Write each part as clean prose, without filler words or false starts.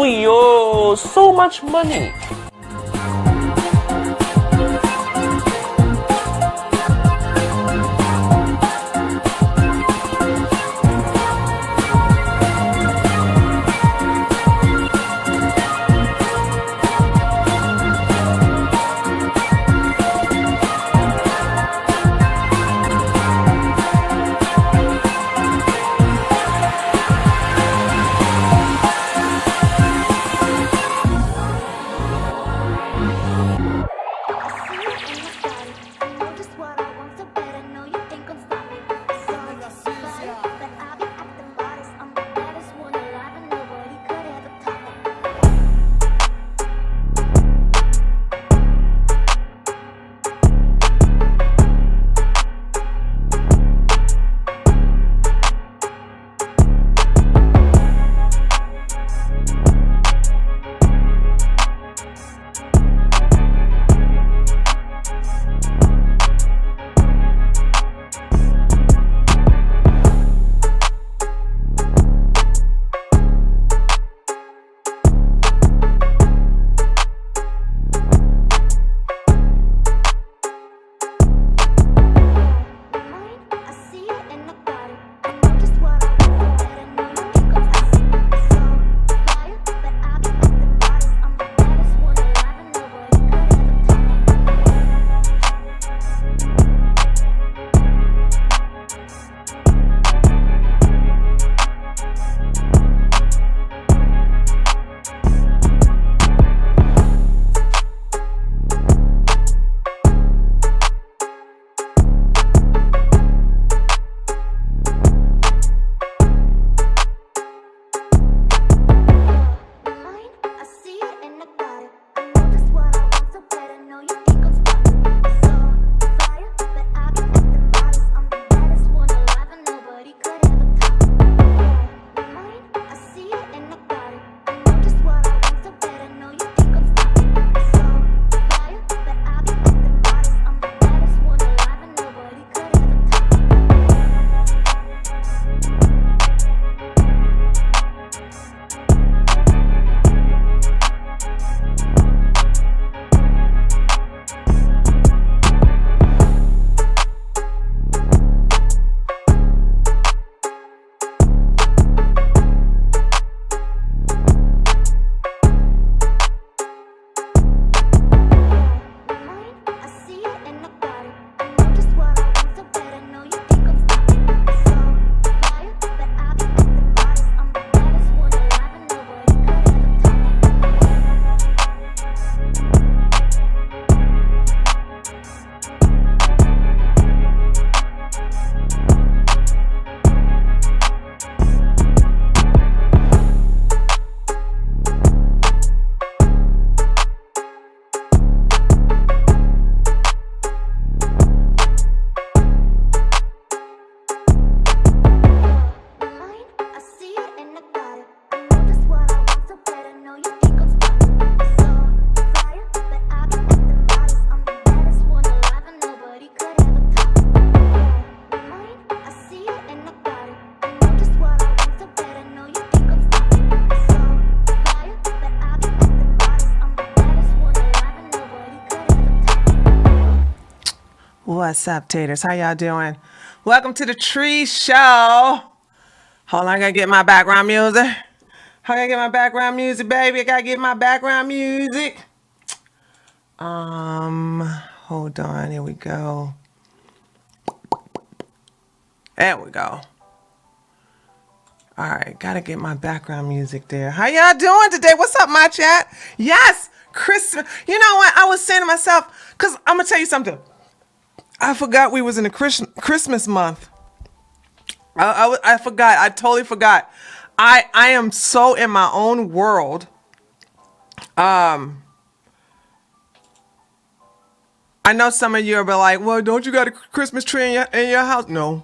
yo, so much money. What's up, taters? How y'all doing? Welcome to the Tree Show. Hold on, I gotta get my background music. I gotta get my background music, baby. I gotta get my background music. Hold on. Here we go. There we go. All right, gotta get my background music there. How y'all doing today? What's up, my chat? Yes, Christmas. You know what? I was saying to myself, because I'm gonna tell you something. I forgot we was in a Christmas month. I forgot. I totally forgot. I am so in my own world. I know some of you are like, well, don't you got a Christmas tree in your house? No.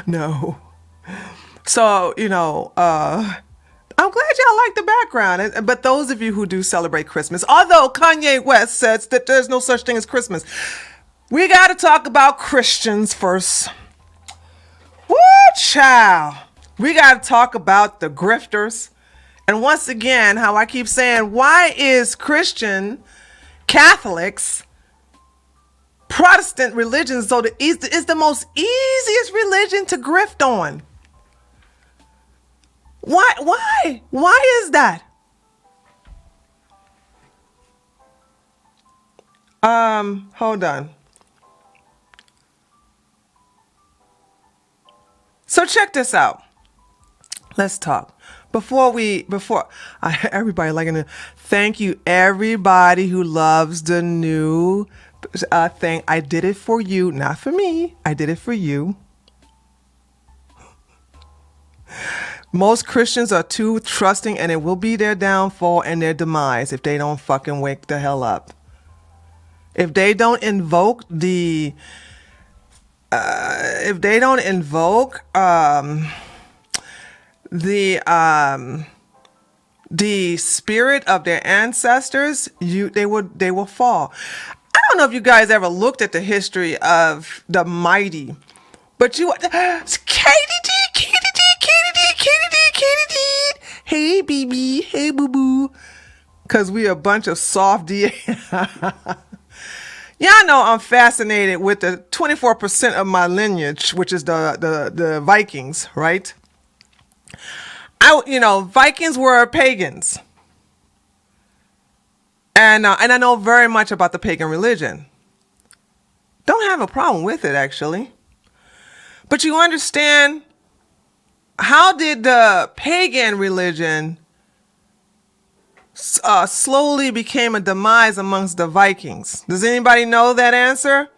No. So, I'm glad y'all like the background. But those of you who do celebrate Christmas, although Kanye West says that there's no such thing as Christmas, we got to talk about Christians first. Woo, child. We got to talk about the grifters. And once again, how I keep saying, why is Christian, Catholics, Protestant religions so is the most easiest religion to grift on? Why is that? Hold on. So check this out. Let's talk. Everybody liking it. Thank you, everybody who loves the new thing. I did it for you, not for me. I did it for you. Most Christians are too trusting, and it will be their downfall and their demise if they don't fucking wake the hell up. If they don't invoke the spirit of their ancestors, they will fall. I don't know if you guys ever looked at the history of the mighty, but Katie D, hey baby, hey boo boo, cause we a bunch of soft D. Y'all know I'm fascinated with the 24% of my lineage, which is the Vikings, right? Vikings were pagans. And I know very much about the pagan religion. Don't have a problem with it, actually. But you understand, how did the pagan religion slowly became a demise amongst the Vikings? Does anybody know that answer?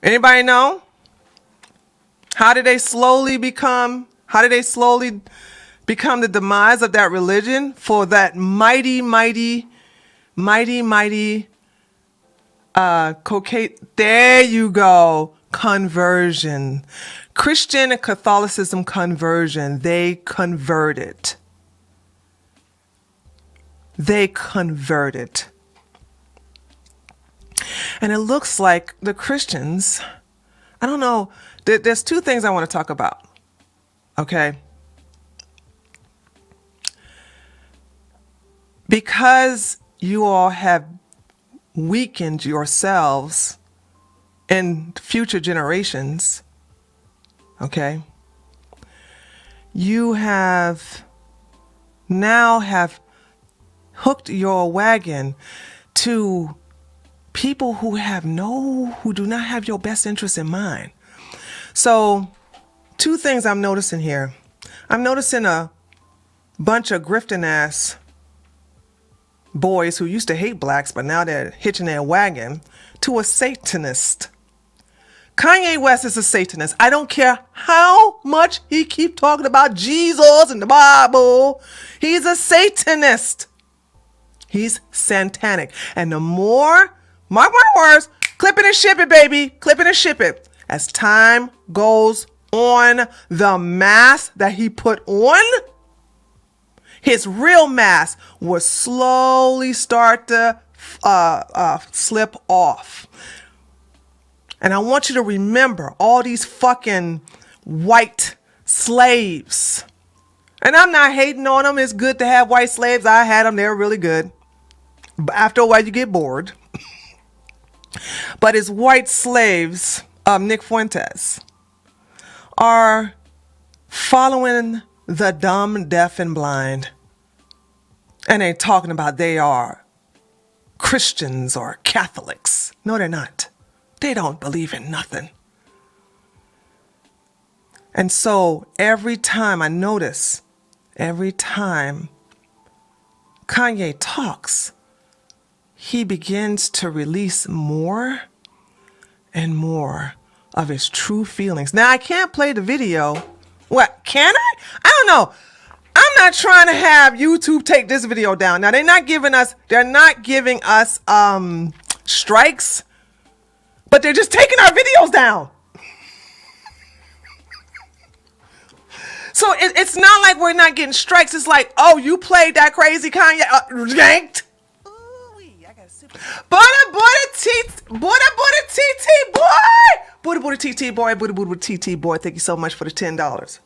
Anybody know? How did they slowly become the demise of that religion for that mighty there you go, conversion. Christian and Catholicism conversion. They converted. And it looks like the Christians, I don't know, there's two things I want to talk about. Okay? Because you all have weakened yourselves in future generations, okay? You have hooked your wagon to people who do not have your best interests in mind. So, two things I'm noticing here. I'm noticing a bunch of grifting ass boys who used to hate blacks, but now they're hitching their wagon to a Satanist. Kanye West is a Satanist. I don't care how much he keep talking about Jesus and the Bible. He's a Satanist. He's satanic. And the more, mark my words, clip it and ship it, baby. Clip it and ship it. As time goes on, the mask that he put on, his real mask will slowly start to slip off. And I want you to remember all these fucking white slaves. And I'm not hating on them. It's good to have white slaves. I had them. They're really good. But after a while, you get bored. But his white slaves, Nick Fuentes, are following the dumb, deaf, and blind. And they're talking about they are Christians or Catholics. No, they're not. They don't believe in nothing. And so every time Kanye talks, he begins to release more and more of his true feelings. Now, I can't play the video. What, can I? I don't know. I'm not trying to have YouTube take this video down. Now, they're not giving us strikes, but they're just taking our videos down. So it's not like we're not getting strikes. It's like, oh, you played that crazy Kanye, yanked. Butter TT, boy. Booty Booty TT Boy, Booty Booty TT Boy, thank you so much for the $10.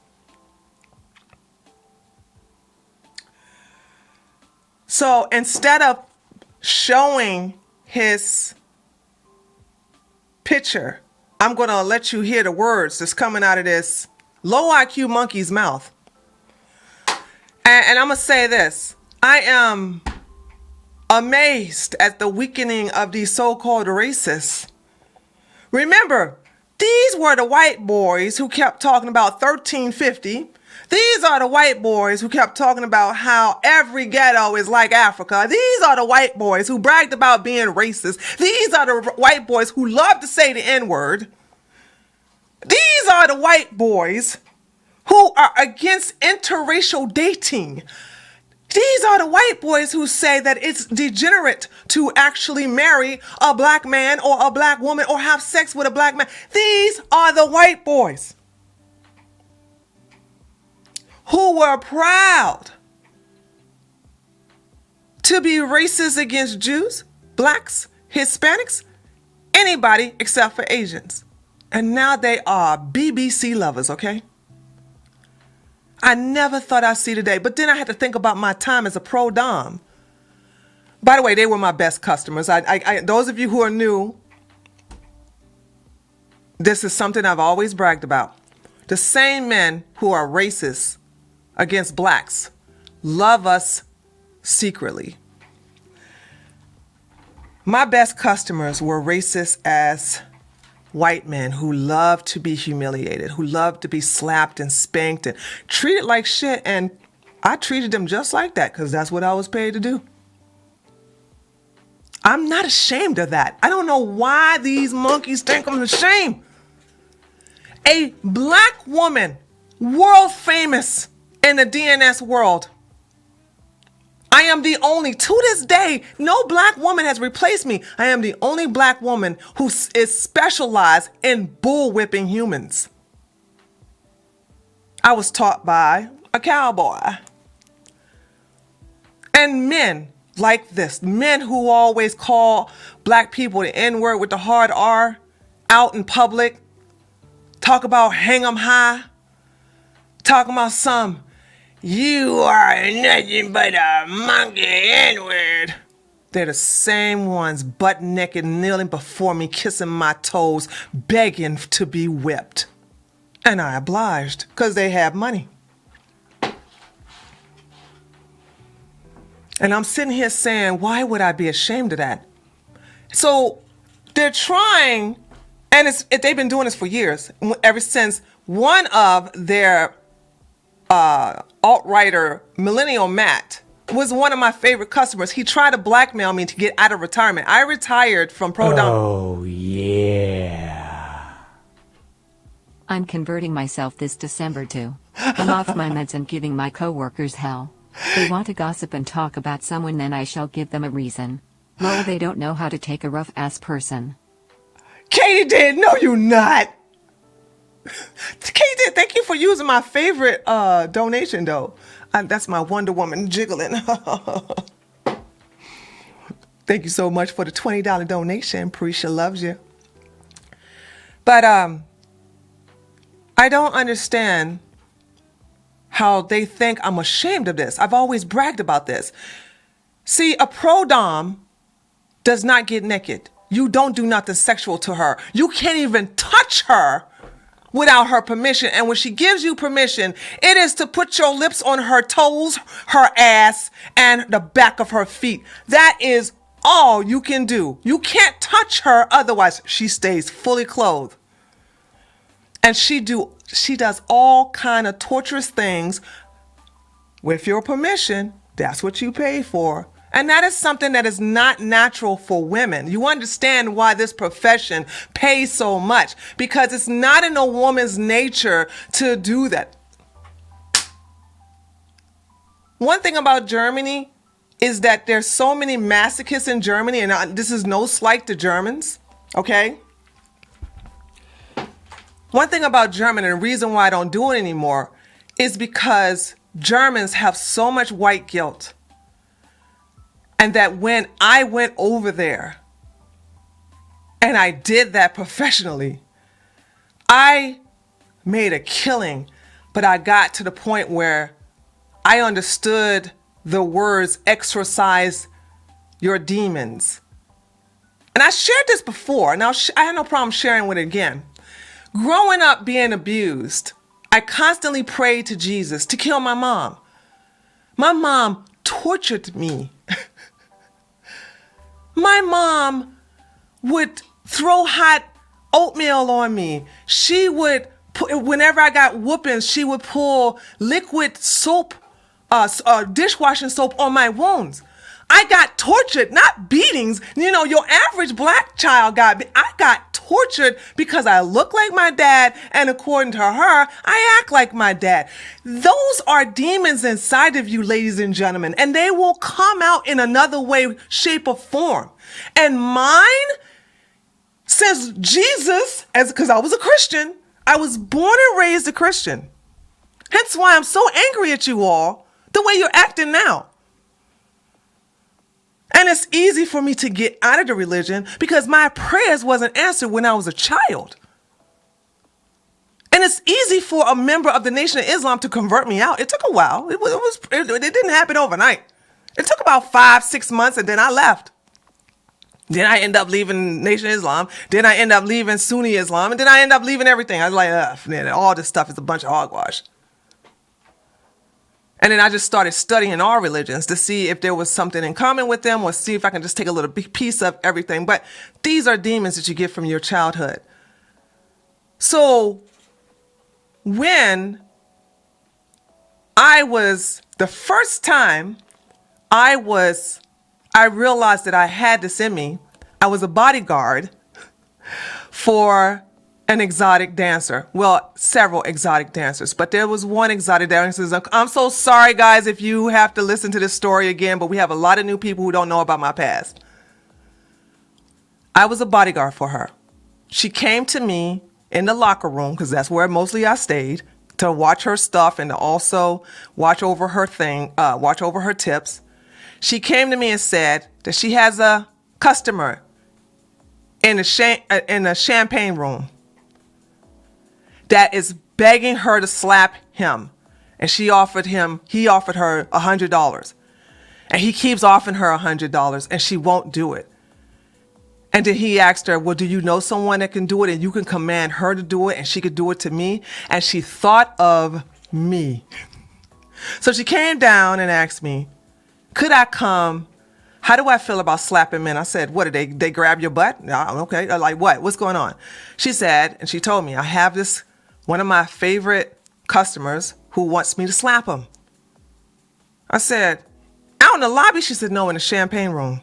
So instead of showing his picture, I'm going to let you hear the words that's coming out of this low IQ monkey's mouth. And I'm going to say this. I am amazed at the weakening of these so-called racists. Remember, these were the white boys who kept talking about 1350. These are the white boys who kept talking about how every ghetto is like Africa. These are the white boys who bragged about being racist. These are the white boys who love to say the N-word. These are the white boys who are against interracial dating. These are the white boys who say that it's degenerate to actually marry a black man or a black woman or have sex with a black man. These are the white boys who were proud to be racist against Jews, blacks, Hispanics, anybody except for Asians. And now they are BBC lovers, okay? I never thought I'd see the day, but then I had to think about my time as a pro dom. By the way, they were my best customers. Those of you who are new, this is something I've always bragged about. The same men who are racist against blacks love us secretly. My best customers were racist as white men who love to be humiliated, who love to be slapped and spanked and treated like shit. And I treated them just like that because that's what I was paid to do. I'm not ashamed of that. I don't know why these monkeys think I'm ashamed. A black woman, world famous in the DNS world. I am the only, to this day, no black woman has replaced me. I am the only black woman who is specialized in bullwhipping humans. I was taught by a cowboy. And men like this, men who always call black people the N-word with the hard R out in public, talk about hang 'em high, talking about some, you are nothing but a monkey N-word. They're the same ones butt naked, kneeling before me, kissing my toes, begging to be whipped. And I obliged, because they have money. And I'm sitting here saying, why would I be ashamed of that? So they're trying, and they've been doing this for years, ever since one of their alt-writer, Millennial Matt, was one of my favorite customers. He tried to blackmail me to get out of retirement. I retired from Pro Dom. Oh, yeah. I'm converting myself this December too. I'm off my meds and giving my coworkers hell. They want to gossip and talk about someone, then I shall give them a reason. Lol, they don't know how to take a rough-ass person. Katie did. No, you not. Katie did. Thank you for using my favorite donation, though. That's my Wonder Woman jiggling. Thank you so much for the $20 donation. Prisha loves you. But I don't understand how they think I'm ashamed of this. I've always bragged about this. See, a pro dom does not get naked. You don't do nothing sexual to her. You can't even touch her without her permission. And when she gives you permission, it is to put your lips on her toes, her ass, and the back of her feet. That is all you can do. You can't touch her, otherwise she stays fully clothed. And she does all kind of torturous things with your permission. That's what you pay for. And that is something that is not natural for women. You understand why this profession pays so much, because it's not in a woman's nature to do that. One thing about Germany is that there's so many masochists in Germany, and this is no slight to Germans, okay? One thing about German, and the reason why I don't do it anymore, is because Germans have so much white guilt. And that when I went over there and I did that professionally, I made a killing, but I got to the point where I understood the words exorcise your demons. And I shared this before, and I had no problem sharing with it again. Growing up being abused, I constantly prayed to Jesus to kill my mom. My mom tortured me. My mom would throw hot oatmeal on me. She would, whenever I got whoopings, she would pull liquid soap, dishwashing soap on my wounds. I got tortured, not beatings. You know, your average black child I got tortured because I look like my dad, and according to her, I act like my dad. Those are demons inside of you, ladies and gentlemen, and they will come out in another way, shape, or form. And mine, since Jesus, because I was a Christian, I was born and raised a Christian. Hence why I'm so angry at you all, the way you're acting now. And it's easy for me to get out of the religion because my prayers wasn't answered when I was a child. And it's easy for a member of the Nation of Islam to convert me out. It took a while. It didn't happen overnight. It took about 5-6 months, and then I left. Then I end up leaving Nation of Islam. Then I end up leaving Sunni Islam. And then I end up leaving everything. I was like, man, all this stuff is a bunch of hogwash. And then I just started studying all religions to see if there was something in common with them or see if I can just take a little big piece of everything. But these are demons that you get from your childhood. So when the first time I realized that I had this in me, I was a bodyguard for an exotic dancer. Well, several exotic dancers, but there was one exotic dancer. I'm so sorry, guys, if you have to listen to this story again, but we have a lot of new people who don't know about my past. I was a bodyguard for her. She came to me in the locker room, because that's where mostly I stayed, to watch her stuff and to also watch over her tips. She came to me and said that she has a customer in the champagne room that is begging her to slap him. And he offered her $100. And he keeps offering her $100 and she won't do it. And then he asked her, well, do you know someone that can do it and you can command her to do it and she could do it to me? And she thought of me. So she came down and asked me, could I come? How do I feel about slapping men? I said, what, did they grab your butt? No, okay. Like what? What's going on? She said, and she told me, I have one of my favorite customers who wants me to slap him. I said, out in the lobby? She said, no, in the champagne room.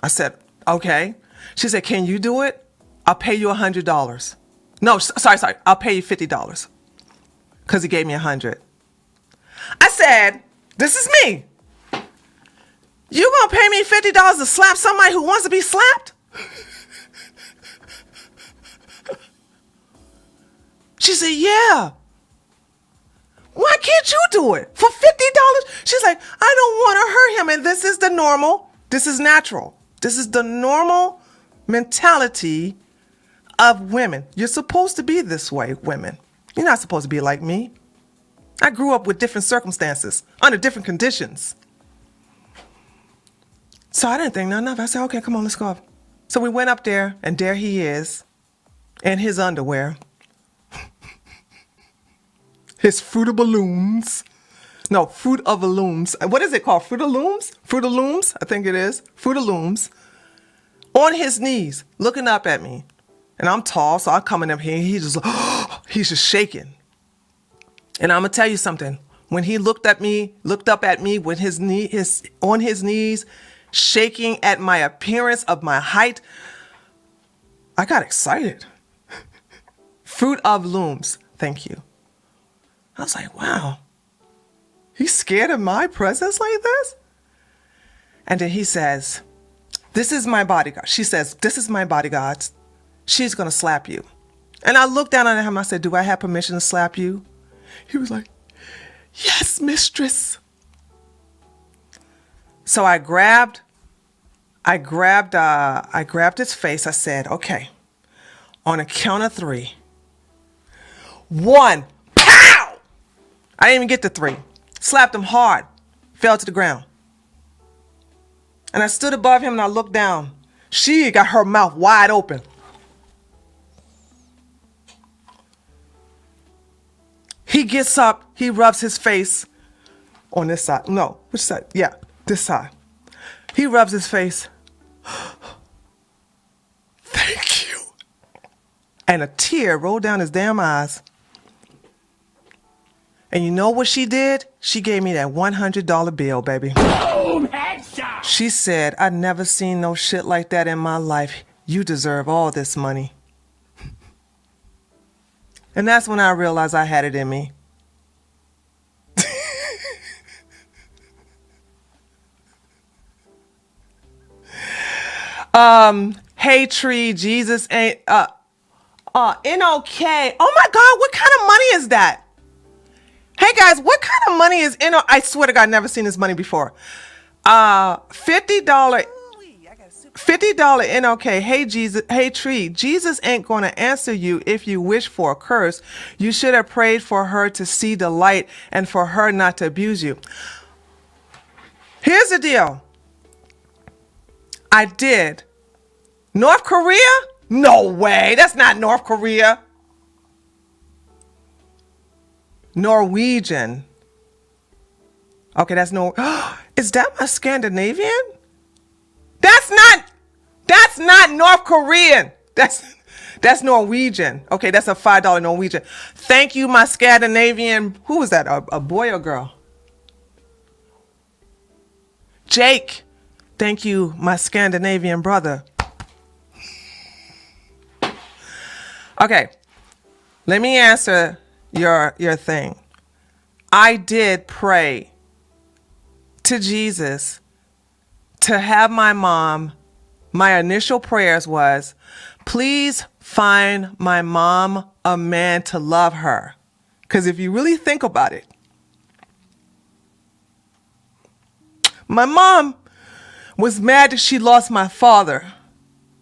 I said, okay. She said, can you do it? I'll pay you $100. No, sorry. I'll pay you $50. Because he gave me $100. I said, this is me. You gonna pay me $50 to slap somebody who wants to be slapped? She said, yeah. Why can't you do it for $50? She's like, I don't want to hurt him. And this is the normal. This is natural. This is the normal mentality of women. You're supposed to be this way, women. You're not supposed to be like me. I grew up with different circumstances, under different conditions. So I didn't think nothing of it. I said, okay, come on, let's go up. So we went up there, and there he is in his underwear. His Fruit of Balloons. No, Fruit of Looms. What is it called? Fruit of Looms? Fruit of Looms, I think it is. Fruit of Looms. On his knees, looking up at me. And I'm tall, so I'm coming up here, and he's just shaking. And I'm going to tell you something. When he looked up at me with on his knees, shaking at my appearance of my height, I got excited. Fruit of Looms. Thank you. I was like, wow, he's scared of my presence like this? And then he says, this is my bodyguard. She says, this is my bodyguard. She's going to slap you. And I looked down at him. I said, do I have permission to slap you? He was like, yes, mistress. So I grabbed his face. I said, okay, On a count of 3. 1, pow! I didn't even get to 3. Slapped him hard. Fell to the ground. And I stood above him and I looked down. She got her mouth wide open. He gets up, he rubs his face on this side. No, which side? Yeah, this side. He rubs his face. Thank you. And a tear rolled down his damn eyes. And you know what she did? She gave me that $100 bill, baby. Boom, headshot. She said, "I've never seen no shit like that in my life. You deserve all this money." And that's when I realized I had it in me. Hey tree, Jesus ain't NOK. Oh my God, what kind of money is that? Hey guys, what kind of money is NOK? I swear to God, I've never seen this money before. $50 NOK. Hey Jesus, hey tree, Jesus ain't gonna answer you if you wish for a curse. You should have prayed for her to see the light and for her not to abuse you. Here's the deal. I did. North Korea? No way. That's not North Korea. Norwegian. Okay, that's no. Is that my Scandinavian? That's not North Korean. That's Norwegian. Okay, that's a $5 Norwegian. Thank you, my Scandinavian. Who was that? A boy or girl? Jake. Thank you, my Scandinavian brother. Okay, let me answer your thing. I did pray to Jesus to have my mom. My initial prayers was, please find my mom a man to love her. Because if you really think about it, my mom was mad that she lost my father,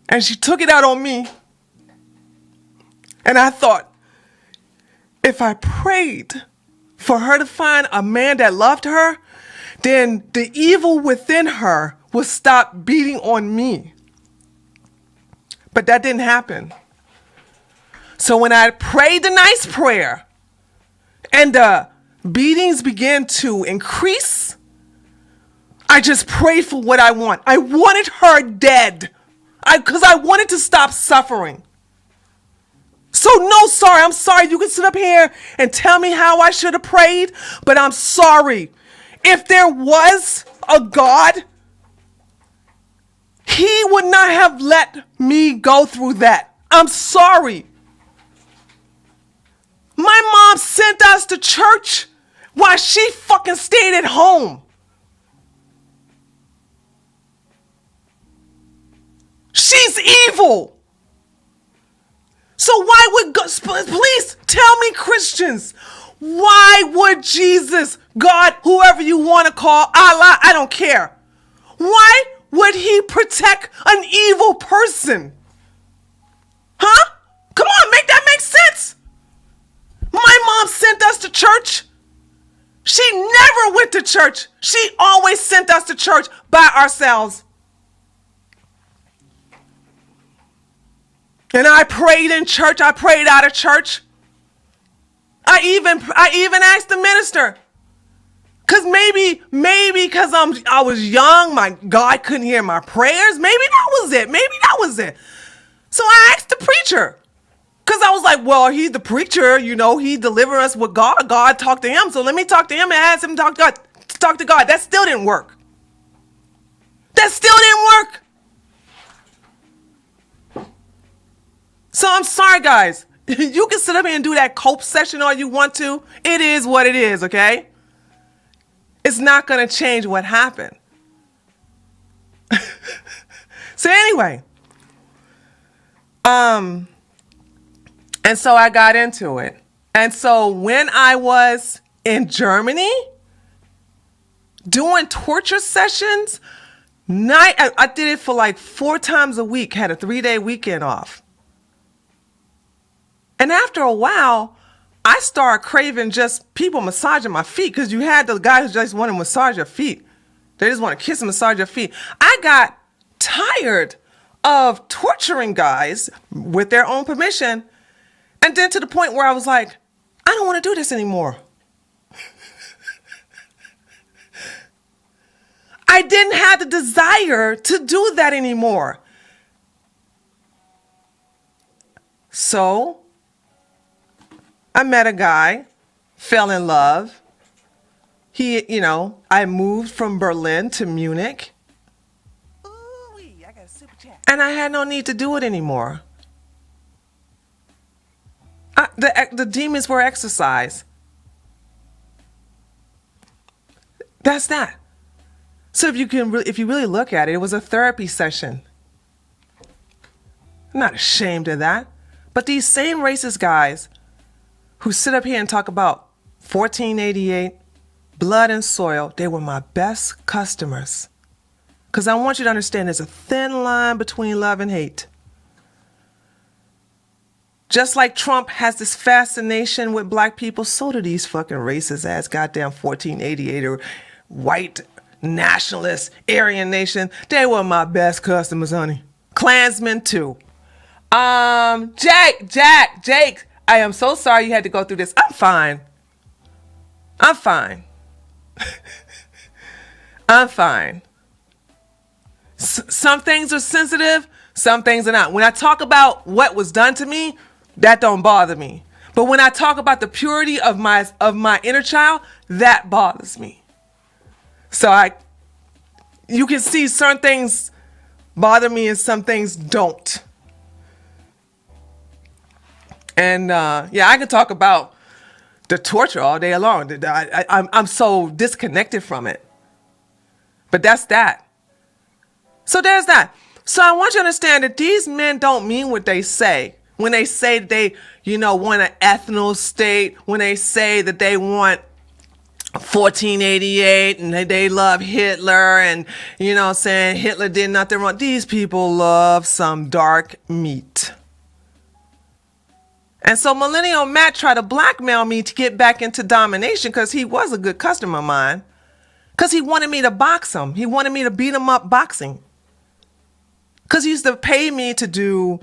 and she took it out on me. And I thought, if I prayed for her to find a man that loved her, then the evil within her would stop beating on me. But that didn't happen. So when I prayed the nice prayer and the beatings began to increase, I just prayed for what I want. I wanted her dead because I wanted to stop suffering. So no, sorry, I'm sorry. You can sit up here and tell me how I should have prayed, but I'm sorry. If there was a God, he would not have let me go through that. I'm sorry. My mom sent us to church while she fucking stayed at home. She's evil. So why would God, please tell me, Christians, why would Jesus, God, whoever you want to call, Allah, I don't care. Why would he protect an evil person? Huh? Come on, make that make sense. My mom sent us to church. She never went to church. She always sent us to church by ourselves. And I prayed in church. I prayed out of church. I even asked the minister, cause maybe because I was young, my God couldn't hear my prayers. Maybe that was it. So I asked the preacher, cause I was like, well, he's the preacher, you know, he delivered us with God. God talked to him, so let me talk to him and ask him to talk to God. That still didn't work. So I'm sorry, guys. You can sit up here and do that cope session all you want to. It is what it is, okay? It's not going to change what happened. So anyway, and so I got into it. And so when I was in Germany doing torture sessions, I did it for like 4 times a week, had a 3-day weekend off. And after a while, I started craving just people massaging my feet, because you had the guys who just want to massage your feet. They just want to kiss and massage your feet. I got tired of torturing guys with their own permission. And then to the point where I was like, I don't want to do this anymore. I didn't have the desire to do that anymore. So I met a guy, fell in love. I moved from Berlin to Munich. Ooh-wee, I got a super chat. And I had no need to do it anymore. The demons were exercised. That's that. So if you really look at it, it was a therapy session. I'm not ashamed of that. But these same racist guys who sit up here and talk about 1488, blood and soil, they were my best customers. Because I want you to understand there's a thin line between love and hate. Just like Trump has this fascination with black people, so do these fucking racist ass goddamn 1488 or white nationalists, Aryan Nation. They were my best customers, honey. Klansmen too. Jake, I am so sorry you had to go through this. I'm fine. I'm fine. Some things are sensitive, some things are not. When I talk about what was done to me, that don't bother me. But when I talk about the purity of my inner child, that bothers me. So you can see certain things bother me and some things don't. And I could talk about the torture all day long. I'm so disconnected from it. But that's that. So there's that. So I want you to understand that these men don't mean what they say. When they say they, want an ethno state, when they say that they want 1488 and they love Hitler and, saying Hitler did nothing wrong. These people love some dark meat. And so Millennial Matt tried to blackmail me to get back into domination because he was a good customer of mine. Because he wanted me to box him. He wanted me to beat him up boxing. Because he used to pay me to do,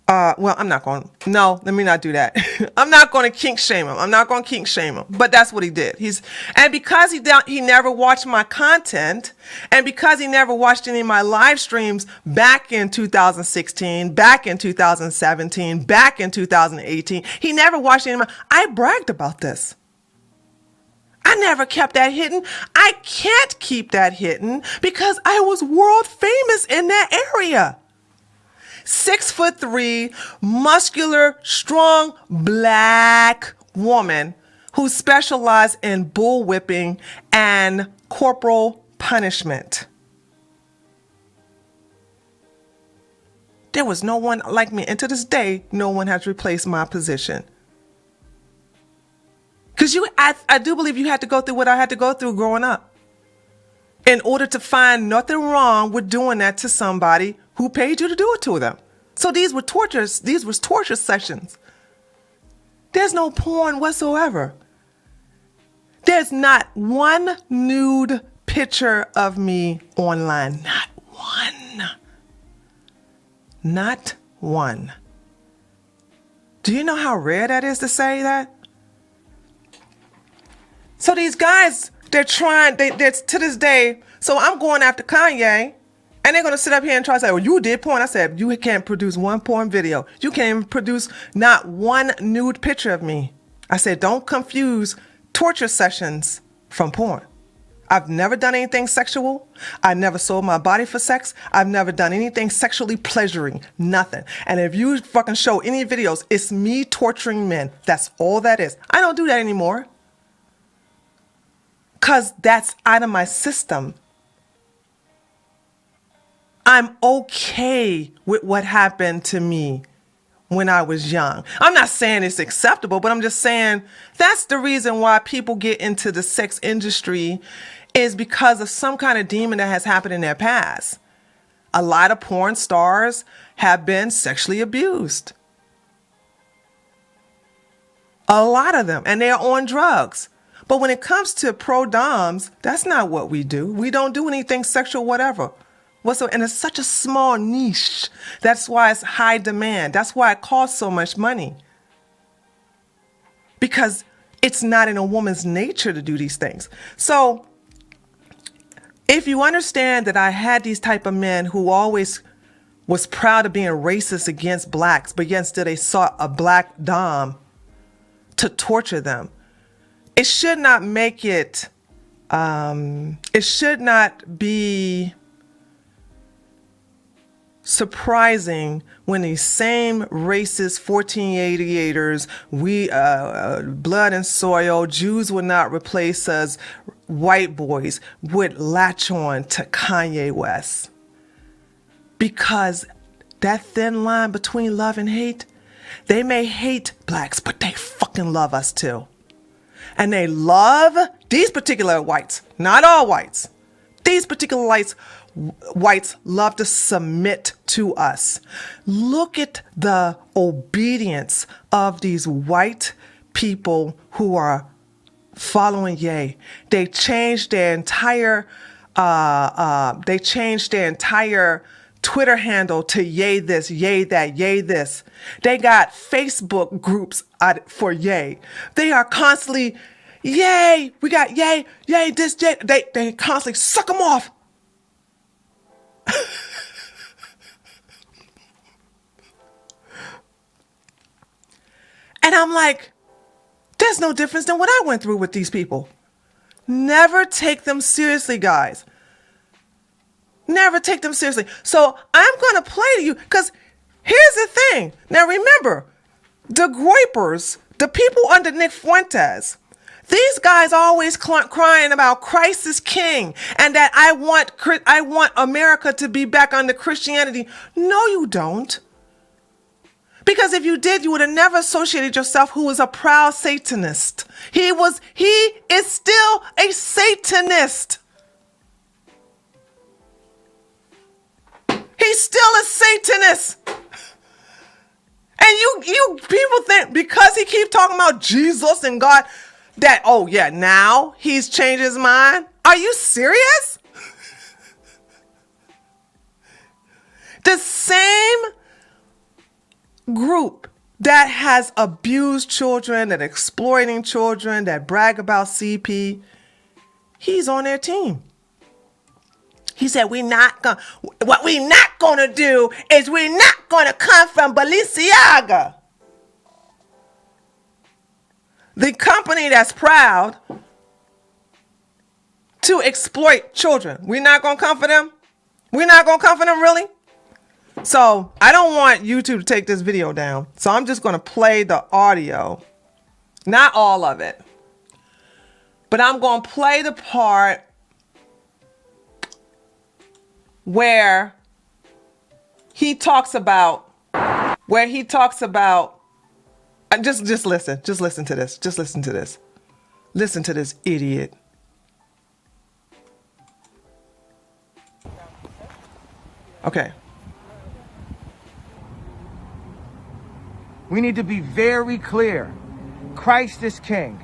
let me not do that. I'm not going to kink shame him. But that's what he did. And because he never watched my content, and because he never watched any of my live streams back in 2016, back in 2017, back in 2018, he never watched any of I bragged about this. I never kept that hidden. I can't keep that hidden because I was world famous in that area. 6'3", muscular, strong, black woman who specialized in bull whipping and corporal punishment. There was no one like me, and to this day, no one has replaced my position. Because I do believe you had to go through what I had to go through growing up in order to find nothing wrong with doing that to somebody who paid you to do it to them. So these were tortures. These were torture sessions. There's no porn whatsoever. There's not one nude picture of me online. Not one. Not one. Do you know how rare that is to say that? So these guys, they're to this day, so I'm going after Kanye, and they're going to sit up here and try to say, well, you did porn. I said, you can't produce one porn video. You can't even produce not one nude picture of me. I said, don't confuse torture sessions from porn. I've never done anything sexual. I never sold my body for sex. I've never done anything sexually pleasuring. Nothing. And if you fucking show any videos, it's me torturing men. That's all that is. I don't do that anymore. Because that's out of my system. I'm okay with what happened to me when I was young. I'm not saying it's acceptable, but I'm just saying that's the reason why people get into the sex industry is because of some kind of demon that has happened in their past. A lot of porn stars have been sexually abused. A lot of them. And they're on drugs. But when it comes to pro-doms, that's not what we do. We don't do anything sexual, whatever. And it's such a small niche. That's why it's high demand. That's why it costs so much money. Because it's not in a woman's nature to do these things. So if you understand that I had these type of men who always was proud of being racist against blacks, but yet still they sought a black dom to torture them, it should not make it, it should not be surprising when these same racist 1488ers, blood and soil, Jews will not replace us, white boys would latch on to Kanye West. Because that thin line between love and hate, they may hate blacks, but they fucking love us too. And they love these particular whites, not all whites. These particular whites love to submit to us. Look at the obedience of these white people who are following Ye. They changed their entire Twitter handle to Ye this, Ye that, Ye this. They got Facebook groups for Ye. They are constantly, Yay, we got Ye, Ye this, Ye. They constantly suck them off. And I'm like, there's no difference than what I went through with these people. Never take them seriously, guys. Never take them seriously. So I'm going to play to you because here's the thing. Now remember, the Groypers, the people under Nick Fuentes, these guys are always crying about Christ is king and that I want America to be back under Christianity. No, you don't. Because if you did, you would have never associated yourself who was a proud Satanist. He is still a Satanist. He's still a Satanist. And you people think because he keeps talking about Jesus and God that, oh yeah, now he's changed his mind. Are you serious? The same group that has abused children, that exploiting children, that brag about CP, he's on their team. He said, what we're not gonna do is we're not gonna come from Balenciaga. The company that's proud to exploit children. We're not gonna come for them? We're not gonna come for them, really? So I don't want YouTube to take this video down. So I'm just gonna play the audio. Not all of it. But I'm gonna play the part where he talks about just listen to this. Just listen to this. Listen to this idiot. Okay. We need to be very clear. Christ is king.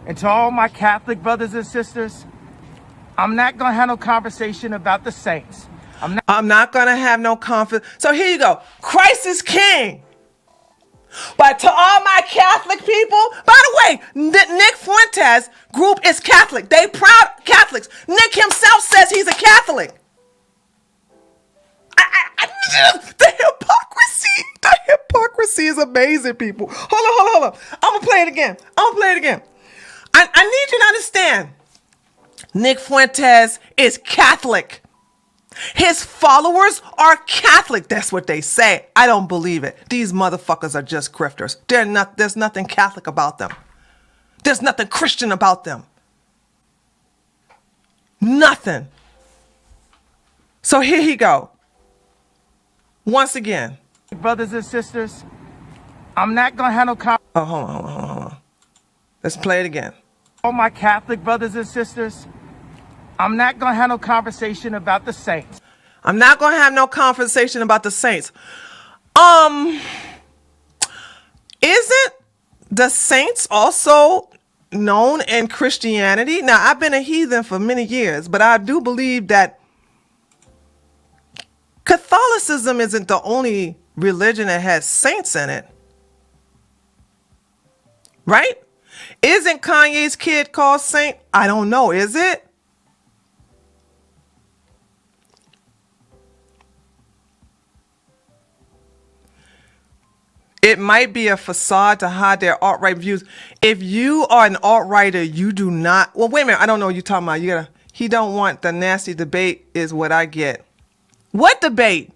And to all my Catholic brothers and sisters, I'm not going to have no conversation about the saints. I'm not going to have no confidence. So here you go. Christ is king. But to all my Catholic people, by the way, Nick Fuentes' group is Catholic. They proud Catholics. Nick himself says he's a Catholic. The hypocrisy is amazing, people. Hold on. I'm going to play it again. I need you to understand. Nick Fuentes is Catholic. His followers are Catholic. That's what they say. I don't believe it. These motherfuckers are just grifters. There's nothing Catholic about them. There's nothing Christian about them. Nothing. So here he go. Once again. Brothers and sisters, I'm not going to have no conversation. Oh, hold on. Let's play it again. All my Catholic brothers and sisters, I'm not going to have no conversation about the saints. I'm not going to have no conversation about the saints. Isn't the saints also known in Christianity? Now, I've been a heathen for many years, but I do believe that Catholicism isn't the only religion that has saints in it. Right? Isn't Kanye's kid called Saint? I don't know. Is it? It might be a facade to hide their alt-right views. If you are an alt-righter, you do not. Well, wait a minute. I don't know what you're talking about. He don't want the nasty debate is what I get. What debate?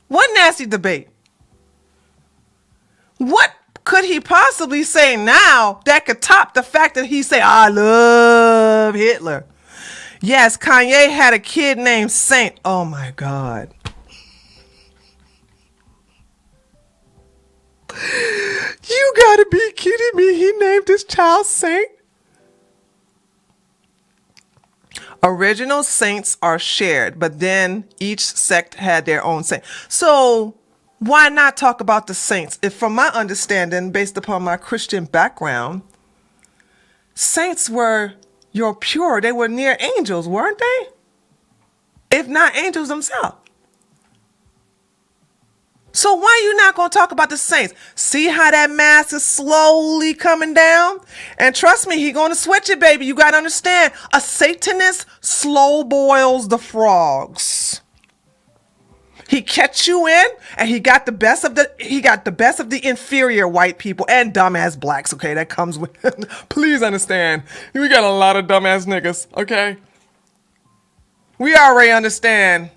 What nasty debate? What could he possibly say now that could top the fact that he say, I love Hitler? Yes, Kanye had a kid named Saint. Oh my God. You gotta be kidding me. He named his child Saint? Original saints are shared, but then each sect had their own saint. So why not talk about the saints? If from my understanding, based upon my Christian background, saints were your pure. They were near angels, weren't they? If not angels themselves. So why are you not going to talk about the saints? See how that mask is slowly coming down? And trust me, he going to switch it, baby. You got to understand, a Satanist slow boils the frogs. He catch you in, and he got the best of the inferior white people and dumbass blacks. Okay, that comes with. Please understand, we got a lot of dumbass niggas. Okay, we already understand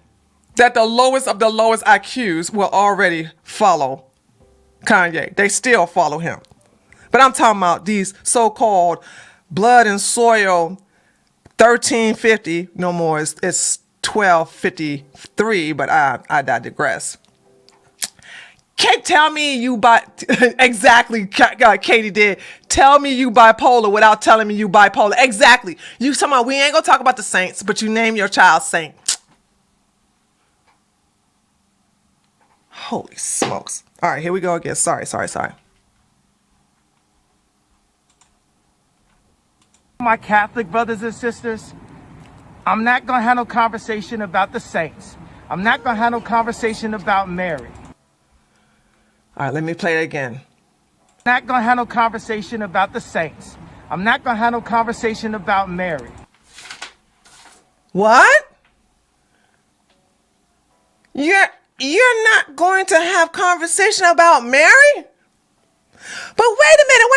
that the lowest of the lowest IQs will already follow Kanye. They still follow him. But I'm talking about these so-called blood and soil 1350, no more, it's 1253, but I digress. Can't tell me you exactly, Katie did. Tell me you bipolar without telling me you bipolar. Exactly. You talking about, we ain't gonna talk about the saints, but you name your child Saint. Holy smokes. All right, here we go again. Sorry. My Catholic brothers and sisters, I'm not going to have no conversation about the saints. I'm not going to have no conversation about Mary. All right, let me play it again. I'm not going to have no conversation about the saints. I'm not going to have no conversation about Mary. What? You're not going to have conversation about Mary? But wait a minute.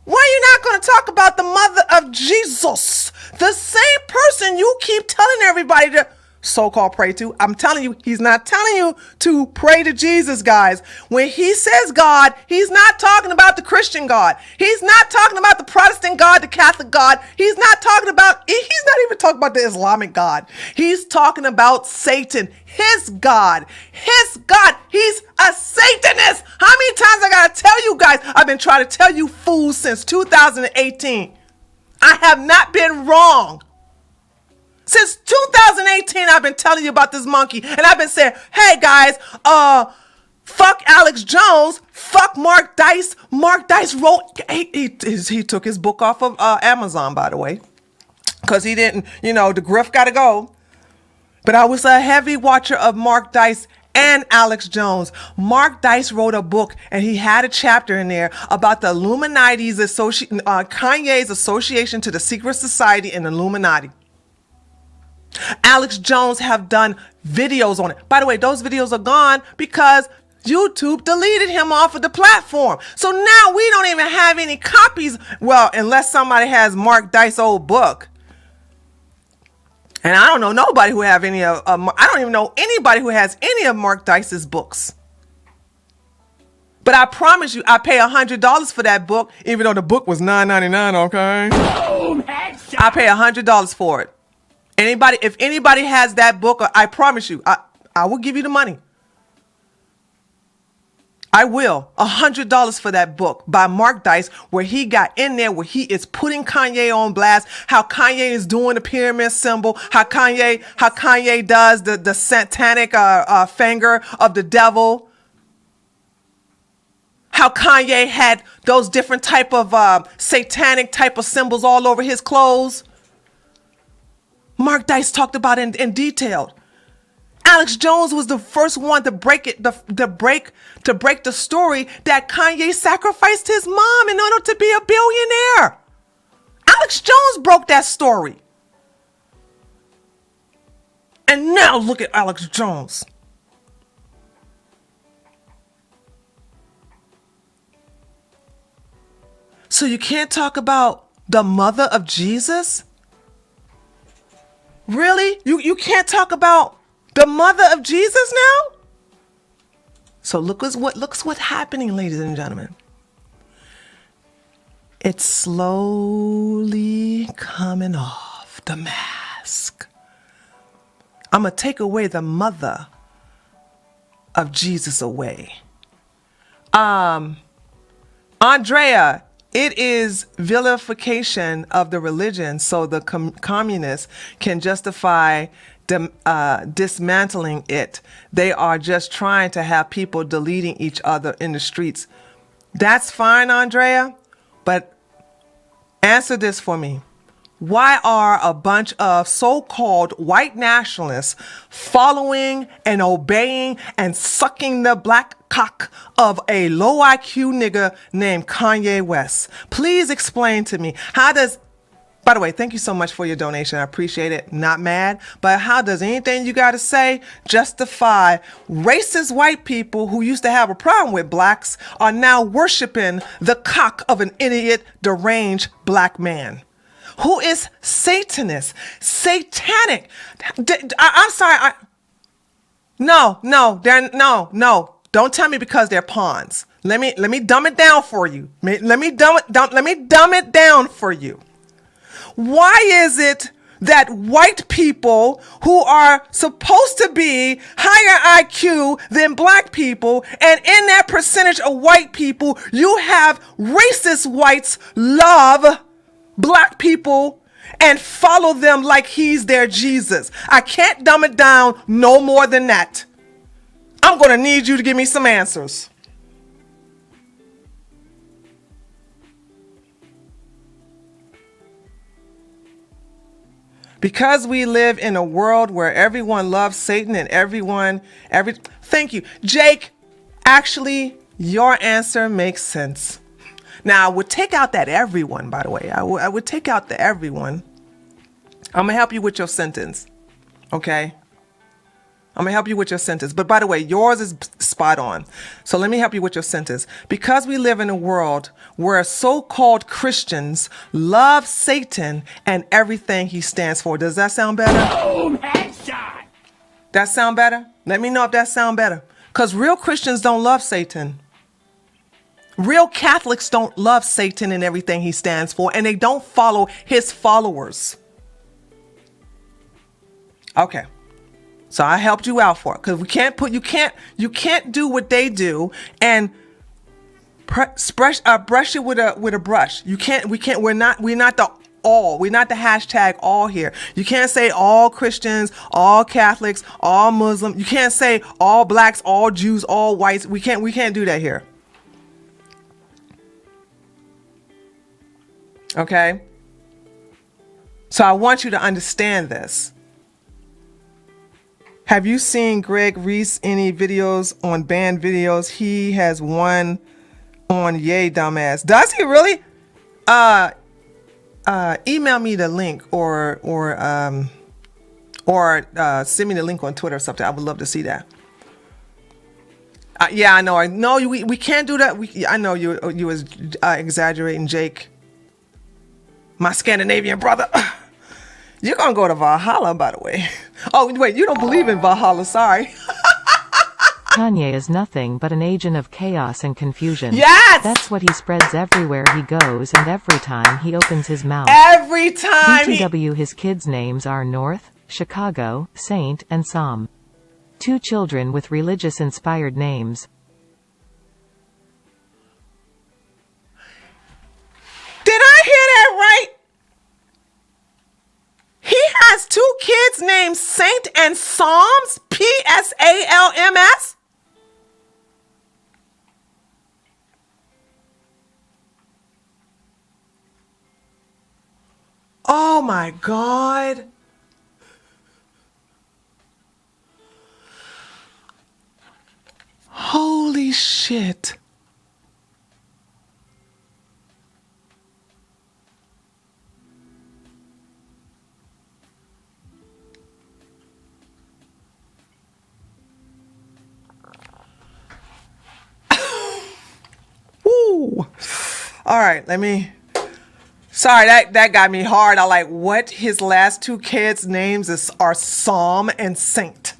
Why are you not going to talk about the mother of Jesus? The same person you keep telling everybody to so-called pray to. I'm telling you, he's not telling you to pray to Jesus, guys. When he says God, he's not talking about the Christian God. He's not talking about the Protestant God, the Catholic God. He's not even talking about the Islamic God. He's talking about Satan, his God. He's a Satanist. How many times I gotta tell you guys? I've been trying to tell you fools since 2018. I have not been wrong. Since 2018, I've been telling you about this monkey, and I've been saying, hey guys, fuck Alex Jones, fuck Mark Dice. Mark Dice wrote, he took his book off of Amazon, by the way, because he didn't, the grift gotta go. But I was a heavy watcher of Mark Dice and Alex Jones. Mark Dice wrote a book, and he had a chapter in there about the Illuminati's Kanye's association to the secret society and Illuminati. Alex Jones have done videos on it. By the way, those videos are gone because YouTube deleted him off of the platform. So now we don't even have any copies. Well, unless somebody has Mark Dice's old book. And I don't know nobody who have any of, I don't even know anybody who has any of Mark Dice's books. But I promise you, I pay $100 for that book, even though the book was $9.99, okay? Boom, headshot. I pay $100 for it. If anybody has that book, I promise you, I will give you the money. I will. $100 for that book by Mark Dice, where he got in there, where he is putting Kanye on blast, how Kanye is doing the pyramid symbol, how Kanye does the satanic finger of the devil. how Kanye had those different type of satanic type of symbols all over his clothes. Mark Dice talked about it in detail. Alex Jones was the first one to break it, to break the story that Kanye sacrificed his mom in order to be a billionaire. Alex Jones broke that story. And now look at Alex Jones. So you can't talk about the mother of Jesus? Really? You can't talk about the mother of Jesus now? So look what's happening, ladies and gentlemen. It's slowly coming off, the mask. I'm going to take away the mother of Jesus away. Andrea, it is vilification of the religion, so the communists can justify dismantling it. They are just trying to have people deleting each other in the streets. That's fine, Andrea, but answer this for me. Why are a bunch of so-called white nationalists following and obeying and sucking the black cock of a low IQ nigga named Kanye West? Please explain to me, by the way, thank you so much for your donation. I appreciate it. Not mad, but how does anything you got to say justify racist white people who used to have a problem with blacks are now worshiping the cock of an idiot, deranged black man? Who is Satanist? Satanic. I'm sorry. No. Don't tell me because they're pawns. Let me dumb it down for you. Let me dumb it down for you. Why is it that white people who are supposed to be higher IQ than black people, and in that percentage of white people, you have racist whites love black people and follow them like he's their Jesus? I can't dumb it down no more than that. I'm going to need you to give me some answers. Because we live in a world where everyone loves Satan and thank you. Jake, actually, your answer makes sense. Now, I would take out that everyone, by the way. I would take out the everyone. I'm going to help you with your sentence. Okay? I'm going to help you with your sentence. But by the way, yours is spot on. So let me help you with your sentence. Because we live in a world where so-called Christians love Satan and everything he stands for. Does that sound better? Boom! Headshot! That sound better? Let me know if that sound better. Because real Christians don't love Satan. Real Catholics don't love Satan and everything he stands for, and they don't follow his followers. Okay. So I helped you out for it, because you can't do what they do and brush it with a brush. We're not the hashtag all here. You can't say all Christians, all Catholics, all Muslims. You can't say all blacks, all Jews, all whites. We can't do that here. Okay? So I want you to understand this. Have you seen Greg Reese any videos on banned videos? He has one on Yay Dumbass. Does he really? Email me the link or send me the link on Twitter or something. I would love to see that. Yeah, I know. We can't do that. I know you was exaggerating, Jake. My Scandinavian brother. You're going to go to Valhalla, by the way. Oh, wait, you don't believe in Valhalla. Sorry. Kanye is nothing but an agent of chaos and confusion. Yes! That's what he spreads everywhere he goes and every time he opens his mouth. Every time BTW, his kids' names are North, Chicago, Saint, and Psalm. 2 children with religious-inspired names. Did I hear that right? He has 2 kids named Saint and Psalms, Psalms. Oh my God. Holy shit. Woo. All right, sorry, that got me hard. I like what his last two kids' names are Psalm and Saint.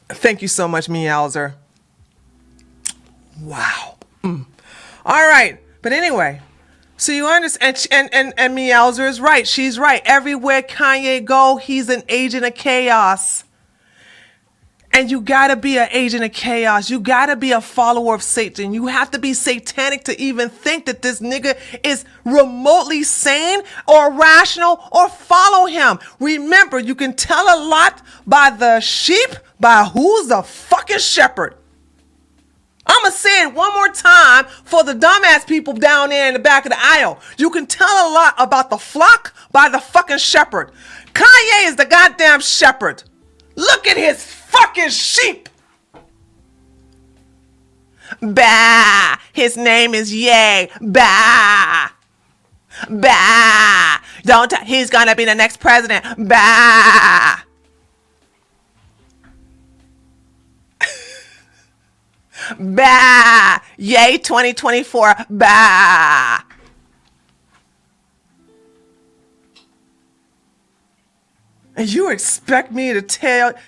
Thank you so much, Meowser. Wow. All right, but anyway, so you understand, and Meowser is right. She's right. Everywhere Kanye go, he's an agent of chaos. And you gotta be an agent of chaos. You gotta be a follower of Satan. You have to be satanic to even think that this nigga is remotely sane or rational or follow him. Remember, you can tell a lot by the sheep, by who's the fucking shepherd. I'm gonna say it one more time for the dumbass people down there in the back of the aisle. You can tell a lot about the flock by the fucking shepherd. Kanye is the goddamn shepherd. Look at his fucking sheep. Bah. His name is Ye. Bah. Bah. He's gonna be the next president. Bah. Bah. Yay 2024. Bah. And you expect me to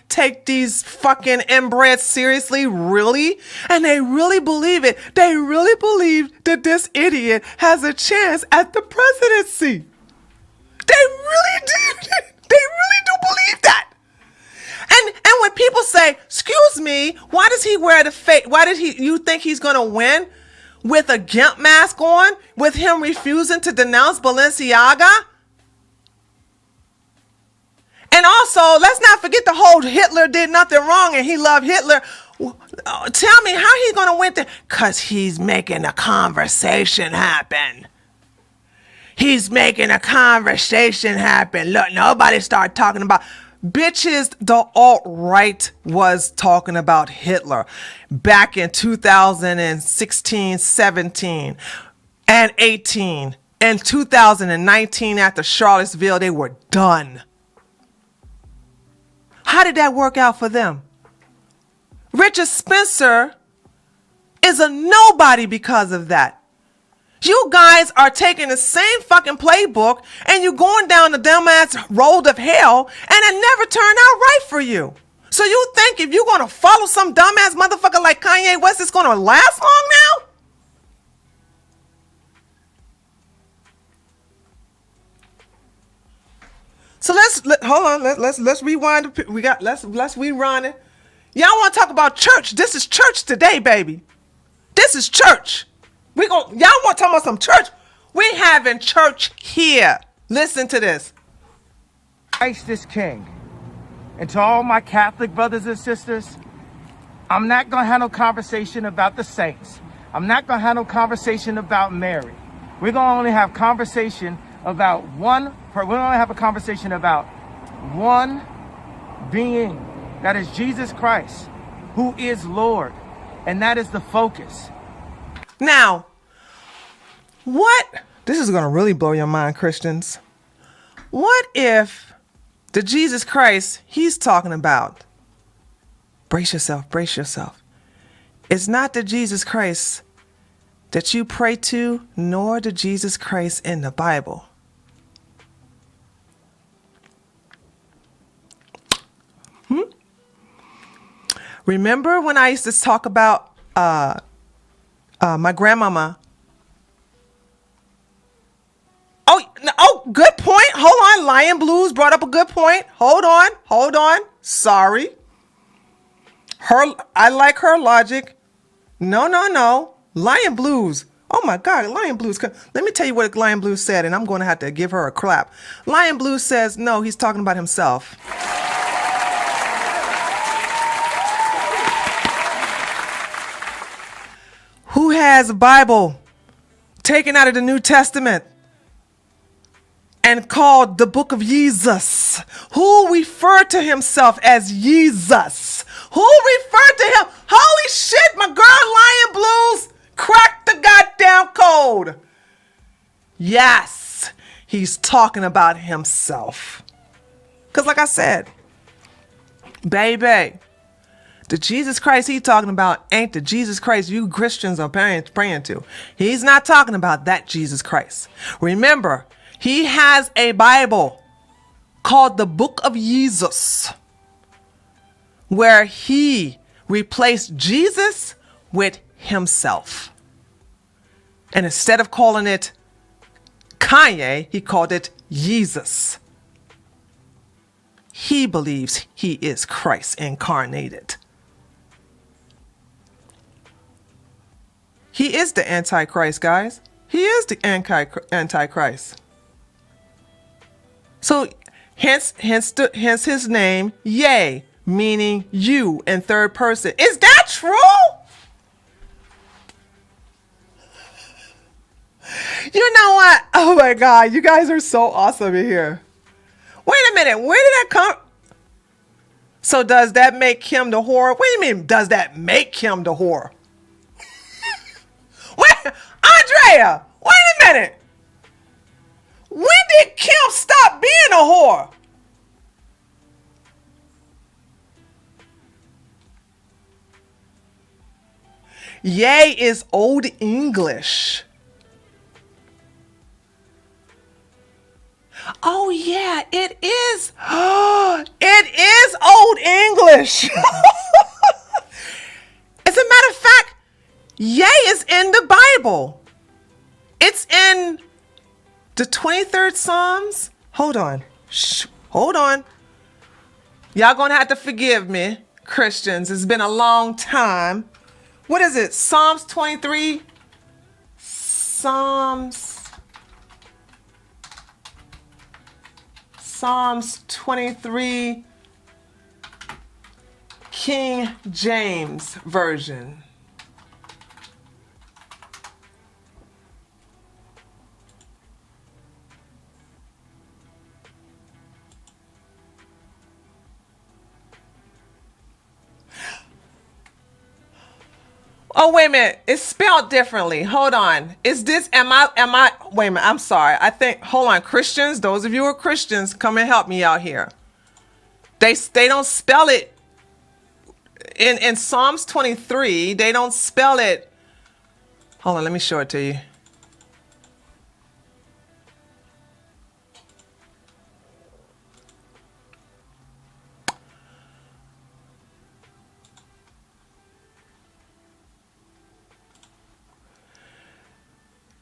take these fucking inbreds seriously? Really? And they really believe it. They really believe that this idiot has a chance at the presidency. They really do. They really do believe that. And when people say, excuse me, why does he wear the fake? You think he's going to win with a GIMP mask on? With him refusing to denounce Balenciaga? And also, let's not forget the whole Hitler did nothing wrong and he loved Hitler. Tell me how he's going to win there? Because he's making a conversation happen. He's making a conversation happen. Look, nobody started talking about... Bitches, the alt-right was talking about Hitler back in 2016, 17, and 18. In 2019, after Charlottesville, they were done. How did that work out for them? Richard Spencer is a nobody because of that. You guys are taking the same fucking playbook and you're going down the dumbass road of hell and it never turned out right for you. So you think if you're going to follow some dumbass motherfucker like Kanye West, it's going to last long now? So hold on. Let's rewind. Let's rewind it. Y'all want to talk about church? This is church today, baby. This is church. Y'all want to talk about some church? We having church here. Listen to this. Christ is King. And to all my Catholic brothers and sisters, I'm not going to have no conversation about the saints. I'm not going to have no conversation about Mary. We're going to only have conversation about one being, that is Jesus Christ, who is Lord. And that is the focus. Now, this is going to really blow your mind, Christians. What if the Jesus Christ he's talking about, brace yourself, it's not the Jesus Christ that you pray to, nor the Jesus Christ in the Bible. Remember when I used to talk about my grandmama? Oh, good point. Hold on. Lion Blues brought up a good point. Hold on. Sorry. I like her logic. No. Lion Blues. Oh my God, Lion Blues. Let me tell you what Lion Blues said, and I'm going to have to give her a clap. Lion Blues says, no, he's talking about himself. Who has a Bible taken out of the New Testament? and called the book of Jesus, who referred to himself as Jesus, who referred to him. Holy shit, my girl Lion Blues cracked the goddamn code. Yes, he's talking about himself. Because like I said, baby, the Jesus Christ he talking about ain't the Jesus Christ you Christians are praying to. He's not talking about that Jesus Christ. Remember, he has a Bible called the Book of Jesus, where he replaced Jesus with himself. And instead of calling it Kanye, he called it Jesus. He believes he is Christ incarnated. He is the Antichrist, guys. He is the Antichrist. So hence his name, Yea, meaning you in third person. Is that true? You know what? Oh my God, you guys are so awesome in here. Wait a minute, where did that come? So does that make him the whore? What do you mean, does that make him the whore? Wait, Andrea, wait a minute. When did Kim stop being a whore? Yea is Old English. Oh yeah, it is. It is Old English. As a matter of fact, Yea is in the Bible. It's in the 23rd Psalms. Hold on. Hold on. Y'all gonna have to forgive me, Christians. It's been a long time. What is it? Psalms 23? Psalms 23, King James Version. Oh, wait a minute. It's spelled differently. Hold on. Is this, wait a minute. I'm sorry. Hold on. Christians, those of you who are Christians, come and help me out here. They don't spell it in Psalms 23. They don't spell it. Hold on. Let me show it to you.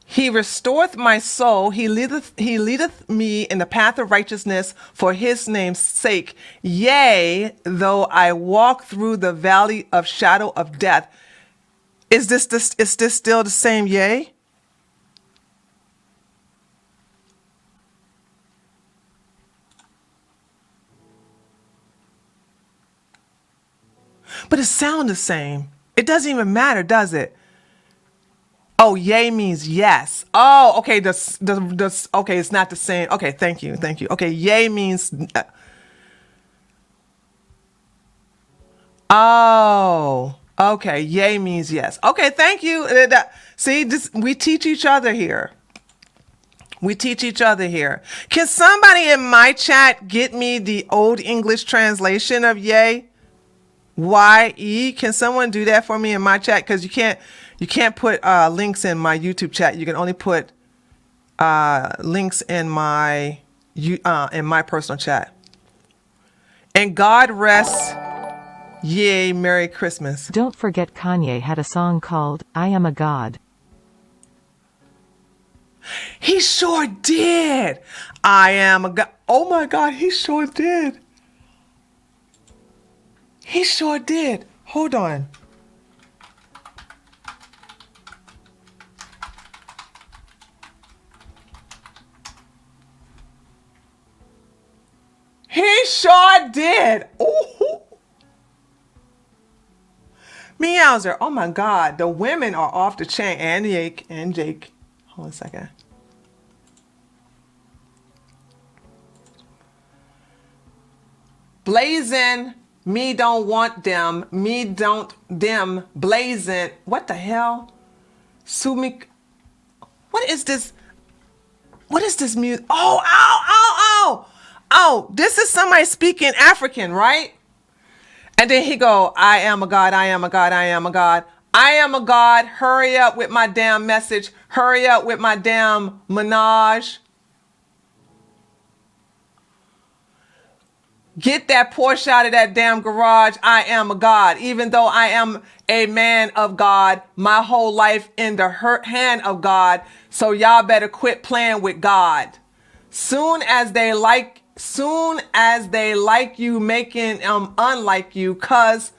He restoreth my soul. He leadeth me in the path of righteousness for his name's sake. Yea, though I walk through the valley of shadow of death. Is this still the same yea? But it sounds the same. It doesn't even matter, does it? Oh, yea means yes. Oh, okay. Okay, it's not the same. Okay, thank you. Okay, yea means. Oh, okay. Yea means yes. Okay, thank you. See, we teach each other here. Can somebody in my chat get me the Old English translation of yea? Y-E. Can someone do that for me in my chat? Because you can't put links in my YouTube chat. You can only put links in my personal chat. And God rest ye Merry Christmas. Don't forget Kanye had a song called I Am a God. He sure did. I am a God. Oh my God, he sure did. He sure did. Hold on. He sure did. Ooh. Meowser. Oh my God. The women are off the chain. And Jake. Hold on a second. blazing, me don't want them, me don't them, blazing. What the hell? Sue me. What is this? What is this music? Oh, ow, ow, ow. Oh, this is somebody speaking African, right? And then he go, I am a God, I am a God, I am a God. I am a God. Hurry up with my damn message. Hurry up with my damn menage. Get that Porsche out of that damn garage. I am a God. Even though I am a man of God, my whole life in the hand of God. So y'all better quit playing with God. Soon as they like you, making unlike you, cause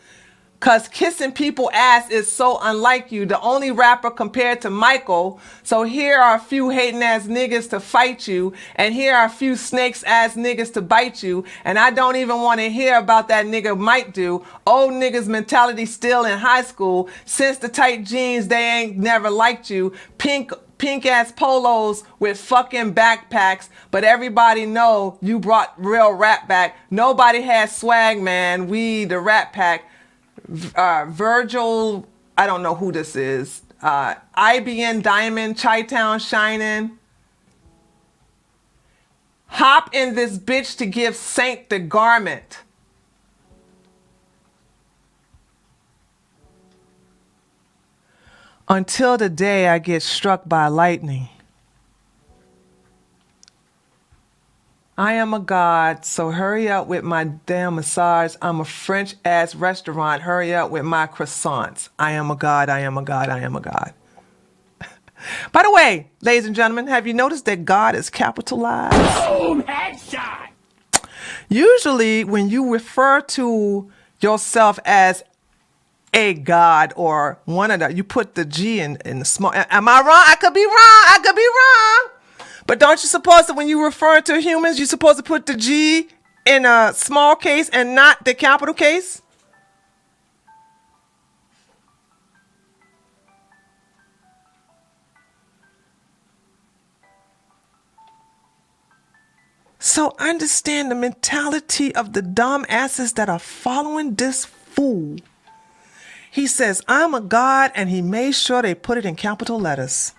kissing people ass is so unlike you. The only rapper compared to Michael. So here are a few hating ass niggas to fight you. And here are a few snakes ass niggas to bite you. And I don't even want to hear about that nigga might do. Old niggas mentality still in high school. Since the tight jeans, they ain't never liked you. Pink ass polos with fucking backpacks, but everybody know you brought real rap back. Nobody has swag, man. We the Rat Pack. Virgil, I don't know who this is. IBN Diamond, Chi-Town Shining. Hop in this bitch to give Saint the garment. Until the day I get struck by lightning. I am a God, so hurry up with my damn massage. I'm a French ass restaurant. Hurry up with my croissants. I am a God, I am a God, I am a God. By the way, ladies and gentlemen, have you noticed that God is capitalized? Boom, headshot. Usually when you refer to yourself as a God or one of the, you put the G in the small. Am I wrong? I could be wrong. I could be wrong. But don't you suppose that when you refer to humans, you're supposed to put the G in a small case and not the capital case? So understand the mentality of the dumb asses that are following this fool. He says, I'm a God, and he made sure they put it in capital letters.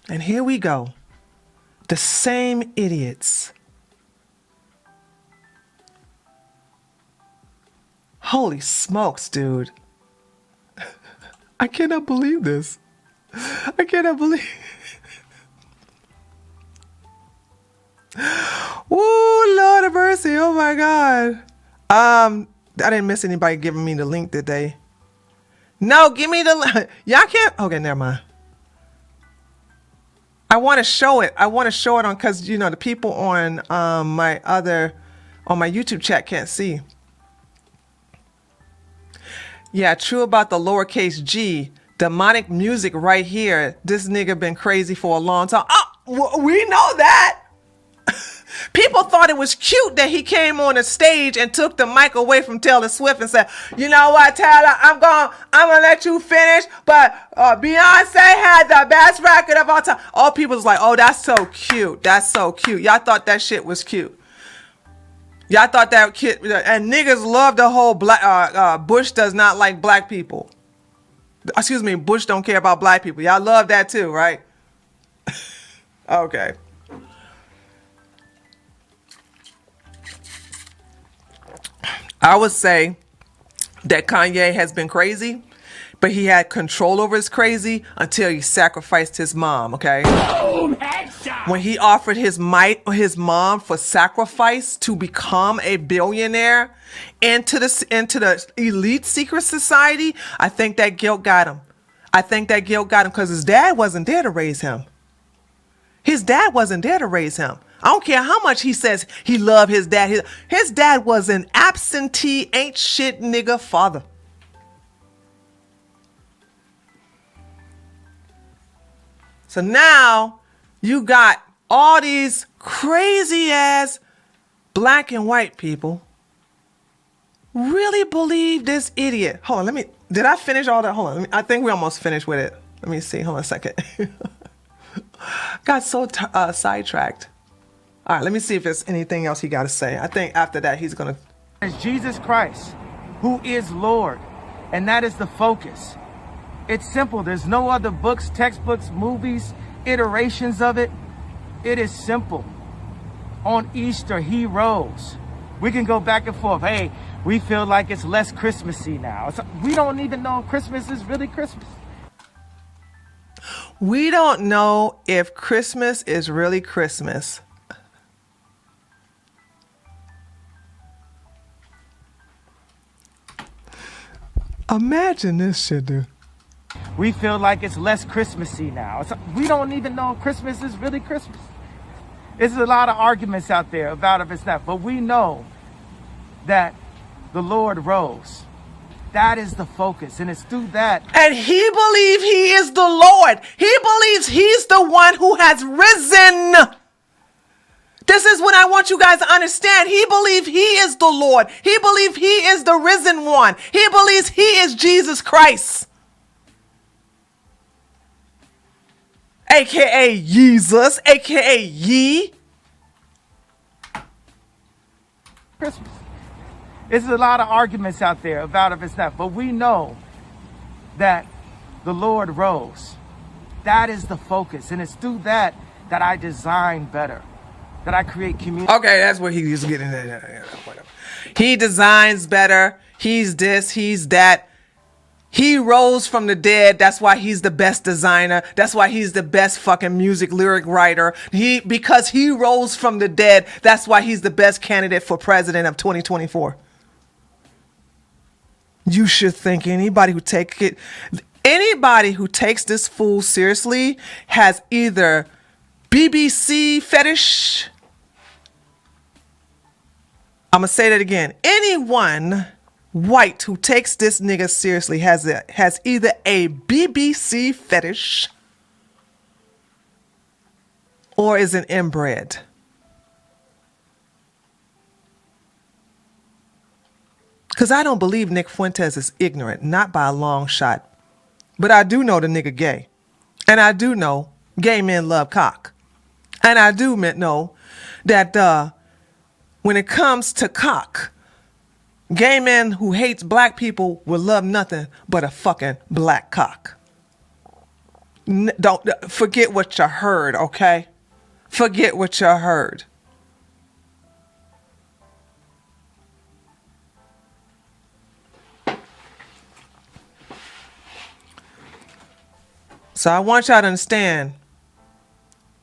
And here we go. The same idiots. Holy smokes, dude. I cannot believe this. I cannot believe. Ooh, Lord of mercy. Oh my God. I didn't miss anybody giving me the link, did they? No, give me the y'all can't. Okay, never mind. I want to show it. I want to show it on because you know the people on my YouTube chat can't see. Yeah, true about the lowercase g. Demonic music right here. This nigga been crazy for a long time. Oh, we know that. People thought it was cute that he came on the stage and took the mic away from Taylor Swift and said, you know what, Taylor, I'm gonna let you finish, but Beyonce had the best record of all time. All people was like, oh, that's so cute. That's so cute. Y'all thought that shit was cute. Y'all thought that kid, and niggas love the whole black, Bush does not like black people. Excuse me, Bush don't care about black people. Y'all love that too, right? Okay. I would say that Kanye has been crazy, but he had control over his crazy until he sacrificed his mom, okay? Boom, headshot. When he offered his mom for sacrifice to become a billionaire into the elite secret society, I think that guilt got him. I think that guilt got him because his dad wasn't there to raise him. His dad wasn't there to raise him. I don't care how much he says he loved his dad. His dad was an absentee, ain't shit nigga father. So now you got all these crazy ass black and white people really believe this idiot. Hold on, did I finish all that? Hold on, I think we almost finished with it. Let me see, hold on a second. Got so sidetracked. All right, let me see if there's anything else he got to say. I think after that, he's going to It's Jesus Christ, who is Lord, and that is the focus. It's simple. There's no other books, textbooks, movies, iterations of it. It is simple. On Easter, he rose. We can go back and forth. Hey, we feel like it's less Christmassy now. We don't even know if Christmas is really Christmas. We don't know if Christmas is really Christmas. Imagine this shit, dude. We feel like it's less Christmassy now. We don't even know if Christmas is really Christmas. There's a lot of arguments out there about if it's not, but we know that the Lord rose. That is the focus, and it's through that. And he believes he is the Lord. He believes he's the one who has risen. This is what I want you guys to understand. He believes he is the Lord. He believes he is the risen one. He believes he is Jesus Christ. AKA Jesus, AKA ye. Christmas. There's a lot of arguments out there about if it's not, but we know that the Lord rose. That is the focus, and it's through that that I design better, that I create community. Okay, that's what he's getting at. Whatever. He designs better. He's this, he's that. He rose from the dead. That's why he's the best designer. That's why he's the best fucking music lyric writer. Because he rose from the dead. That's why he's the best candidate for president of 2024. You should think anybody who takes this fool seriously has either BBC fetish. I'm going to say that again. Anyone white who takes this nigga seriously has either a BBC fetish or is an inbred. Because I don't believe Nick Fuentes is ignorant, not by a long shot. But I do know the nigga gay. And I do know gay men love cock. And I do know that when it comes to cock, gay men who hates black people will love nothing but a fucking black cock. Don't forget what you heard, okay? Forget what you heard. So I want y'all to understand,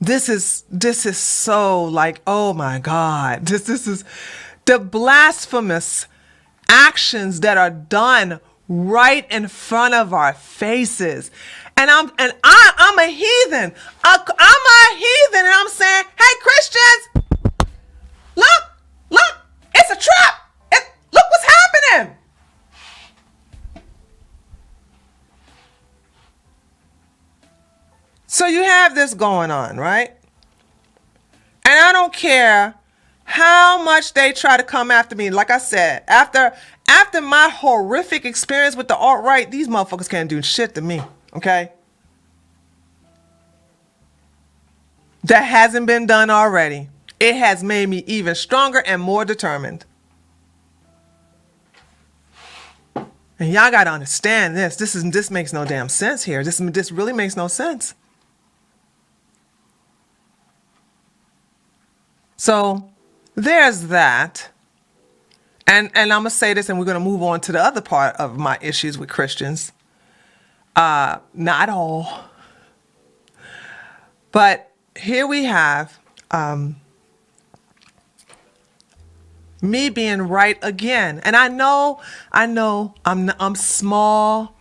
this is so like, oh my God, this is the blasphemous actions that are done right in front of our faces. And I'm a heathen. I'm a heathen, and I'm saying, hey Christians, look, it's a trap. Look what's happening. So you have this going on, right? And I don't care how much they try to come after me. Like I said, after my horrific experience with the alt-right, these motherfuckers can't do shit to me, okay? That hasn't been done already. It has made me even stronger and more determined. And y'all gotta understand this. This makes no damn sense here. This really makes no sense. So there's that. And I'm going to say this, and we're going to move on to the other part of my issues with Christians. Not all. But here we have me being right again. And I know I'm small.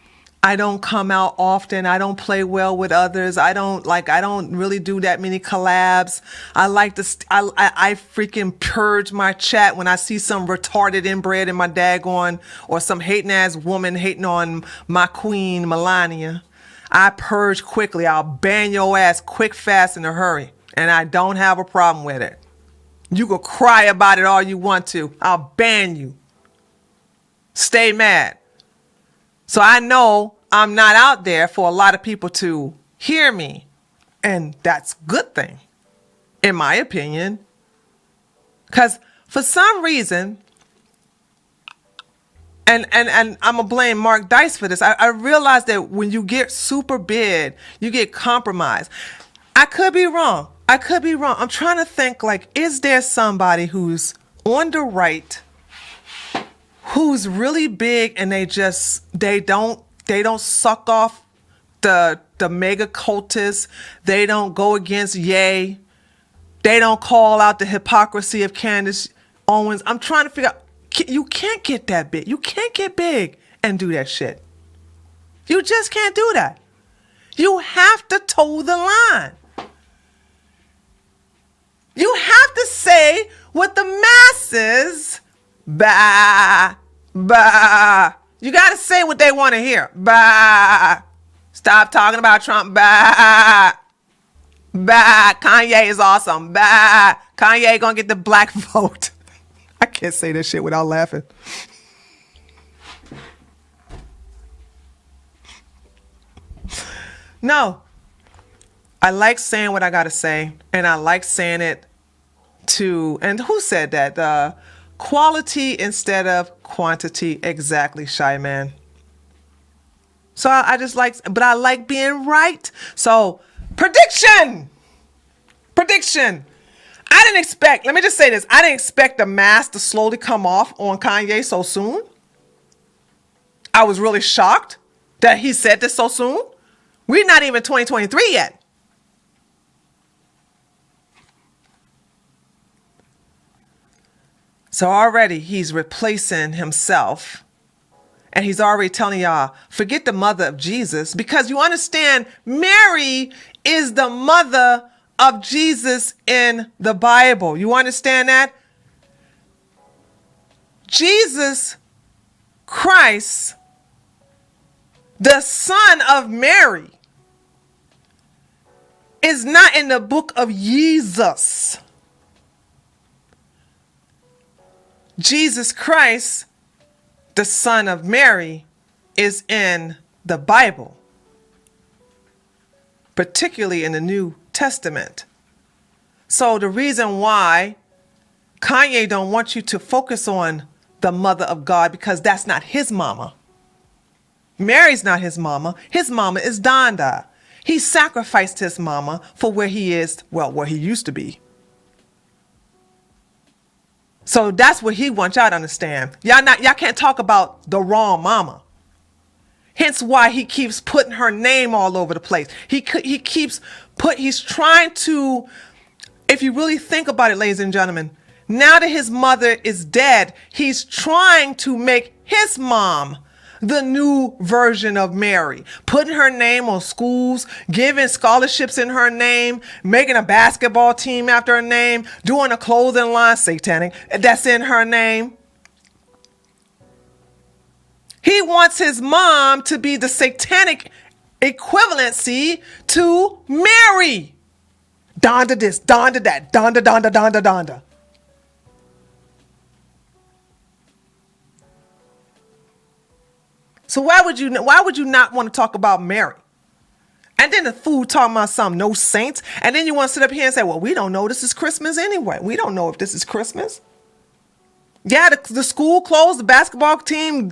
I don't come out often. I don't play well with others. I don't really do that many collabs. I freaking purge my chat when I see some retarded inbred in my daggone, or some hating ass woman hating on my queen Melania. I purge quickly. I'll ban your ass quick, fast, in a hurry. And I don't have a problem with it. You can cry about it all you want to. I'll ban you. Stay mad. So I know I'm not out there for a lot of people to hear me. And that's a good thing, in my opinion. Because for some reason, And I'm gonna blame Mark Dice for this. I realized that when you get super big, you get compromised. I could be wrong. I'm trying to think, like, is there somebody who's on the right who's really big and they don't suck off the mega cultists. They don't go against Ye. They don't call out the hypocrisy of Candace Owens. I'm trying to figure out, you can't get that big. You can't get big and do that shit. You just can't do that. You have to toe the line. You have to say what the masses, bah, bah. You got to say what they want to hear. Bah. Stop talking about Trump. Bah. Bah. Kanye is awesome. Bah. Kanye gonna get the black vote. I can't say this shit without laughing. No. I like saying what I gotta say, and I like saying it to, and who said that? Quality instead of quantity. Exactly, Shy Man. So I just like, but I like being right. So prediction. I didn't expect, let me just say this. I didn't expect the mask to slowly come off on Kanye so soon. I was really shocked that he said this so soon. We're not even 2023 yet. So already he's replacing himself. And he's already telling y'all, forget the mother of Jesus, because you understand Mary is the mother of Jesus in the Bible. You understand that? Jesus Christ, the son of Mary, is not in the book of Jesus. Jesus Christ, the son of Mary, is in the Bible, particularly in the New Testament. So the reason why Kanye don't want you to focus on the mother of God, because that's not his mama. Mary's not his mama. His mama is Donda. He sacrificed his mama for where he is, well, where he used to be. So that's what he wants y'all to understand. Y'all can't talk about the wrong mama. Hence why he keeps putting her name all over the place. He's trying to, if you really think about it, ladies and gentlemen, now that his mother is dead, he's trying to make his mom the new version of Mary, putting her name on schools, giving scholarships in her name, making a basketball team after her name, doing a clothing line, satanic, that's in her name. He wants his mom to be the satanic equivalency to Mary. Donda this, Donda that, Donda, Donda, Donda, Donda. So why would you not want to talk about Mary? And then the fool talking about some no saints. And then you want to sit up here and say, well, we don't know this is Christmas anyway. We don't know if this is Christmas. Yeah, the school closed, the basketball team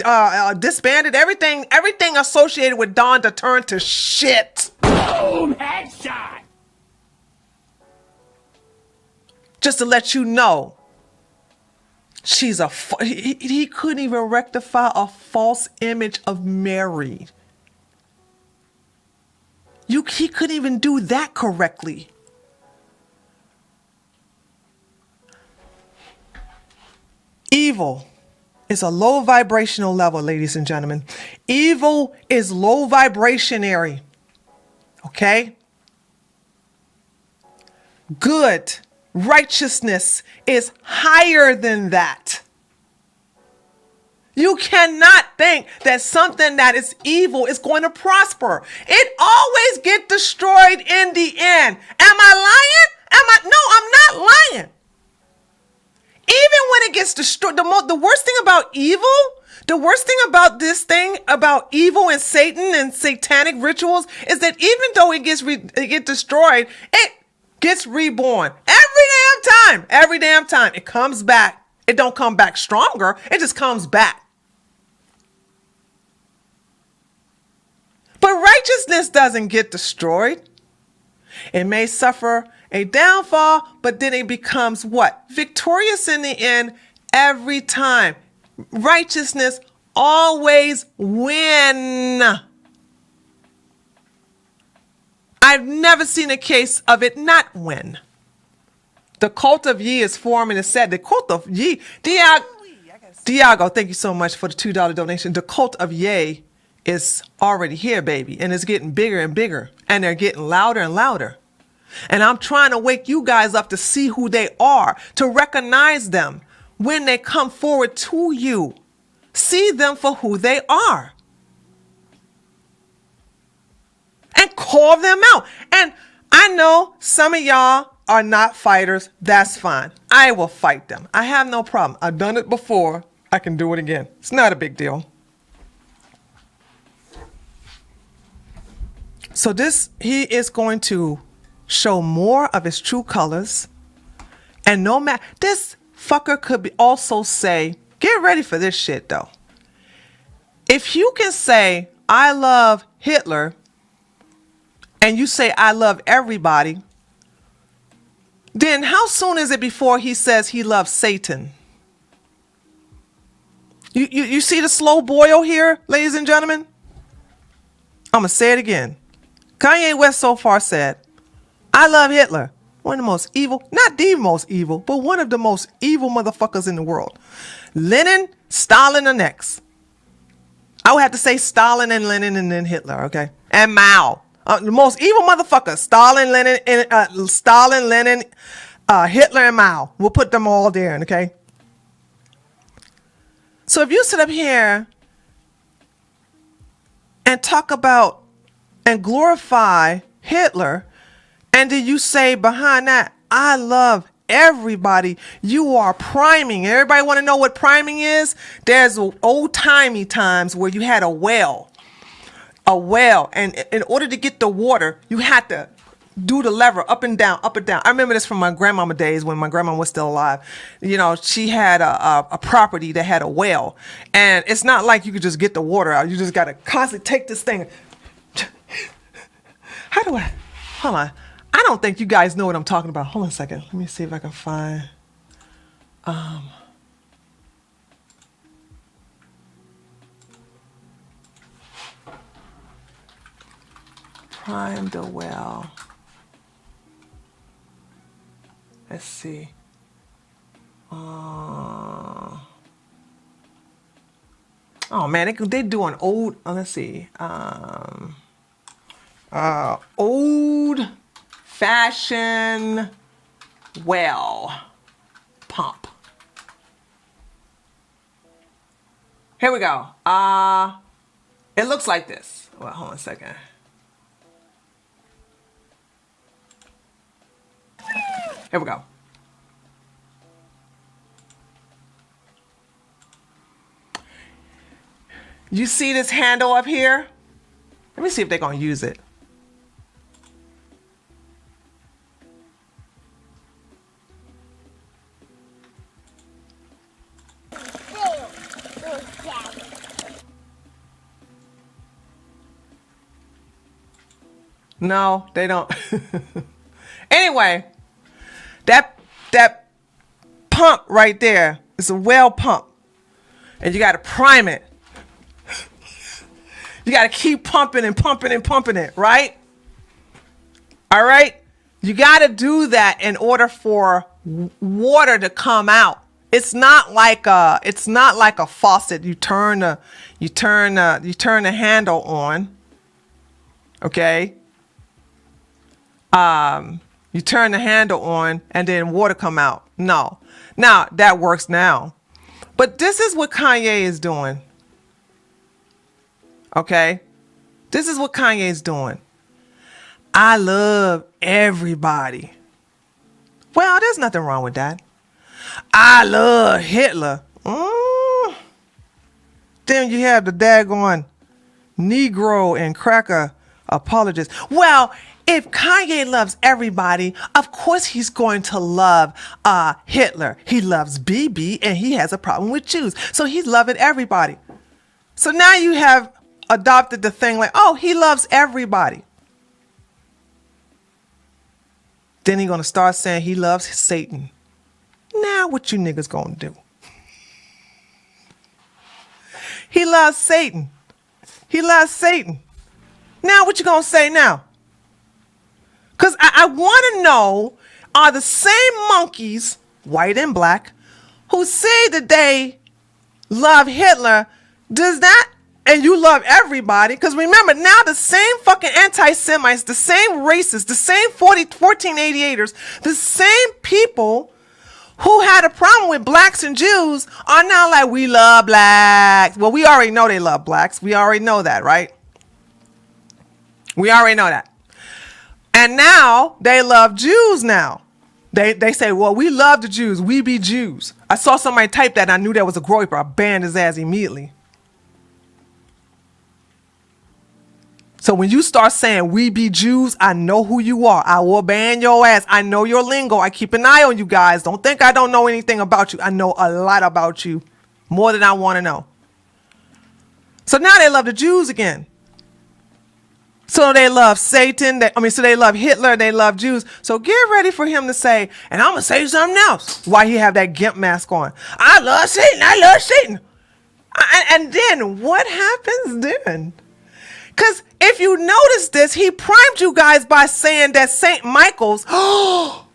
disbanded, everything associated with Donda turned to shit. Boom! Headshot! Just to let you know, he couldn't even rectify a false image of Mary. He couldn't even do that correctly. Evil is a low vibrational level, ladies and gentlemen. Evil is low vibrationary. Okay? Good, righteousness is higher than that. You cannot think that something that is evil is going to prosper. It always gets destroyed in the end. Am I lying? No, I'm not lying. Even when it gets destroyed, the worst thing about evil, the worst thing about this thing, about evil and Satan and satanic rituals, is that even though it gets destroyed, it gets reborn. Every damn time. It comes back. It don't come back stronger. It just comes back. But righteousness doesn't get destroyed. It may suffer a downfall, but then it becomes what? Victorious in the end every time. Righteousness always win. I've never seen a case of it not win. The cult of ye is formed and is said. The cult of ye, Diago, thank you so much for the $2 donation. The cult of ye is already here, baby, and it's getting bigger and bigger, and they're getting louder and louder. And I'm trying to wake you guys up to see who they are, to recognize them when they come forward to you. See them for who they are. And call them out. And I know some of y'all are not fighters. That's fine. I will fight them. I have no problem. I've done it before. I can do it again. It's not a big deal. So he is going to show more of his true colors. And no matter, this fucker could also say, get ready for this shit though. If you can say, I love Hitler, and you say, I love everybody, then how soon is it before he says he loves Satan? You see the slow boil here, ladies and gentlemen? I'm going to say it again. Kanye West so far said, I love Hitler. One of the most evil, not the most evil, but one of the most evil motherfuckers in the world. Lenin, Stalin are next. I would have to say Stalin and Lenin and then Hitler, okay? And Mao. The most evil motherfuckers. Stalin, Lenin, Hitler, and Mao. We'll put them all there, okay? So if you sit up here and talk about and glorify Hitler, and then you say behind that, I love everybody, you are priming. Everybody want to know what priming is? There's old-timey times where you had a well, and in order to get the water, you had to do the lever up and down, up and down. I remember this from my grandmama days when my grandma was still alive. You know, she had a property that had a well, and it's not like you could just get the water out. You just got to constantly take this thing. Hold on. I don't think you guys know what I'm talking about. Hold on a second. Let me see if I can find. Prime the well. Let's see. Oh man, they doing old. Let's see. Old fashion well pump. Here we go. It looks like this. Well, hold on a second. Here we go. You see this handle up here? Let me see if they're gonna use it. No, they don't. Anyway, that pump right there is a well pump. And you got to prime it. You got to keep pumping and pumping and pumping it, right? All right? You got to do that in order for water to come out. It's not like a faucet. You turn the handle on. Okay? You turn the handle on and then water come out. No. Now, that works now. But this is what Kanye is doing. Okay? This is what Kanye is doing. I love everybody. Well, there's nothing wrong with that. I love Hitler. Then you have the daggone Negro and cracker apologists. Well, if Kanye loves everybody, of course he's going to love Hitler. He loves BB and he has a problem with Jews. So he's loving everybody. So now you have adopted the thing like, oh, he loves everybody. Then he gonna start saying he loves Satan. Now what you niggas gonna do? He loves Satan. He loves Satan. Now what you gonna say now? Because I want to know, are the same monkeys, white and black, who say that they love Hitler, does that, and you love everybody? Because remember, now the same fucking anti-Semites, the same racists, the same 1488ers, the same people who had a problem with blacks and Jews are now like, we love blacks. Well, we already know they love blacks. We already know that, right? We already know that. And now they love Jews now. They say, well, we love the Jews. We be Jews. I saw somebody type that and I knew that was a groyper. I banned his ass immediately. So when you start saying we be Jews, I know who you are. I will ban your ass. I know your lingo. I keep an eye on you guys. Don't think I don't know anything about you. I know a lot about you. More than I want to know. So now they love the Jews again. So they love Satan. So they love Hitler. They love Jews. So get ready for him to say, and I'm going to say something else. Why he have that gimp mask on? I love Satan. I love Satan. And then what happens then? Because if you notice this, he primed you guys by saying that St. Michael's, oh,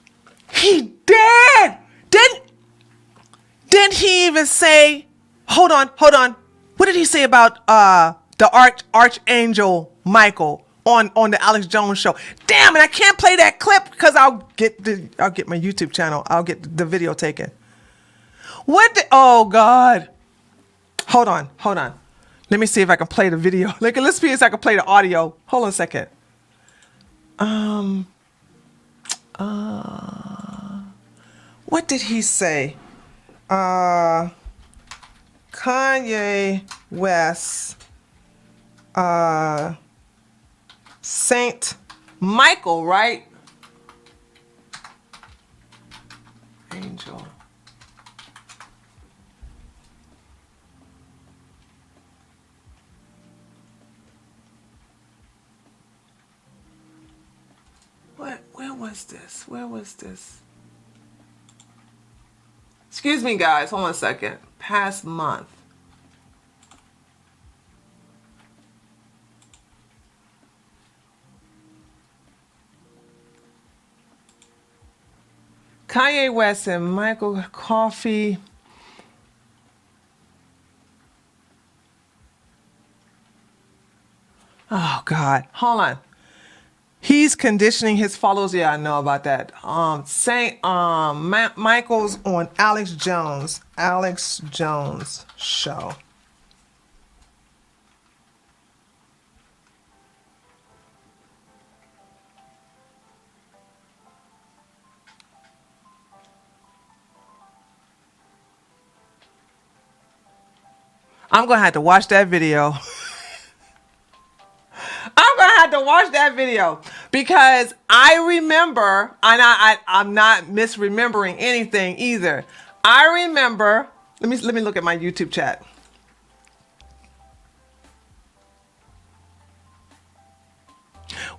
he dead. Didn't he even say, hold on. What did he say about the Archangel Michael on the Alex Jones show? Damn it, I can't play that clip because I'll get my YouTube channel. I'll get the video taken. Oh God. Hold on. Let me see if I can play the video. Let's see if I can play the audio. Hold on a second. What did he say? Kanye West, Saint Michael, right? Angel. Where was this? Excuse me, guys. Hold on a second. Past month. Kanye West and Michael Coffey. Oh, God. Hold on. He's conditioning his followers. Yeah, I know about that. Saint Michael's on Alex Jones show. I'm gonna have to watch that video. I'm gonna have to watch that video because I remember, and I'm not misremembering anything either. I remember. Let me look at my YouTube chat.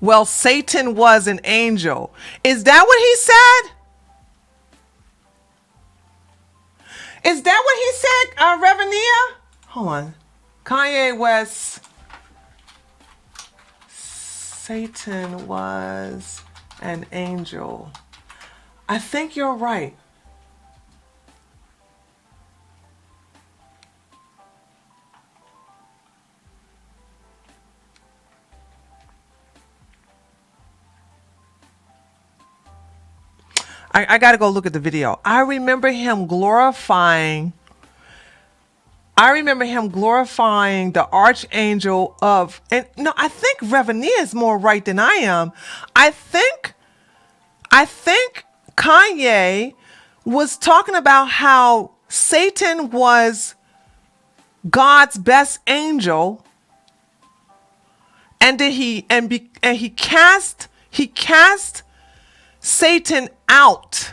Well, Satan was an angel. Is that what he said? Is that what he said, Reverenia? Hold on. Kanye West. Satan was an angel. I think you're right. I got to go look at the video. I remember him glorifying the archangel of, and no, I think Reverenia is more right than I am. I think Kanye was talking about how Satan was God's best angel, and that he cast Satan out.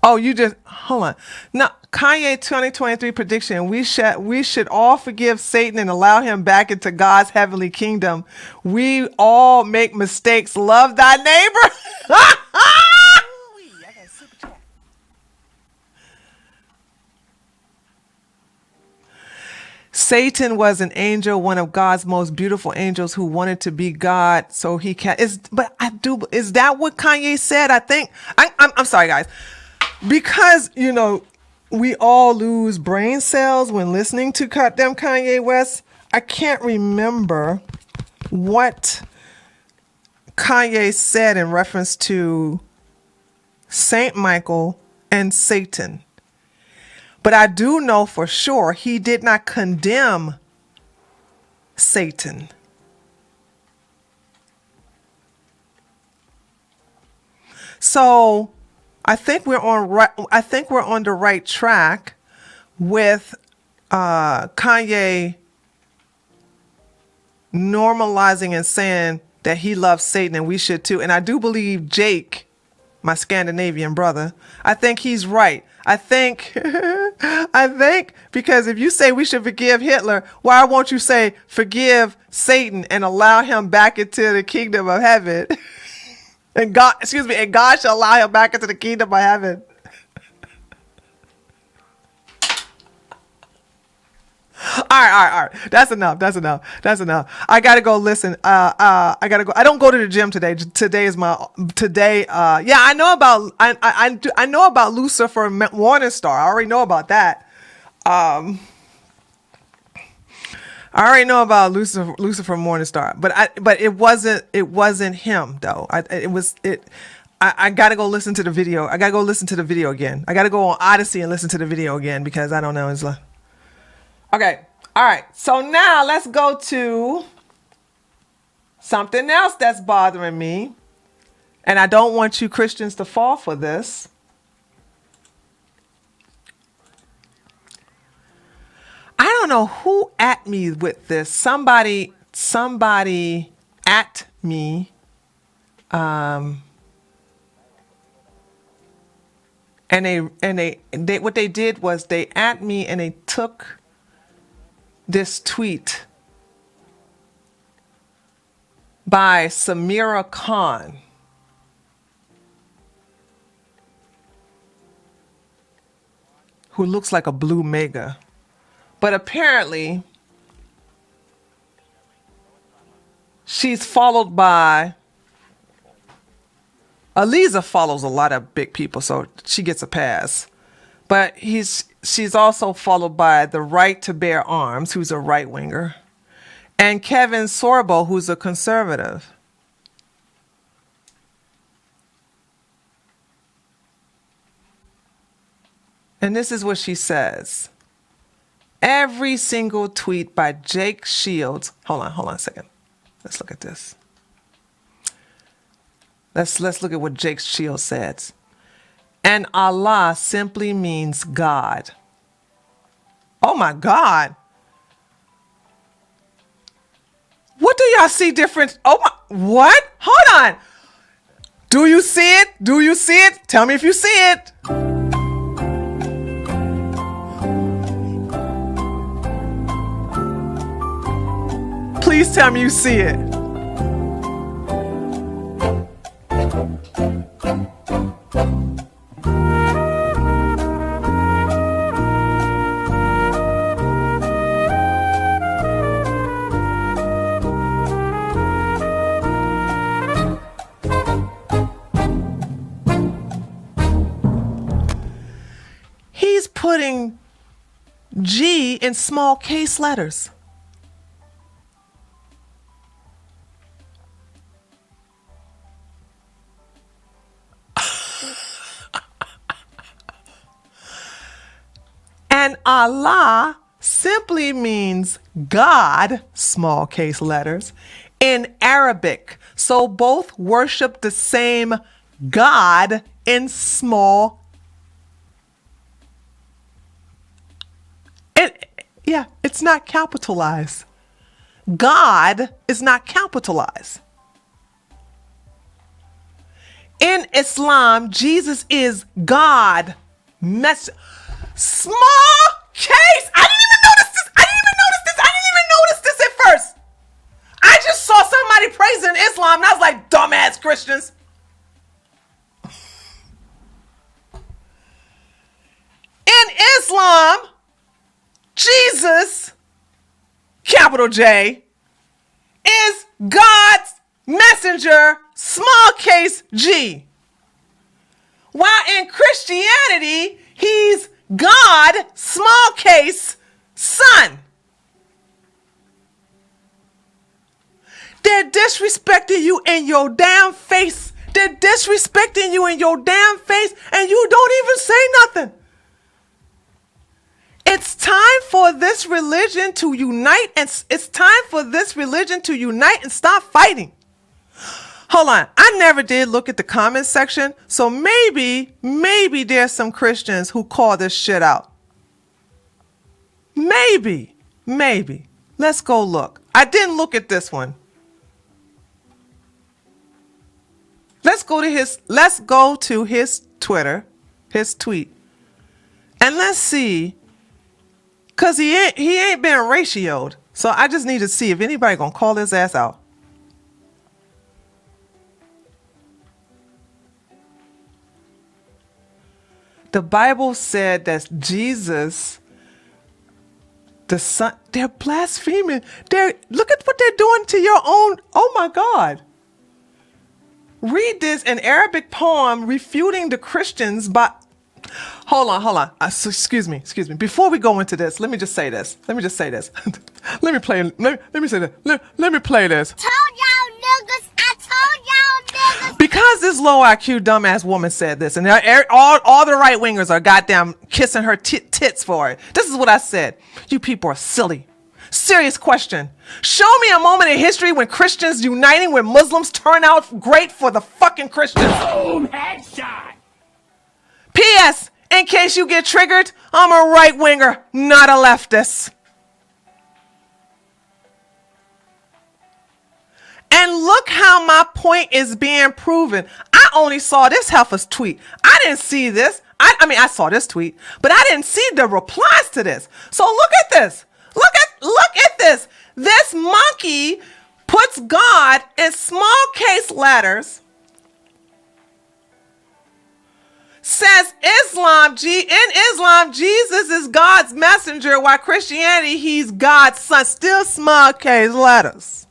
Oh, you just hold on. Now, Kanye 2023 prediction. We should all forgive Satan and allow him back into God's heavenly kingdom. We all make mistakes. Love thy neighbor. Satan was an angel, one of God's most beautiful angels who wanted to be God, so he can. Is that what Kanye said? I think. I'm sorry, guys, because we all lose brain cells when listening to goddamn Kanye West. I can't remember what Kanye said in reference to Saint Michael and Satan. But I do know for sure he did not condemn Satan. So I think we're on the right track with Kanye normalizing and saying that he loves Satan and we should too. And I do believe Jake, my Scandinavian brother, I think he's right. I think because if you say we should forgive Hitler, why won't you say forgive Satan and allow him back into the kingdom of heaven? And God shall allow him back into the kingdom of heaven. All right. That's enough. I gotta go listen. I gotta go. I don't go to the gym today. Today. Yeah, I know about. I know about Lucifer Morningstar. I already know about that. I already know about Lucifer Morningstar. But it wasn't him though. I gotta go listen to the video. I gotta go listen to the video again. I gotta go on Odyssey and listen to the video again because I don't know. It's like. Okay. All right. So now let's go to something else that's bothering me. And I don't want you Christians to fall for this. I don't know who at me with this. Somebody at me. And they what they did was they at me and they took this tweet by Samira Khan, who looks like a blue mega. But apparently, she's followed by... Aliza follows a lot of big people, so she gets a pass. But she's also followed by the Right to Bear Arms, who's a right-winger, and Kevin Sorbo, who's a conservative. And this is what she says. Every single tweet by Jake Shields. Hold on a second. Let's look at this. Let's look at what Jake Shields says. And Allah simply means God. Oh my God. What do y'all see different? Oh my, what? Hold on. Do you see it? Do you see it? Tell me if you see it. Please tell me you see it. Putting G in small case letters. And Allah simply means God, small case letters, in Arabic. So both worship the same God in small. It's not capitalized. God is not capitalized. In Islam, Jesus is God. Small case. I didn't even notice this. I didn't even notice this at first. I just saw somebody praising Islam and I was like, dumbass Christians. In Islam, Jesus, capital J, is God's messenger, small case G. While in Christianity, he's God, small case, son. They're disrespecting you in your damn face. They're disrespecting you in your damn face, and you don't even say nothing. It's time for this religion to unite, and it's time for this religion to unite and stop fighting. Hold on. I never did look at the comments section, so maybe there's some Christians who call this shit out. Maybe. Let's go look. I didn't look at this one. Let's go to his Twitter, his tweet, and let's see, cause he ain't been ratioed. So I just need to see if anybody gonna call his ass out. The Bible said that Jesus, the Son, they're blaspheming. Look at what they're doing to your own. Oh my God. Read this, an Arabic poem refuting the Christians by. Hold on. Excuse me. Before we go into this, let me just say this. Let me say this. Let me play this. I told y'all niggas. Because this low IQ dumbass woman said this, and all the right wingers are goddamn kissing her tits for it. This is what I said. You people are silly. Serious question. Show me a moment in history when Christians uniting with Muslims turned out great for the fucking Christians. Boom, headshot. P.S. In case you get triggered, I'm a right winger, not a leftist. And look how my point is being proven. I only saw this heifer's tweet. I didn't see this. I mean, I saw this tweet, but I didn't see the replies to this. So look at this. Look at this. This monkey puts God in small case letters. Says in Islam, Jesus is God's messenger, while Christianity, he's God's son. Still small case letters.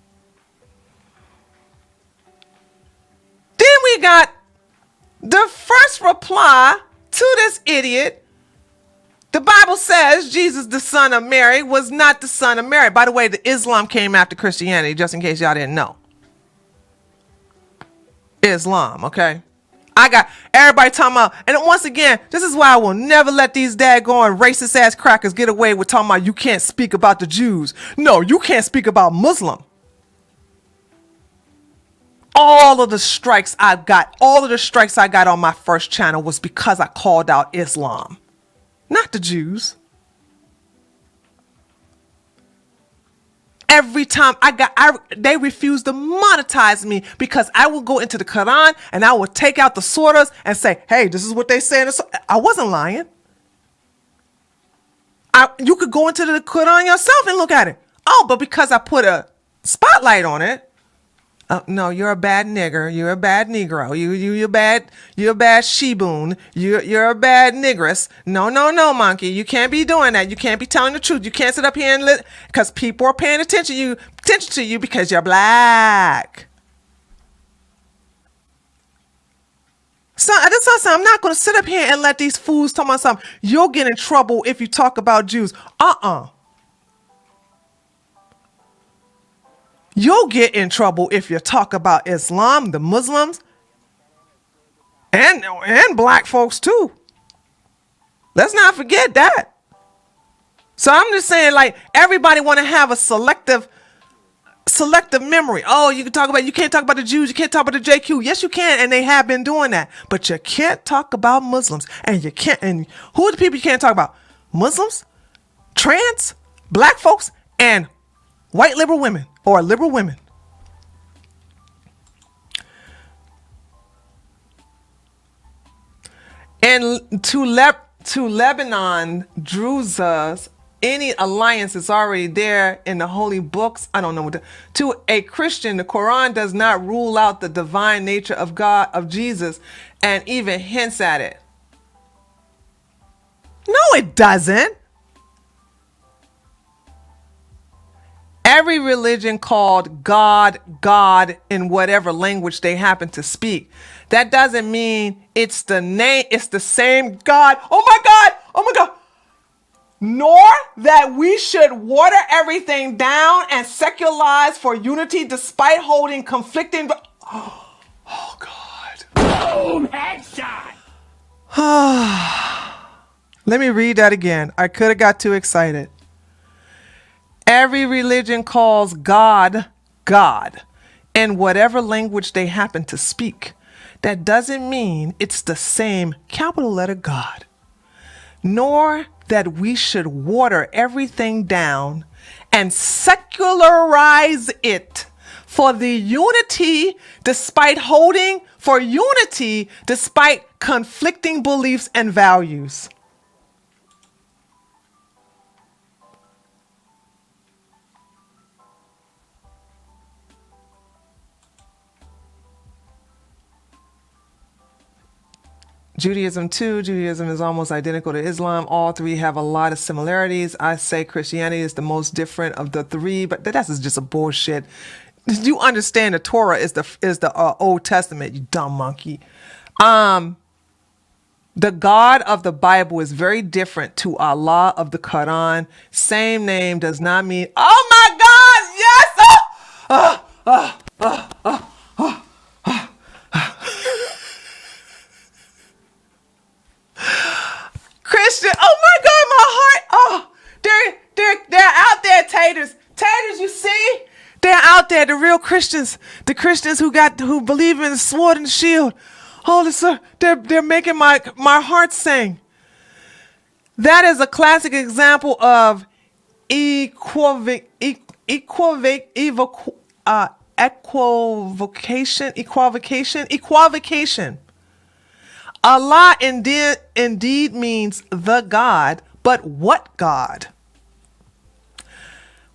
Then we got the first reply to this idiot. The Bible says Jesus, the son of Mary, was not the son of Mary. By the way, the Islam came after Christianity, just in case y'all didn't know. Islam, okay? I got everybody talking about, and once again, this is why I will never let these daggone racist ass crackers get away with talking about you can't speak about the Jews. No, you can't speak about Muslim. All of the strikes I got on my first channel was because I called out Islam, not the Jews. Every time they refused to monetize me because I will go into the Quran and I will take out the surahs and say, hey, this is what they say. I wasn't lying. You could go into the Quran yourself and look at it. Oh, but because I put a spotlight on it, no, you're a bad nigger. You're a bad Negro. You're a bad sheboon. You're a bad nigress. No, monkey. You can't be doing that. You can't be telling the truth. You can't sit up here and because people are paying attention to you because you're black. So I'm not going to sit up here and let these fools talk about something. You'll get in trouble if you talk about Jews. You'll get in trouble if you talk about Islam, the Muslims, and black folks too. Let's not forget that. So I'm just saying, like, everybody want to have a selective memory. Oh, you can't talk about the Jews, you can't talk about the JQ. Yes, you can, and they have been doing that. But you can't talk about Muslims, and who are the people you can't talk about? Muslims, trans, black folks, and white liberal women. Or liberal women. And to to Lebanon, Druzas, any alliance is already there in the holy books. I don't know to a Christian, the Quran does not rule out the divine nature of God, of Jesus, and even hints at it. No, it doesn't. Every religion called God, God in whatever language they happen to speak. That doesn't mean it's the name, it's the same God. Oh my God, oh my God. Nor that we should water everything down and secularize for unity despite holding conflicting. Oh God. Boom! Headshot! Let me read that again. I could have got too excited. Every religion calls God, God, in whatever language they happen to speak. That doesn't mean it's the same capital letter God. Nor that we should water everything down and secularize it for the unity despite holding for unity despite conflicting beliefs and values. Judaism too. Judaism is almost identical to Islam. All three have a lot of similarities. I say Christianity is the most different of the three, but that's just a bullshit. You understand the Torah is the Old Testament, you dumb monkey. The God of the Bible is very different to Allah of the Quran. Same name does not mean. Oh my God! Yes! Christian, oh my God, my heart. Oh, they're out there, taters. Taters, you see? They're out there, the real Christians. The Christians who believe in the sword and the shield. Holy sir, they're making my heart sing. That is a classic example of equivocation. Allah indeed means the God, but what God?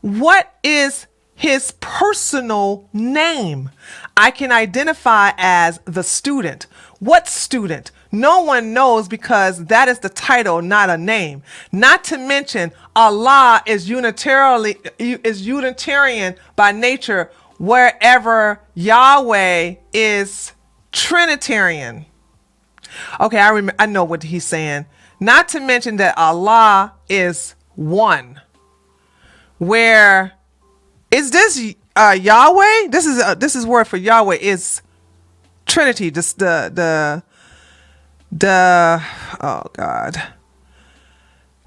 What is his personal name? I can identify as the student. What student? No one knows because that is the title, not a name. Not to mention Allah is Unitarian by nature, wherever Yahweh is Trinitarian. Okay, I know what he's saying. Not to mention that Allah is one. Where is this Yahweh? This is word for Yahweh is Trinity. Just the oh God.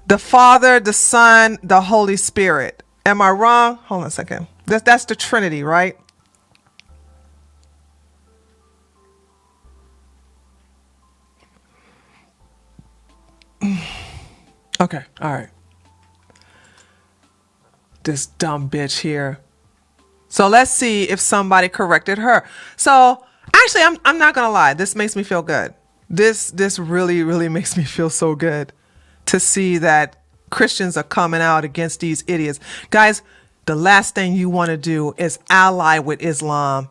The Father, the Son, the Holy Spirit. Am I wrong? Hold on a second. That's the Trinity, right? Okay, all right. This dumb bitch here. So let's see if somebody corrected her. So actually, I'm not gonna lie. This makes me feel good. This really, really makes me feel so good to see that Christians are coming out against these idiots. Guys, the last thing you want to do is ally with Islam.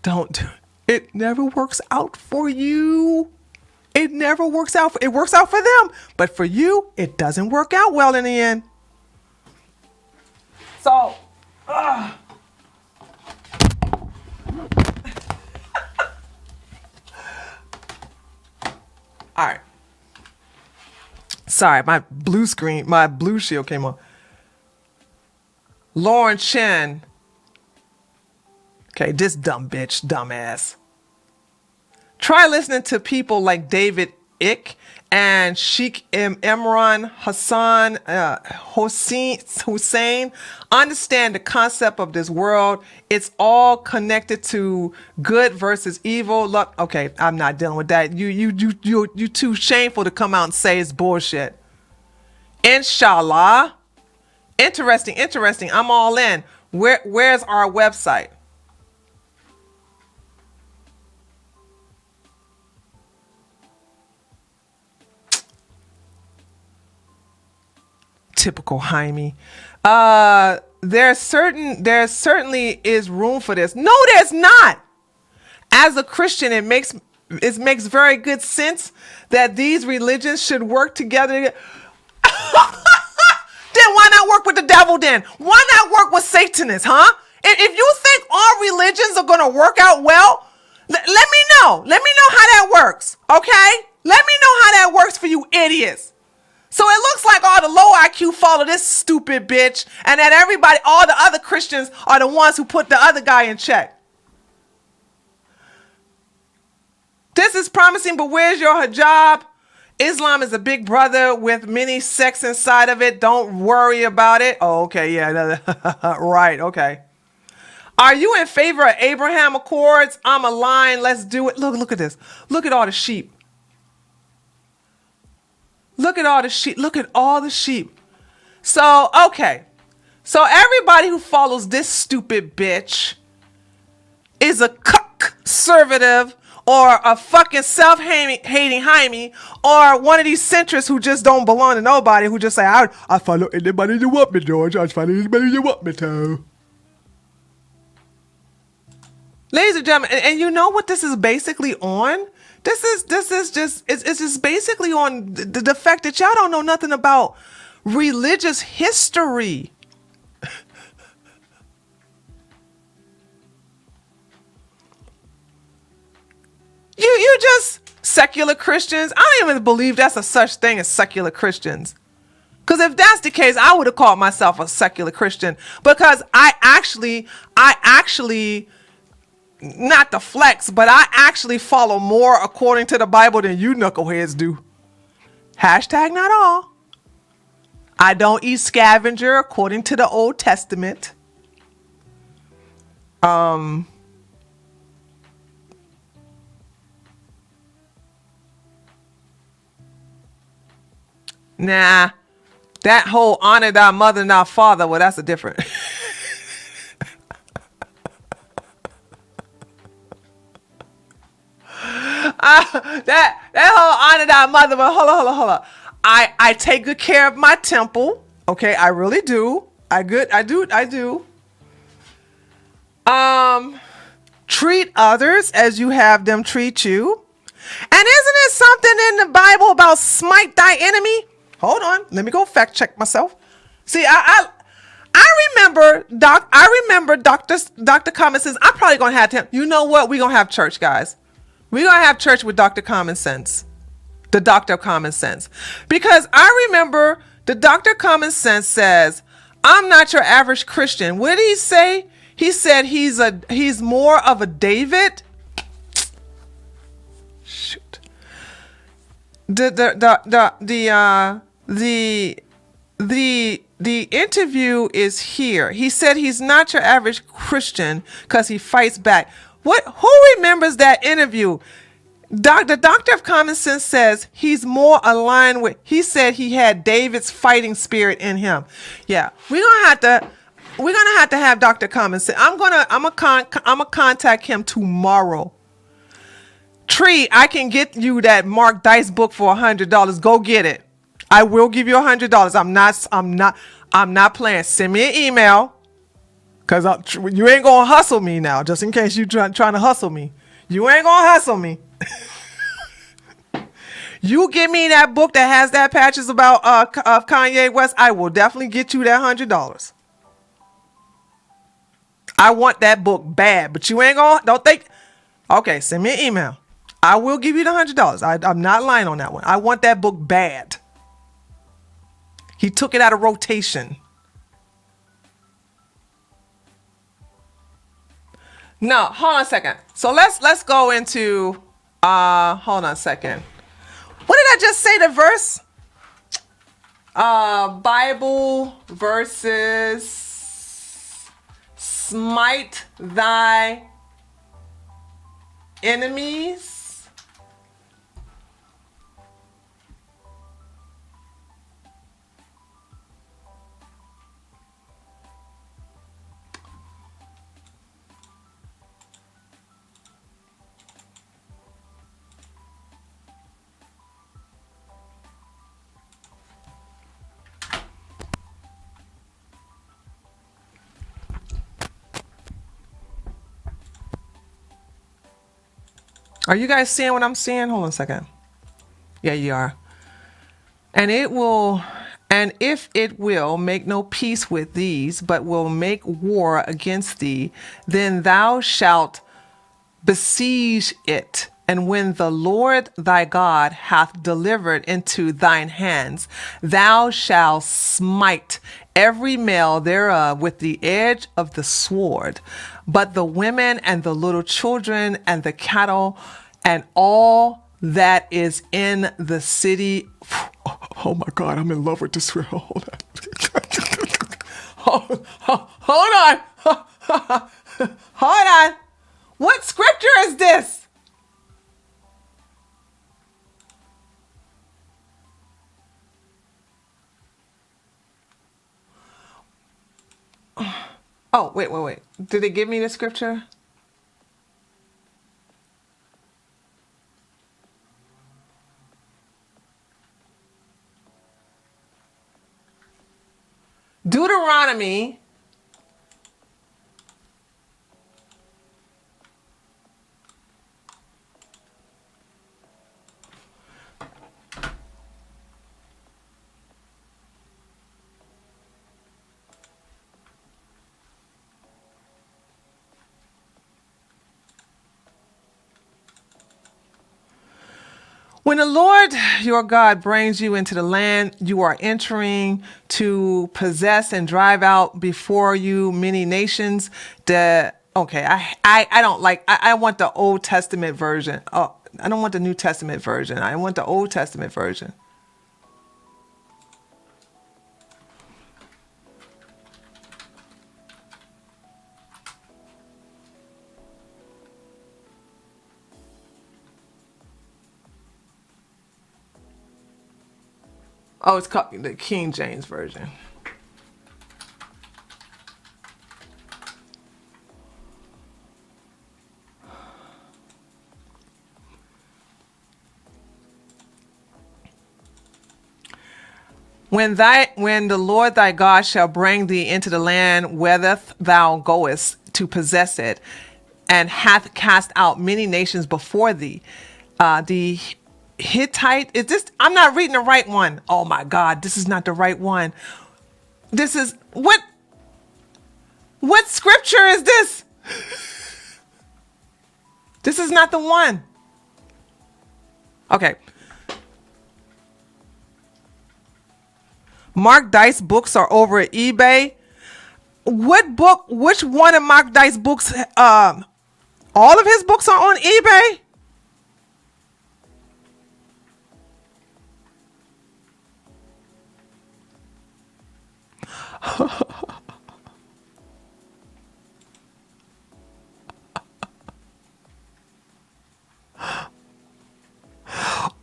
Don't do it. It never works out for you. It never works out. It works out for them, but for you, it doesn't work out well in the end. So, all right. Sorry, my blue shield came on. Lauren Chen. Okay, this dumb bitch, dumbass. Try listening to people like David Icke and Sheikh Imran Hussein. Understand the concept of this world. It's all connected to good versus evil. Look, okay, I'm not dealing with that. You too shameful to come out and say it's bullshit. Inshallah. Interesting. I'm all in. Where's our website? Typical Jaime. There certainly is room for this. No, there's not. As a Christian, it makes very good sense that these religions should work together. Then why not work with the devil then? Why not work with Satanists, huh? If you think all religions are going to work out well, let me know. Let me know how that works, okay? Let me know how that works for you idiots. So it looks like all the low IQ follow this stupid bitch, and that everybody, all the other Christians are the ones who put the other guy in check. This is promising, but where's your hijab? Islam is a big brother with many sects inside of it. Don't worry about it. Oh, okay, yeah, right, okay. Are you in favor of Abraham Accords? I'm aligned. Let's do it. Look at this. Look at all the sheep. Look at all the sheep. Look at all the sheep. So, okay. So everybody who follows this stupid bitch is a conservative or a fucking self-hating Jaime or one of these centrists who just don't belong to nobody, who just say, I follow anybody you want me, George. I follow anybody you want me to. Ladies and gentlemen, and you know what this is basically on? This is just, it's just basically on the fact that y'all don't know nothing about religious history. You just secular Christians. I don't even believe that's a such thing as secular Christians. Because if that's the case, I would have called myself a secular Christian, because I actually, not the flex, but I actually follow more according to the Bible than you knuckleheads do. Hashtag not all. I don't eat scavenger according to the Old Testament. Nah, that whole honor thy mother and thy father, well, that's a different. That whole honor thy mother, but hold on. I take good care of my temple. Okay, I really do. I do. Treat others as you have them treat you. And isn't it something in the Bible about smite thy enemy? Hold on, let me go fact check myself. See, I remember Dr. Common Sense. I'm probably gonna have him. You know what? We're gonna have church, guys. We're gonna have church with Dr. Common Sense. The Dr. Common Sense. Because I remember the Dr. Common Sense says, I'm not your average Christian. What did he say? He said he's more of a David. Shoot. The interview is here. He said he's not your average Christian because he fights back. Who remembers that interview? The Doctor of Common Sense says he's more aligned with, he said he had David's fighting spirit in him. Yeah, we're gonna have to have Dr. Common Sense. I'm gonna contact him tomorrow. Tree, I can get you that Mark Dice book for $100. Go get it. I will give you $100. I'm not playing. Send me an email, cause you ain't gonna hustle me now. Just in case you trying to hustle me, you ain't gonna hustle me. You give me that book that has that patches about of Kanye West, I will definitely get you that $100. I want that book bad, but you ain't gonna, don't think. Okay, send me an email. I will give you the $100. I'm not lying on that one. I want that book bad. He took it out of rotation. No, hold on a second. So let's go into hold on a second. What did I just say, the verse? Bible versus smite thy enemies. Are you guys seeing what I'm seeing? Hold on a second. Yeah, you are. And if it will make no peace with these, but will make war against thee, then thou shalt besiege it. And when the Lord thy God hath delivered into thine hands, thou shalt smite every male thereof with the edge of the sword. But the women and the little children and the cattle and all that is in the city. Oh my God, I'm in love with this. Hold on. Hold on. Hold on. What scripture is this? Oh, wait. Did it give me the scripture? Deuteronomy. When the Lord your God brings you into the land you are entering to possess and drive out before you many nations, I don't like, I want the Old Testament version. Oh, I don't want the New Testament version. I want the Old Testament version. Oh, it's called the King James version. When the Lord thy God shall bring thee into the land whither thou goest to possess it, and hath cast out many nations before thee, the Hittite is this? I'm not reading the right one. Oh my God, this is not the right one. This is what? What scripture is this? This is not the one. Okay. Mark Dice books are over at eBay. What book? Which one of Mark Dice books? All of his books are on eBay.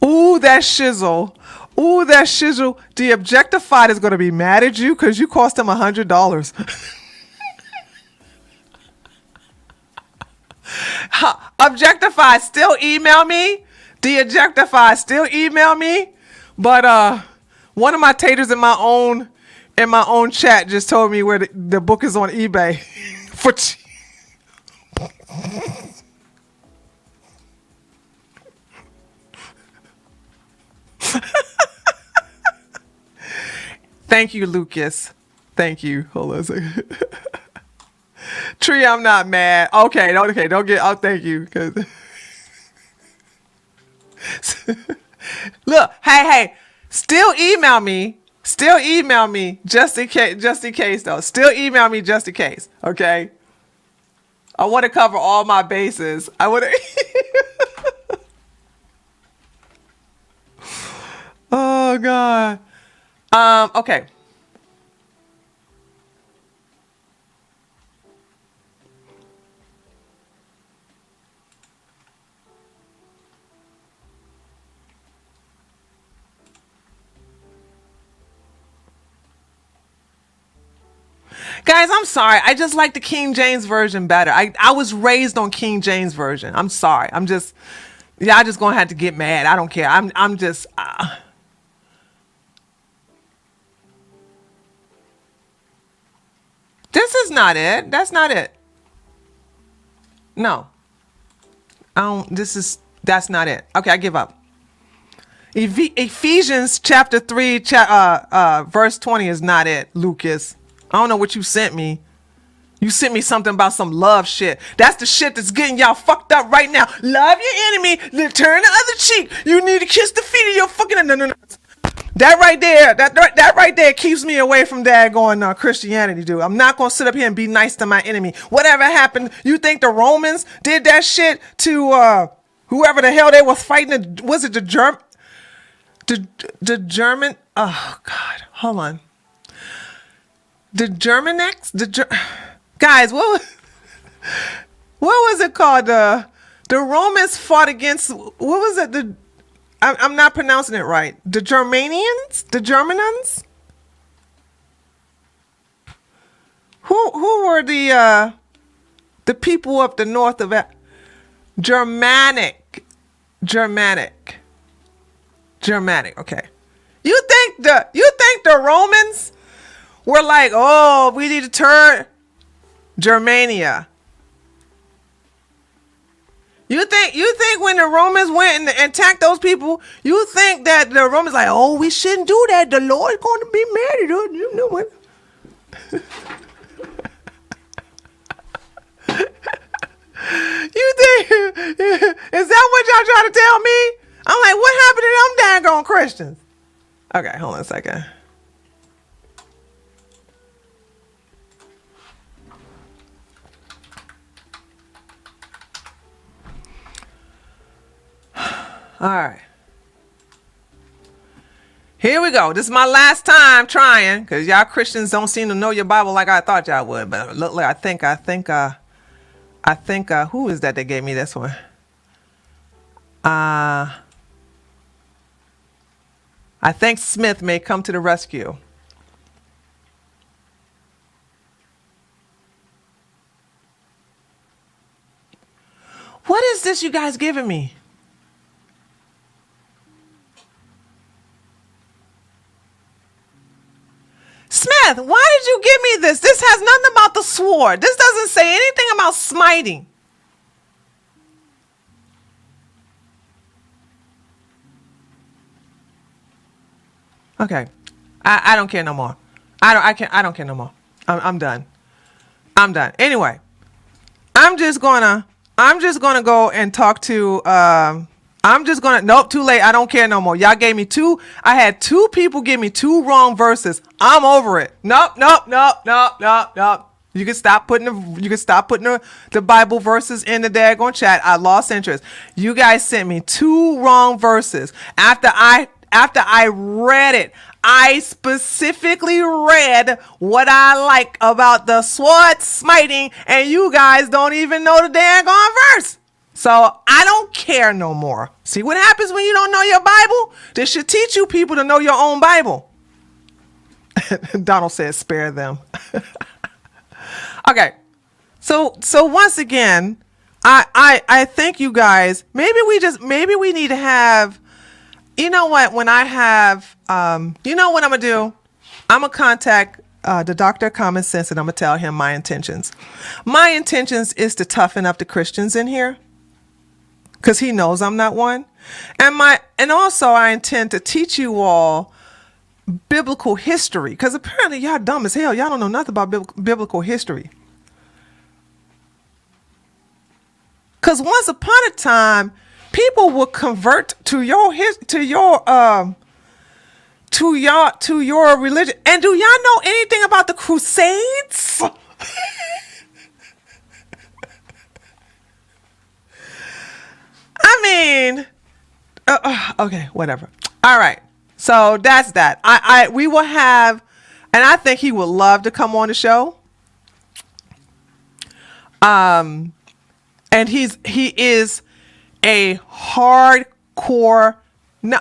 Ooh, that shizzle. Ooh, that shizzle. The Objectified is going to be mad at you because you cost him $100. Objectified, still email me. The Objectified, still email me. But one of my taters in my own chat just told me where the book is on eBay for cheap. Thank you, Lucas. Thank you. Hold on a second. Tree, I'm not mad. Okay, don't get. Oh, thank you. Look, hey, still email me. Still email me just in case. Just in case, though. Still email me just in case. Okay. I want to cover all my bases. I want to. Oh God. Okay. Guys, I'm sorry. I just like the King James version better. I was raised on King James version. I'm sorry. Y'all just gonna have to get mad. I don't care. I'm just. This is not it. That's not it. No. I don't. This is. That's not it. Okay, I give up. Ephesians chapter 3, verse 20 is not it, Lucas. I don't know what you sent me. You sent me something about some love shit. That's the shit that's getting y'all fucked up right now. Love your enemy, then turn the other cheek. You need to kiss the feet of your fucking... No. That right there, that right there keeps me away from daggone Christianity, dude. I'm not going to sit up here and be nice to my enemy. Whatever happened, you think the Romans did that shit to whoever the hell they was fighting? Was it the German? The German? Oh, God. Hold on. The Germanex? Guys, what was it called? The Romans fought against... What was it? I'm not pronouncing it right. The Germanians? The Germanans? Who were the people up the north of it? Germanic. Okay. You think the Romans were like, oh, we need to turn Germania? You think when the Romans went and attacked those people, you think that the Romans like, oh, we shouldn't do that. The Lord's going to be mad at us. You know what? You think, is that what y'all trying to tell me? I'm like, what happened to them daggone Christians? Okay, hold on a second. All right. Here we go. This is my last time trying, because y'all Christians don't seem to know your Bible like I thought y'all would. But look, I think, who is that gave me this one? I think Smith may come to the rescue. What is this you guys giving me? Smith, why did you give me this? This has nothing about the sword. This doesn't say anything about smiting. Okay. I don't care no more. I don't care no more. I'm done. Anyway, I'm just gonna go and talk to nope, too late. I don't care no more. Y'all gave me I had two people give me two wrong verses. I'm over it. Nope. You can stop putting the Bible verses in the daggone chat. I lost interest. You guys sent me two wrong verses. After I read it, I specifically read what I like about the sword smiting, and you guys don't even know the daggone verse. So I don't care no more. See what happens when you don't know your Bible? This should teach you people to know your own Bible. Donald says, spare them. Okay. So once again, I thank you guys. Maybe we need to have, you know what, when I have, you know what I'm going to do? I'm going to contact the Doctor of Common Sense, and I'm going to tell him my intentions. My intentions is to toughen up the Christians in here, because he knows I'm not one. And also I intend to teach you all biblical history, because apparently y'all dumb as hell. Y'all don't know nothing about biblical history. Because once upon a time, people would convert to your religion. And do y'all know anything about the Crusades? I mean, okay, whatever. All right. So that's that. We will have, and I think he would love to come on the show. And he is a hardcore. No,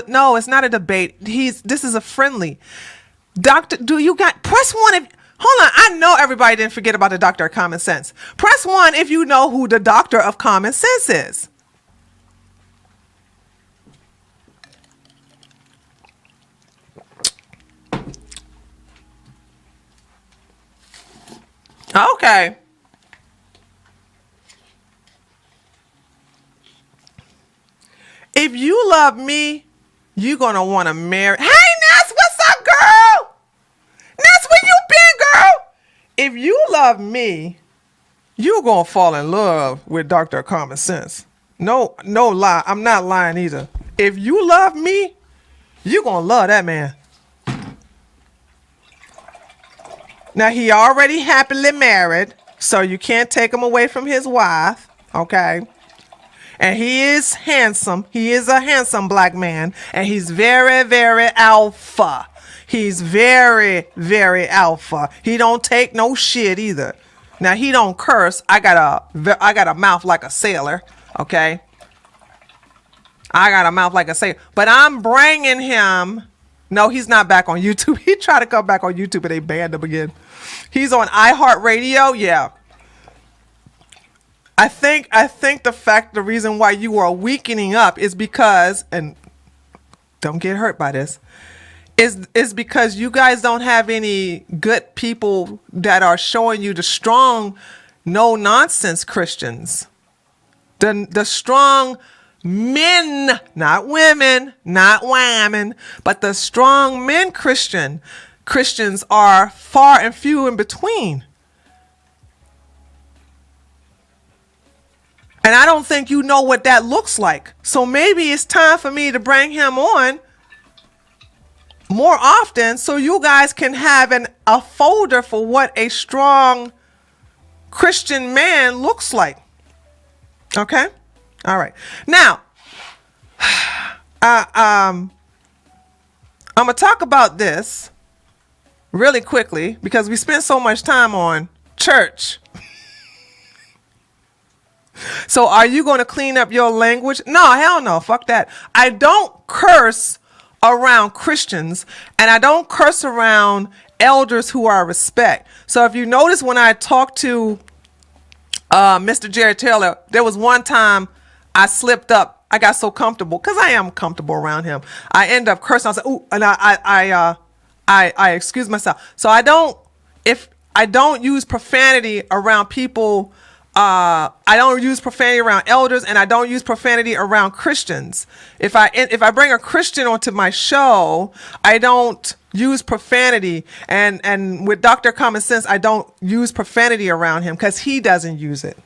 no, it's not a debate. This is a friendly. Doctor, press 1 if, hold on. I know everybody didn't forget about the Doctor of Common Sense. Press 1 if you know who the Doctor of Common Sense is. Okay. if you love me, you're going to want to marry. Hey, Ness, what's up, girl? Ness, where you been, girl? If you love me, you're going to fall in love with Dr. Common Sense. No lie. I'm not lying either. If you love me, you're going to love that man. Now, he already happily married, so you can't take him away from his wife, okay? And he is handsome. He is a handsome black man, and he's very, very alpha. He's very, very alpha. He don't take no shit either. Now, he don't curse. I got a mouth like a sailor, okay? I got a mouth like a sailor. But I'm bringing him. No, he's not back on YouTube. He tried to come back on YouTube, but they banned him again. He's on iHeartRadio. Yeah. I think the reason why you are weakening up is because, and don't get hurt by this, is because you guys don't have any good people that are showing you the strong, no nonsense Christians. The strong men, not women, but the strong men Christians are far and few in between. And I don't think you know what that looks like. So maybe it's time for me to bring him on more often so you guys can have a folder for what a strong Christian man looks like. Okay? All right. Now, I'm going to talk about this really quickly because we spend so much time on church. So are you going to clean up your language? No, hell no. Fuck that. I don't curse around Christians, and I don't curse around elders who are respect. So if you notice when I talked to Mr. Jerry Taylor, there was one time I slipped up. I got so comfortable because I am comfortable around him. I end up cursing. I was like, ooh, and I excuse myself. So I don't use profanity around people. I don't use profanity around elders, and I don't use profanity around Christians. If I bring a Christian onto my show, I don't use profanity, and with Dr. Common Sense, I don't use profanity around him because he doesn't use it.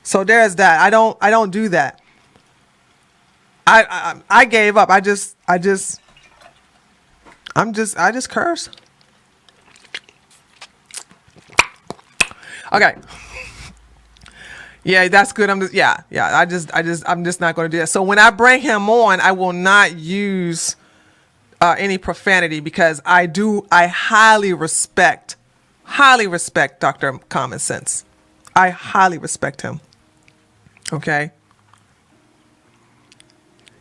So there's that. I don't do that. I gave up. I just curse. Okay. Yeah, that's good. I'm just not going to do that. So when I bring him on, I will not use any profanity because I highly respect Dr. Common Sense. I highly respect him. Okay.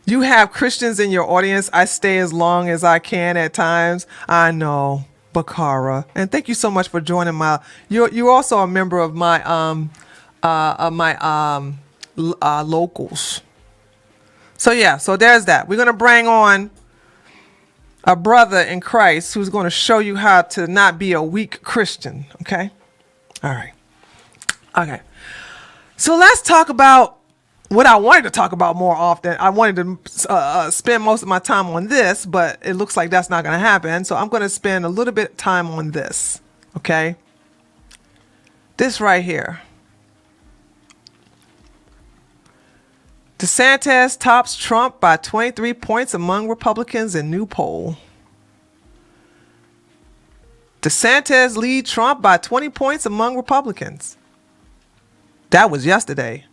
You have Christians in your audience. I stay as long as I can at times. I know, Bakara, and thank you so much for joining you're also a member of my locals. So yeah, so there's that. We're gonna bring on a brother in Christ who's going to show you how to not be a weak Christian. Okay. All right. Okay. So let's talk about what I wanted to talk about more often. I wanted to spend most of my time on this, but it looks like that's not going to happen. So I'm going to spend a little bit of time on this. Okay. This right here. DeSantis tops Trump by 23 points among Republicans in new poll. DeSantis lead Trump by 20 points among Republicans. That was yesterday.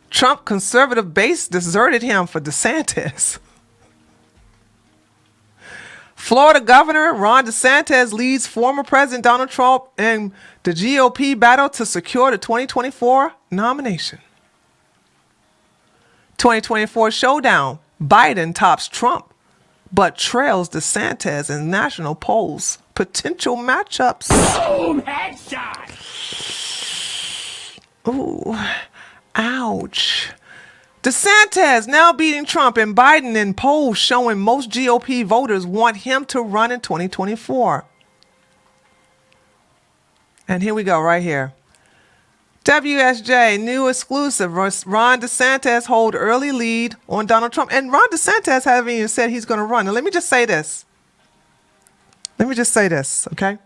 Trump conservative base deserted him for DeSantis. Florida Governor Ron DeSantis leads former President Donald Trump in the GOP battle to secure the 2024 nomination. 2024 showdown. Biden tops Trump, but trails DeSantis in national polls. Potential matchups. Boom! Headshot! Ooh, ouch. DeSantis now beating Trump and Biden in polls showing most GOP voters want him to run in 2024. And here we go right here. WSJ, new exclusive. Ron DeSantis hold early lead on Donald Trump. And Ron DeSantis haven't even said he's going to run. Now, let me just say this. Okay?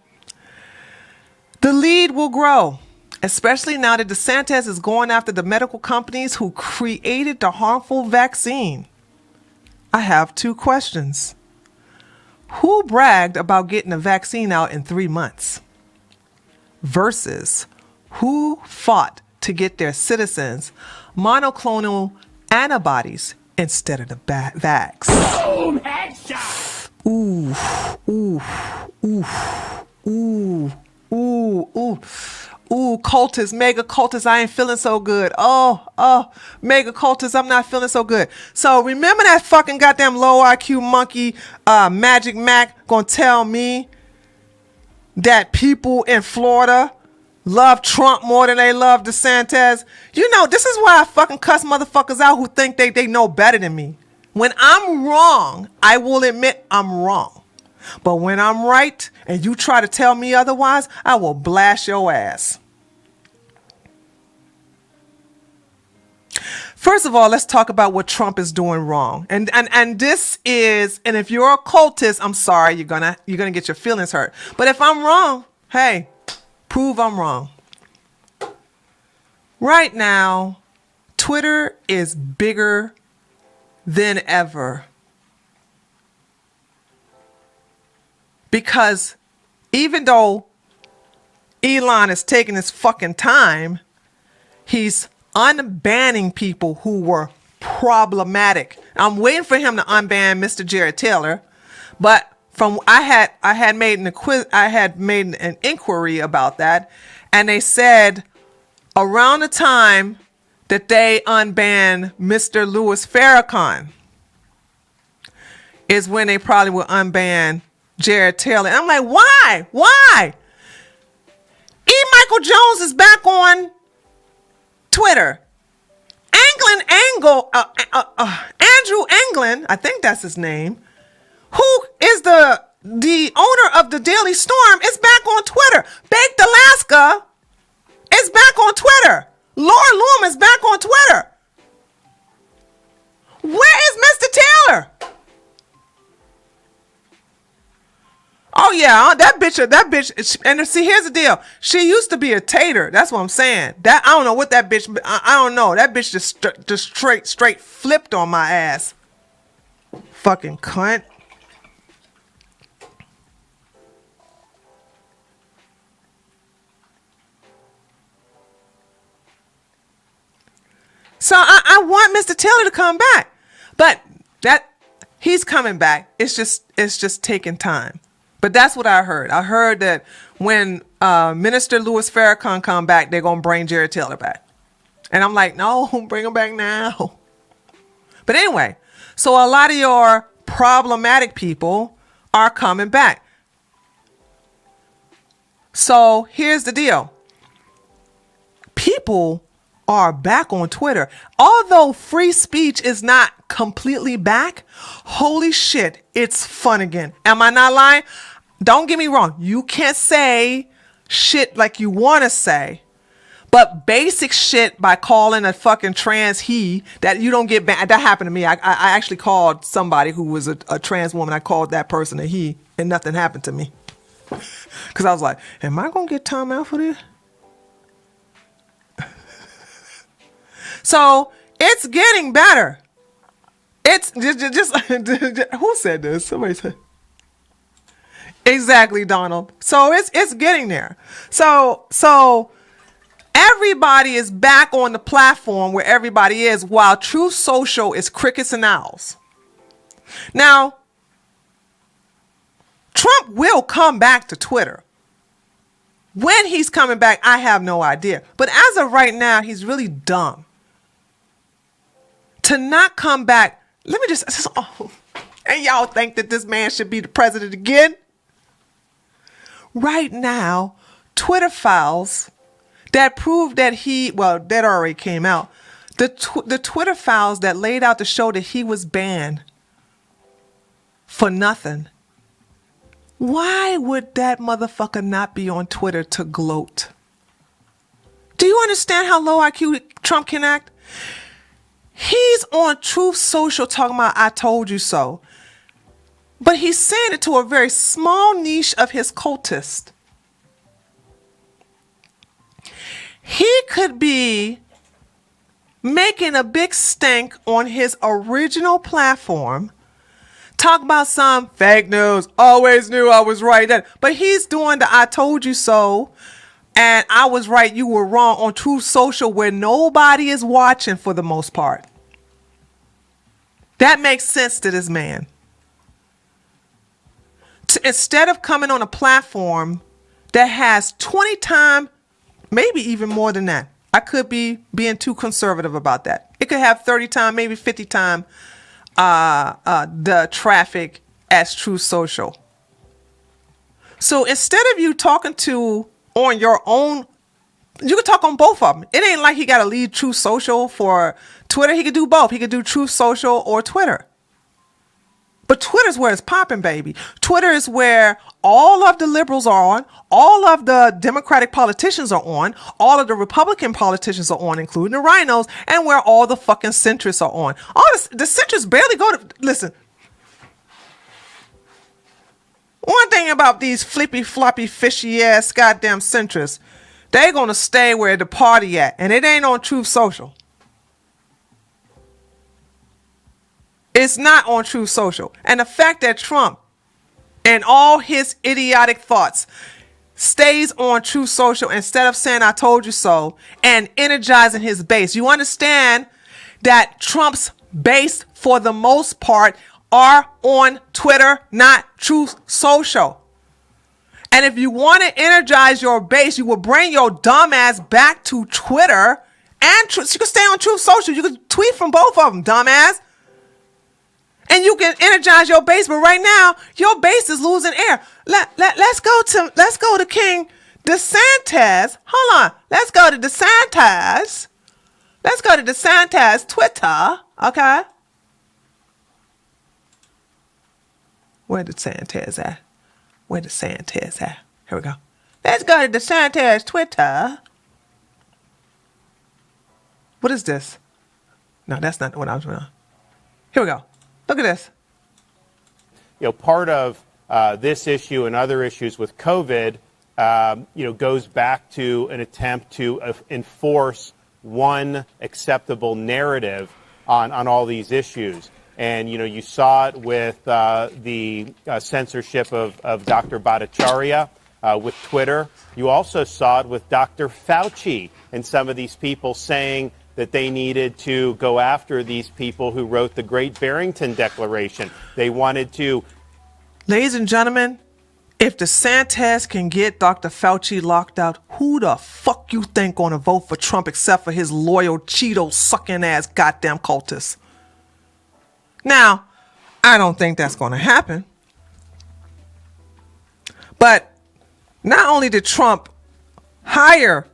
The lead will grow, especially now that DeSantis is going after the medical companies who created the harmful vaccine. I have 2 questions. Who bragged about getting a vaccine out in 3 months? Versus who fought to get their citizens monoclonal antibodies instead of the vax? Boom! Headshot! Ooh, ooh, ooh, ooh, ooh, ooh. Ooh, cultist, mega cultist, I ain't feeling so good. Oh, mega cultist, I'm not feeling so good. So remember that fucking goddamn low IQ monkey, Magic Mac, gonna tell me that people in Florida love Trump more than they love DeSantis? You know, this is why I fucking cuss motherfuckers out who think they know better than me. When I'm wrong, I will admit I'm wrong. But when I'm right and you try to tell me otherwise, I will blast your ass. First of all, let's talk about what Trump is doing wrong. And this is, and if you're a cultist, I'm sorry, you're gonna get your feelings hurt. But if I'm wrong, hey, prove I'm wrong. Right now, Twitter is bigger than ever. Because even though Elon is taking his fucking time, he's unbanning people who were problematic. I'm waiting for him to unban Mr. Jared Taylor, but I had made an inquiry about that, and they said around the time that they unbanned Mr. Louis Farrakhan is when they probably will unban Jared Taylor. And I'm like, why? Why? E. Michael Jones is back on Twitter. Andrew Anglin, I think that's his name, who is the owner of the Daily Storm, is back on Twitter. Baked Alaska is back on Twitter. Laura Loom is back on Twitter. Where is Mr. Taylor? Oh yeah, that bitch. And see, here's the deal. She used to be a tater. That's what I'm saying. That I don't know what that bitch. I don't know. That bitch just straight flipped on my ass. Fucking cunt. So I want Mr. Taylor to come back, but he's coming back. It's just taking time. But that's what I heard. I heard that when Minister Louis Farrakhan come back, they're going to bring Jared Taylor back. And I'm like, no, bring him back now. But anyway, so a lot of your problematic people are coming back. So here's the deal. People are back on Twitter. Although free speech is not completely back, holy shit, it's fun again. Am I not lying? Don't get me wrong. You can't say shit like you want to say, but basic shit by calling a fucking trans he, that you don't get banned. That happened to me. I actually called somebody who was a trans woman. I called that person a he, and nothing happened to me. Because I was like, am I going to get time out for this? So it's getting better. It's just who said this? Somebody said. Exactly, Donald. So it's getting there. So everybody is back on the platform where everybody is, while Truth Social is crickets and owls. Now, Trump will come back to Twitter. When he's coming back, I have no idea. But as of right now, he's really dumb to not come back. Let me just, and y'all think that this man should be the president again? Right now, Twitter files that prove that that already came out. The Twitter files that laid out to show that he was banned for nothing. Why would that motherfucker not be on Twitter to gloat? Do you understand how low IQ Trump can act? He's on Truth Social talking about I told you so. But he's saying it to a very small niche of his cultists. He could be making a big stink on his original platform, talk about some fake news, always knew I was right. But he's doing the I told you so, and I was right, you were wrong on Truth Social where nobody is watching for the most part. That makes sense to this man. Instead of coming on a platform that has 20 times, maybe even more than that. I could be being too conservative about that. It could have 30 times, maybe 50 times the traffic as Truth Social. So instead of you talking to on your own, you can talk on both of them. It ain't like he got to leave Truth Social for Twitter. He could do both. He could do Truth Social or Twitter. But Twitter's where it's popping, baby. Twitter is where all of the liberals are on, all of the Democratic politicians are on, all of the Republican politicians are on, including the rhinos, and where all the fucking centrists are on. All the centrists barely go to, listen. One thing about these flippy, floppy, fishy ass goddamn centrists, they gonna stay where the party at, and it ain't on Truth Social. It's not on Truth Social. And the fact that Trump and all his idiotic thoughts stays on Truth Social instead of saying I told you so and energizing his base. You understand that Trump's base for the most part are on Twitter, not Truth Social. And if you want to energize your base, you will bring your dumb ass back to Twitter and you can stay on Truth Social. You can tweet from both of them, dumbass. And you can energize your base, but right now your base is losing air. Let's go to King DeSantis. Hold on. Let's go to DeSantis. Let's go to DeSantis Twitter. Okay. Where DeSantis at? Where DeSantis at? Here we go. Let's go to DeSantis Twitter. What is this? No, that's not what I was doing. Here we go. Look at this. You know, part of this issue and other issues with COVID, goes back to an attempt to enforce one acceptable narrative on all these issues. And, you saw it with the censorship of Dr. Bhattacharya with Twitter. You also saw it with Dr. Fauci and some of these people saying that they needed to go after these people who wrote the Great Barrington Declaration. They wanted to. Ladies and gentlemen, if DeSantis can get Dr. Fauci locked out, who the fuck you think gonna vote for Trump except for his loyal Cheeto sucking ass goddamn cultists? Now, I don't think that's gonna happen. But not only did Trump hire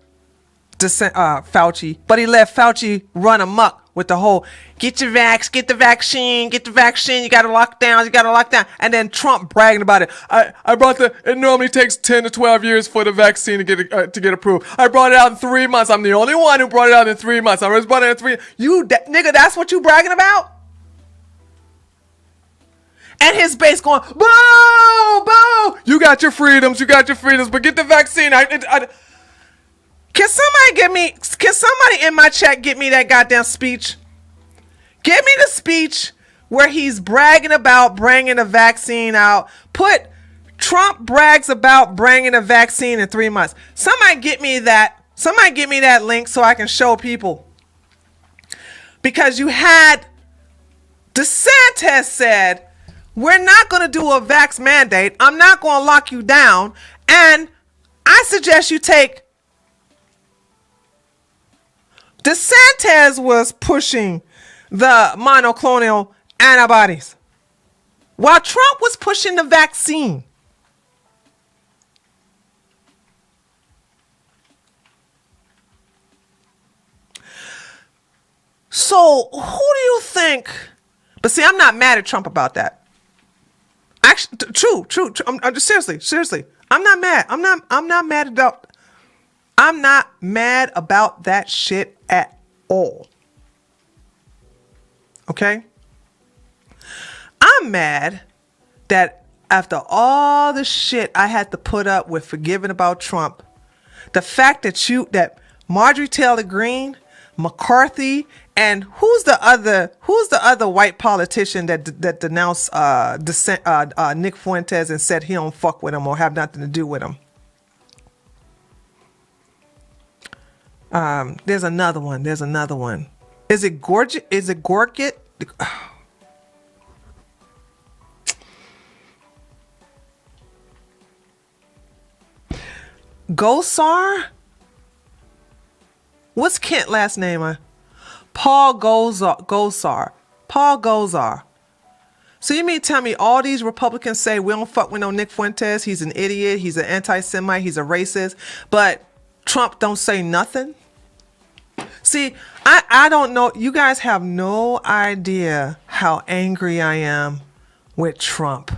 Fauci, but he let Fauci run amok with the whole get the vaccine, you gotta lock down, and then Trump bragging about it. I brought it normally takes 10 to 12 years for the vaccine to get approved. I brought it out in 3 months. I'm the only one who brought it out in 3 months. I was brought it in 3. Nigga, that's what you bragging about? And his base going, boo, boo, you got your freedoms, but get the vaccine. Can somebody in my chat get me that goddamn speech? Give me the speech where he's bragging about bringing the vaccine out. Put Trump brags about bringing a vaccine in 3 months. Somebody get me that. Somebody get me that link so I can show people. Because you had DeSantis said, we're not going to do a vax mandate. I'm not going to lock you down. And I suggest you take. DeSantis was pushing the monoclonal antibodies while Trump was pushing the vaccine. So who do you think? But see, I'm not mad at Trump about that. Actually, true. I'm just seriously. I'm not mad. I'm not mad about. I'm not mad about that shit at all. Okay? I'm mad that after all the shit I had to put up with forgiving about Trump, the fact that Marjorie Taylor Greene, McCarthy, and who's the other white politician that denounced Nick Fuentes and said he don't fuck with him or have nothing to do with him? There's another one. Is it Gorget? Is it Gorget? Gosar? What's Kent's last name? Paul Gosar. Paul Gosar. So you mean tell me all these Republicans say we don't fuck with no Nick Fuentes, he's an idiot, he's an anti-Semite, he's a racist, but Trump don't say nothing? See, I don't know. You guys have no idea how angry I am with Trump.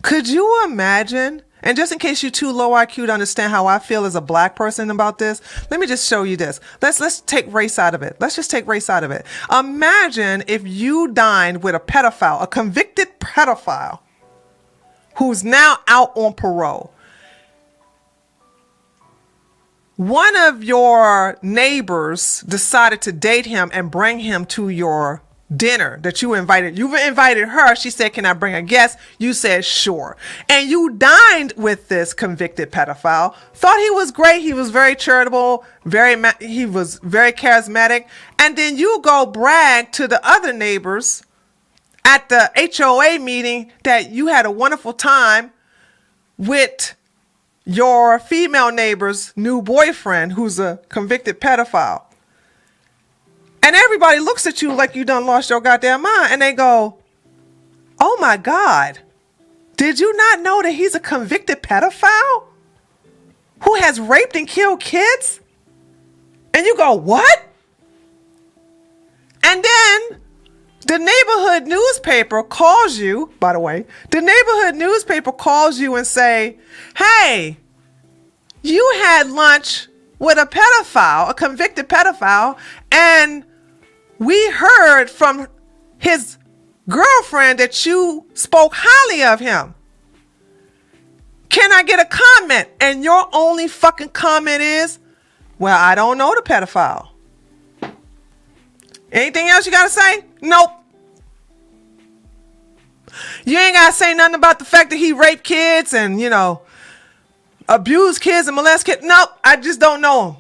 Could you imagine? And just in case you're too low IQ to understand how I feel as a black person about this, let me just show you this. Let's take race out of it. Let's just take race out of it. Imagine if you dined with a pedophile, a convicted pedophile, who's now out on parole. One of your neighbors decided to date him and bring him to your dinner that you invited. You've invited her. She said, can I bring a guest? You said, sure. And you dined with this convicted pedophile. Thought he was great. He was very charitable. He was very charismatic. And then you go brag to the other neighbors at the HOA meeting that you had a wonderful time with your female neighbor's new boyfriend who's a convicted pedophile. And everybody looks at you like you done lost your goddamn mind. And they go, oh my God, did you not know that he's a convicted pedophile who has raped and killed kids? And you go, what? And then the neighborhood newspaper calls you, by the way, the neighborhood newspaper calls you and say, hey, you had lunch with a pedophile, a convicted pedophile, and we heard from his girlfriend that you spoke highly of him. Can I get a comment? And your only fucking comment is, well, I don't know the pedophile. Anything else you gotta say? Nope. You ain't gotta say nothing about the fact that he raped kids and, abused kids and molest kids. Nope, I just don't know him.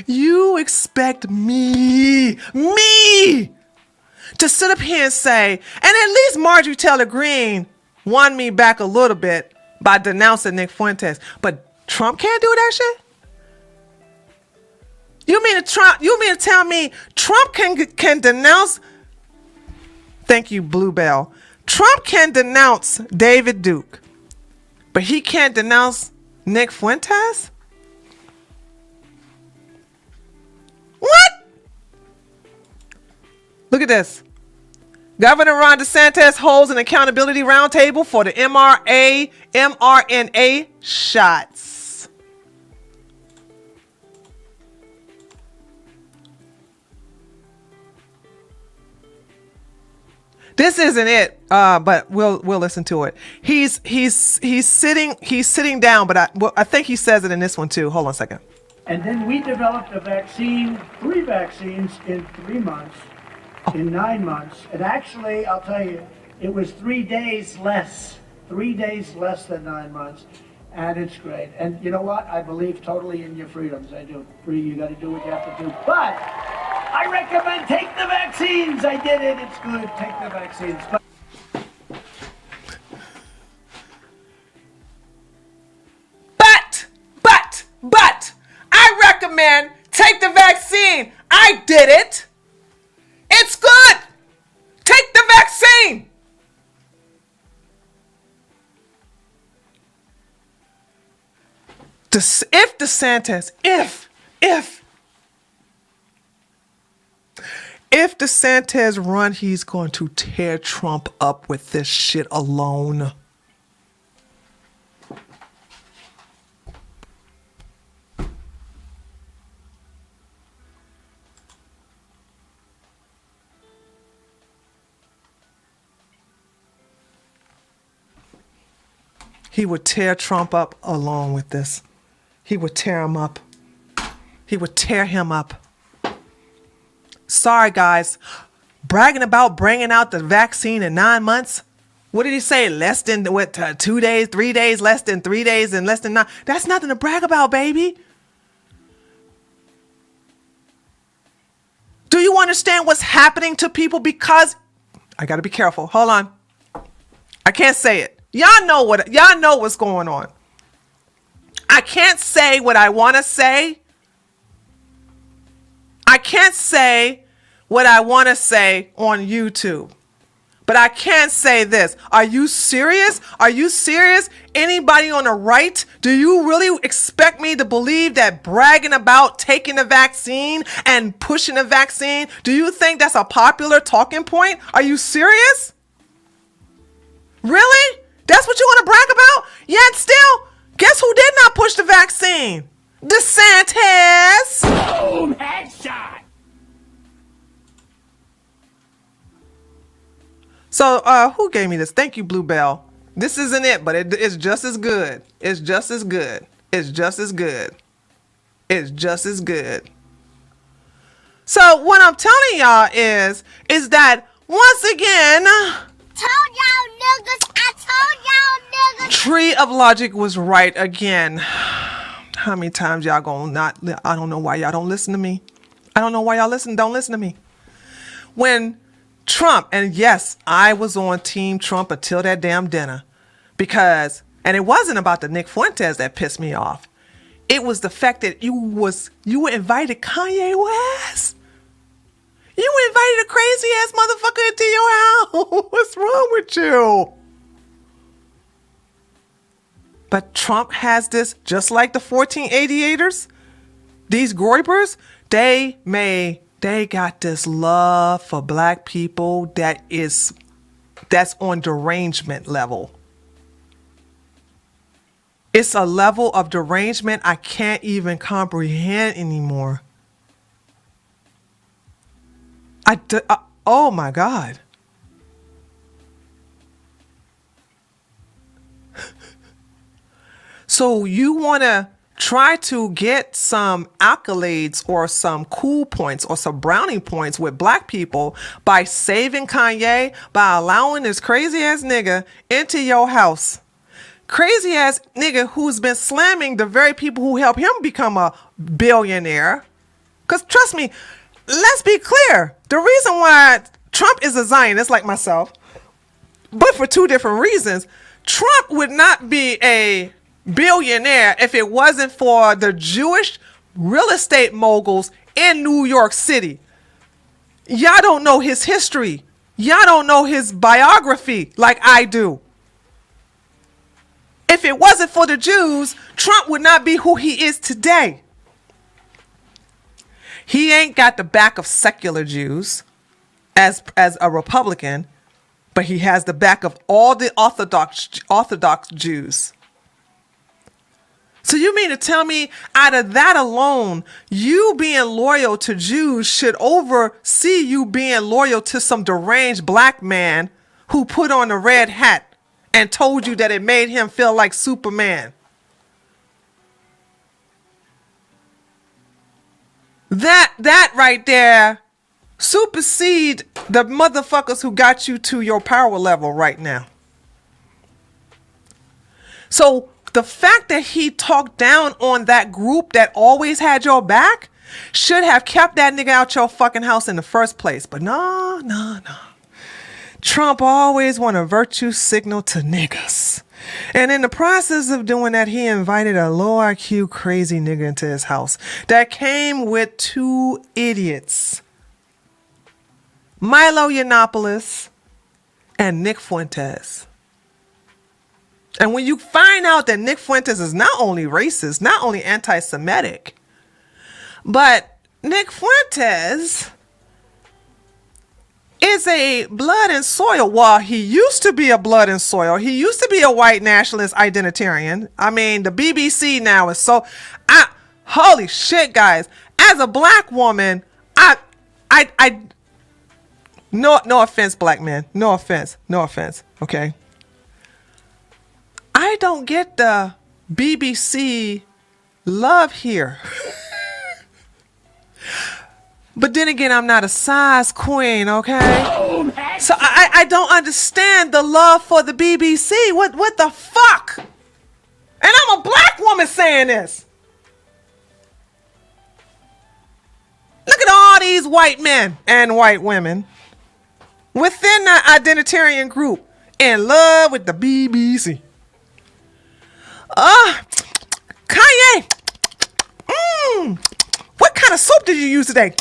You expect me to sit up here and say, and at least Marjorie Taylor Greene won me back a little bit by denouncing Nick Fuentes, but Trump can't do that shit? You mean to tell me Trump can denounce? Thank you, Bluebell. Trump can denounce David Duke, but he can't denounce Nick Fuentes? What? Look at this. Governor Ron DeSantis holds an accountability roundtable for the mRNA shots. This isn't it, but we'll listen to it. He's sitting down, but I think he says it in this one too. Hold on a second. And then we developed a vaccine, 3 vaccines in 3 months, in 9 months. And actually, I'll tell you, it was 3 days less than 9 months. And it's great. And you know what? I believe totally in your freedoms. I do. You got to do what you have to do. But I recommend take the vaccines. I did it. It's good. Take the vaccines. But I recommend take the vaccine. I did it. It's good. Take the vaccine. If DeSantis, if DeSantis run, he's going to tear Trump up with this shit alone. he would tear Trump up along with this. He would tear him up. He would tear him up. Sorry, guys. Bragging about bringing out the vaccine in 9 months. What did he say? Less than 2 days, 3 days, less than 3 days, and less than 9. That's nothing to brag about, baby. Do you understand what's happening to people? Because I got to be careful. Hold on. I can't say it. Y'all know what's going on. I can't say what I want to say. I can't say what I want to say on YouTube. But I can say this. Are you serious? Are you serious? Anybody on the right? Do you really expect me to believe that bragging about taking the vaccine and pushing the vaccine, do you think that's a popular talking point? Are you serious? Really? That's what you want to brag about? Yet still, guess who did not push the vaccine? DeSantis. Boom! Headshot! So, who gave me this? Thank you, Bluebell. This isn't it, but it's just as good. It's just as good. It's just as good. It's just as good. So, what I'm telling y'all is that once again, Told y'all niggas. I told y'all niggas. Tree of Logic was right again. How many times y'all gonna not? I don't know why y'all don't listen to me. I don't know why y'all don't listen to me. When Trump, and yes, I was on Team Trump until that damn dinner, because, and it wasn't about the Nick Fuentes that pissed me off. It was the fact that you invited Kanye West. You invited a crazy ass motherfucker into your house. What's wrong with you? But Trump has this, just like the 1488ers, these Groypers, they got this love for black people that's on derangement level. It's a level of derangement I can't even comprehend anymore. Oh my God. So you want to try to get some accolades or some cool points or some brownie points with black people by saving Kanye, by allowing this crazy ass nigga into your house. Crazy ass nigga who's been slamming the very people who helped him become a billionaire. Because trust me, let's be clear. The reason why Trump is a Zionist like myself, but for two different reasons. Trump would not be a billionaire if it wasn't for the Jewish real estate moguls in New York City. Y'all don't know his history. Y'all don't know his biography like I do. If it wasn't for the Jews, Trump would not be who he is today. He ain't got the back of secular Jews as a Republican, but he has the back of all the Orthodox Jews. So you mean to tell me out of that alone, you being loyal to Jews should oversee you being loyal to some deranged black man who put on a red hat and told you that it made him feel like Superman? That right there supersede the motherfuckers who got you to your power level right now. So the fact that he talked down on that group that always had your back should have kept that nigga out your fucking house in the first place. But no. Trump always want a virtue signal to niggas. And in the process of doing that, he invited a low IQ crazy nigga into his house that came with two idiots. Milo Yiannopoulos and Nick Fuentes. And when you find out that Nick Fuentes is not only racist, not only anti-Semitic, but Nick Fuentes is a blood and soil. Well, he used to be a blood and soil. He used to be a white nationalist identitarian. I mean, the BBC now is so... holy shit, guys. As a black woman, no offense, black men. No offense. Okay? I I don't get the BBC love here. But then again, I'm not a size queen, okay? So I don't understand the love for the BBC. What the fuck? And I'm a black woman saying this. Look at all these white men and white women within the identitarian group in love with the BBC. Kanye. What kind of soap did you use today?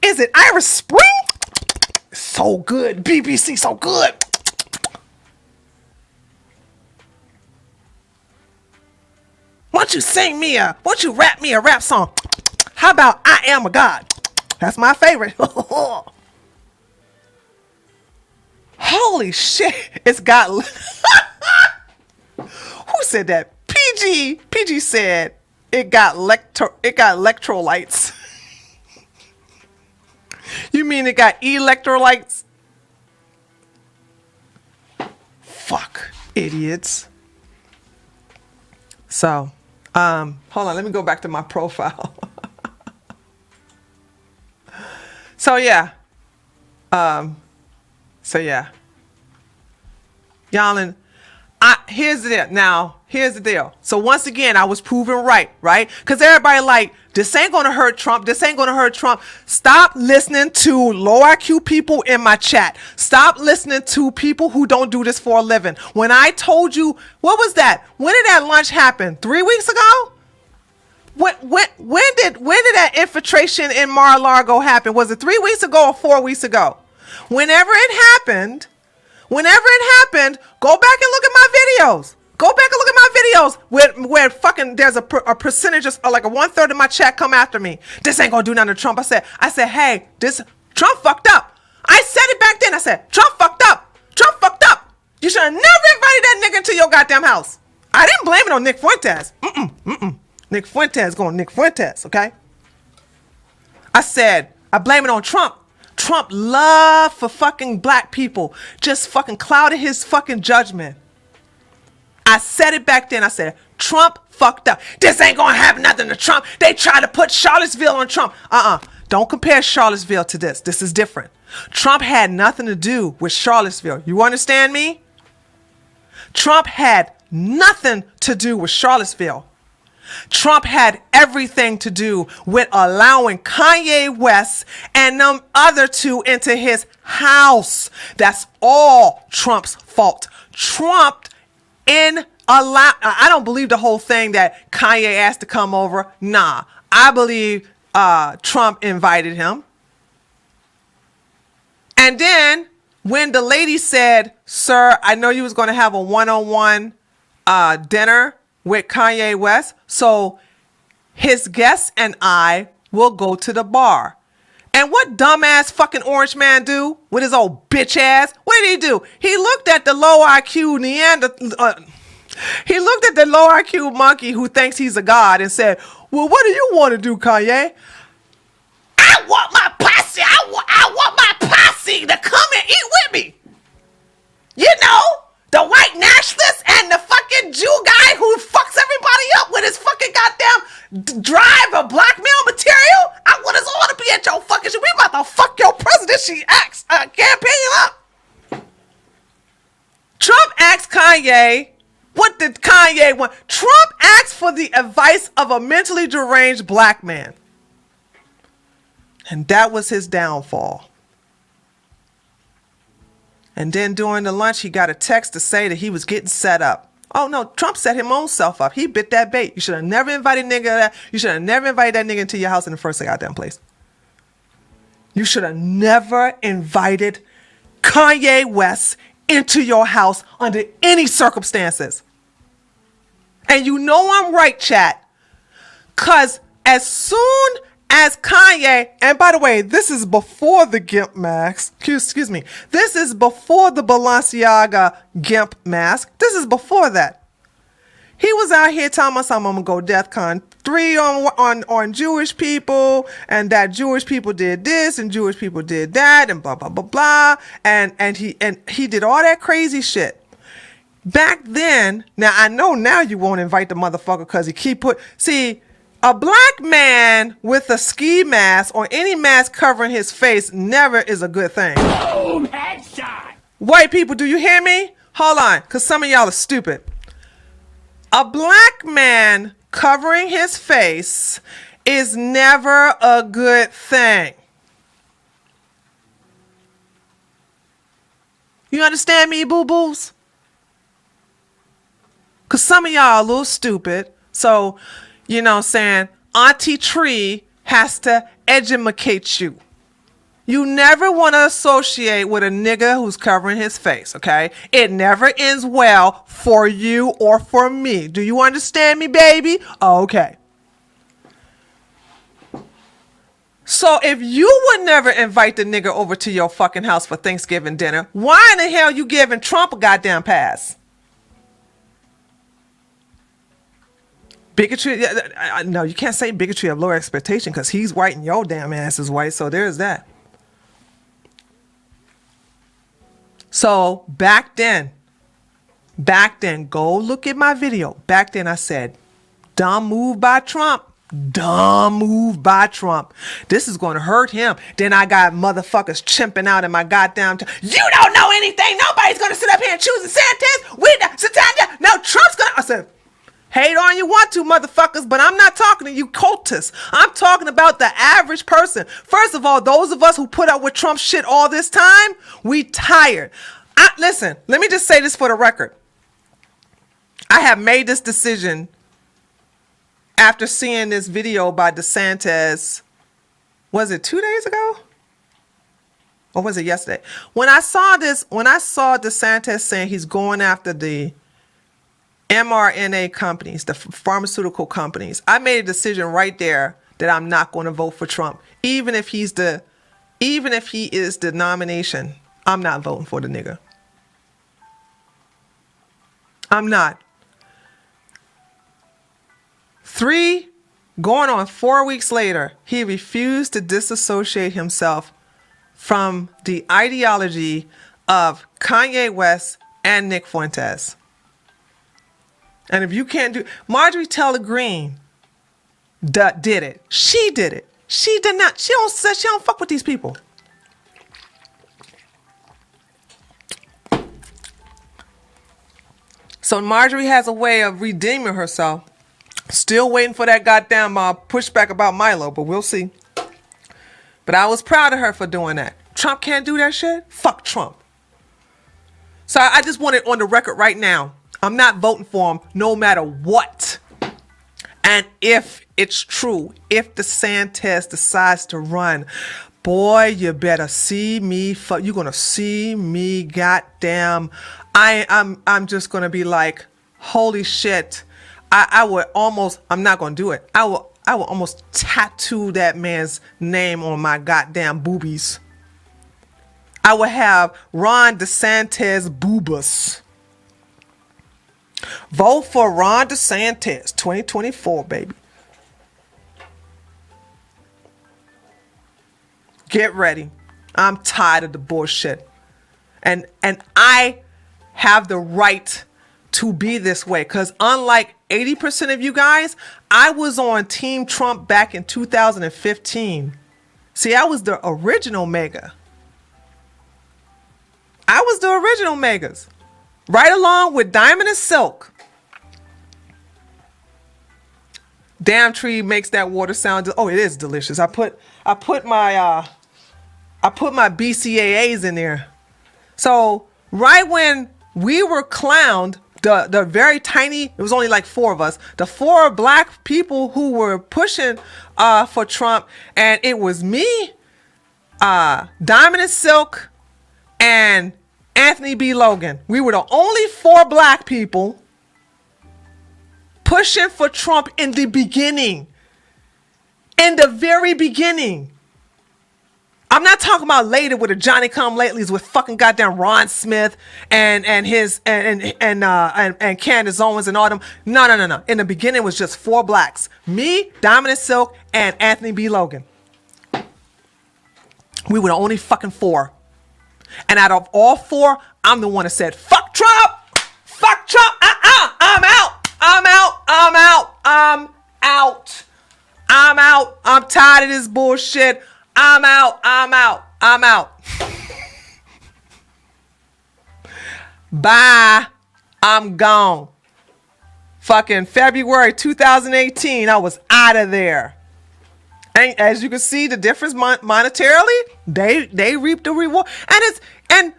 Is it Iris Spring? So good. BBC, so good. Why don't you rap me a rap song? How about I Am a God? That's my favorite. Holy shit. It's got... Who said that? PG said it got electrolytes. You mean it got electrolytes? Fuck, idiots. So, hold on, let me go back to my profile. So yeah. Y'all, here's the deal. So once again, I was proven right? Because everybody like, this ain't gonna hurt Trump. Stop listening to low IQ people in my chat. Stop listening to people who don't do this for a living. When I told you, what was that? When did that lunch happen? 3 weeks ago? When did that infiltration in Mar-a-Lago happen? Was it 3 weeks ago or 4 weeks ago? Whenever it happened, go back and look at my videos. Where fucking there's a percentage of like a 1/3 of my chat come after me. This ain't gonna do nothing to Trump. I said, hey, this Trump fucked up. I said it back then. I said, Trump fucked up. You should have never invited that nigga into your goddamn house. I didn't blame it on Nick Fuentes. Nick Fuentes going Nick Fuentes, okay? I said, I blame it on Trump. Trump love for fucking black people just fucking clouded his fucking judgment. I said it back then. I said, Trump fucked up. This ain't gonna have nothing to Trump. They try to put Charlottesville on Trump. Don't compare Charlottesville to this. This is different. Trump had nothing to do with Charlottesville. You understand me? Trump had nothing to do with Charlottesville. Trump had everything to do with allowing Kanye West and them other two into his house. That's all Trump's fault. I don't believe the whole thing that Kanye asked to come over. Nah, I believe Trump invited him. And then when the lady said, sir, I know you was going to have a one-on-one dinner with Kanye West, so his guests and I will go to the bar. And what dumbass fucking orange man do with his old bitch ass? What did he do? He looked at the low IQ he looked at the low IQ monkey who thinks he's a god and said, well, what do you want to do, Kanye? I want my posse. I want my posse to come and eat with me. You know, the white nationalist and the fucking Jew guy who fucks everybody up with his fucking goddamn drive of blackmail material. I want us all to be at your fucking shit. We about to fuck your presidency campaign up. Trump asked Kanye, what did Kanye want? Trump asked for the advice of a mentally deranged black man. And that was his downfall. And then during the lunch, he got a text to say that he was getting set up. Oh no, Trump set him own self up. He bit that bait. You should have never invited that nigga into your house in the first goddamn place. You should have never invited Kanye West into your house under any circumstances. And you know I'm right, chat. Cause as soon as Kanye, and by the way, this is before the GIMP mask. Excuse me. This is before the Balenciaga GIMP mask. This is before that. He was out here telling us I'm gonna go DEFCON 3 on Jewish people, and that Jewish people did this and Jewish people did that, and blah blah blah blah. And he did all that crazy shit. back then, now I know now you won't invite the motherfucker because he keep see, a black man with a ski mask or any mask covering his face never is a good thing. Boom! Headshot! White people, do you hear me? Hold on, because some of y'all are stupid. A black man covering his face is never a good thing. You understand me, boo-boos? Because some of y'all are a little stupid. So, you know what I'm saying, Auntie Tree has to educate you. You never want to associate with a nigga who's covering his face, okay? It never ends well for you or for me. Do you understand me, baby? Okay. So if you would never invite the nigga over to your fucking house for Thanksgiving dinner, why in the hell you giving Trump a goddamn pass? Bigotry, no, you can't say bigotry of lower expectation because he's white and your damn ass is white, so there's that. So back then, go look at my video. Back then I said, dumb move by Trump. Dumb move by Trump. This is going to hurt him. Then I got motherfuckers chimping out in my goddamn you don't know anything. Nobody's going to sit up here and choose DeSantis. No, Trump's going to. I said, hate on you want to, motherfuckers, but I'm not talking to you cultists. I'm talking about the average person. First of all, those of us who put up with Trump shit all this time, we tired. Listen, let me just say this for the record. I have made this decision after seeing this video by DeSantis. Was it 2 days ago? Or was it yesterday? When I saw DeSantis saying he's going after the mRNA companies, the pharmaceutical companies, I made a decision right there that I'm not going to vote for Trump. Even if he is the nomination, I'm not voting for the nigga. I'm not. going on 4 weeks later, he refused to disassociate himself from the ideology of Kanye West and Nick Fuentes. And if you can't do, Marjorie Taylor Greene did it. She did it. She did not. She don't fuck with these people. So Marjorie has a way of redeeming herself. Still waiting for that goddamn pushback about Milo, but we'll see. But I was proud of her for doing that. Trump can't do that shit? Fuck Trump. So I just want it on the record right now. I'm not voting for him no matter what. And if it's true, if DeSantis decides to run, boy, you better see me. You're gonna see me. Goddamn, I'm just gonna be like, holy shit. I would almost. I'm not gonna do it. I will almost tattoo that man's name on my goddamn boobies. I would have Ron DeSantis boobas. Vote for Ron DeSantis 2024, baby. Get ready. I'm tired of the bullshit. And I have the right to be this way, because unlike 80% of you guys, I was on Team Trump back in 2015. See, I was the original mega. I was the original megas. Right along with Diamond and Silk. Damn tree makes that water sound. Oh, it is delicious. I put my BCAAs in there. So right when we were clowned, the very tiny, it was only like 4 of us, the 4 black people who were pushing for Trump, and it was me, Diamond and Silk, and Anthony B. Logan. We were the only 4 black people pushing for Trump in the beginning. In the very beginning. I'm not talking about later with the Johnny Come Latelys with fucking goddamn Ron Smith and Candace Owens and all them. No. In the beginning it was just 4 blacks. Me, Diamond and Silk, and Anthony B. Logan. We were the only fucking 4. And out of all 4, I'm the one that said, fuck Trump! Fuck tired of this bullshit. I'm out. I'm out. I'm out. Bye. I'm gone. Fucking February 2018, I was out of there. And as you can see, the difference monetarily, they reap the reward. And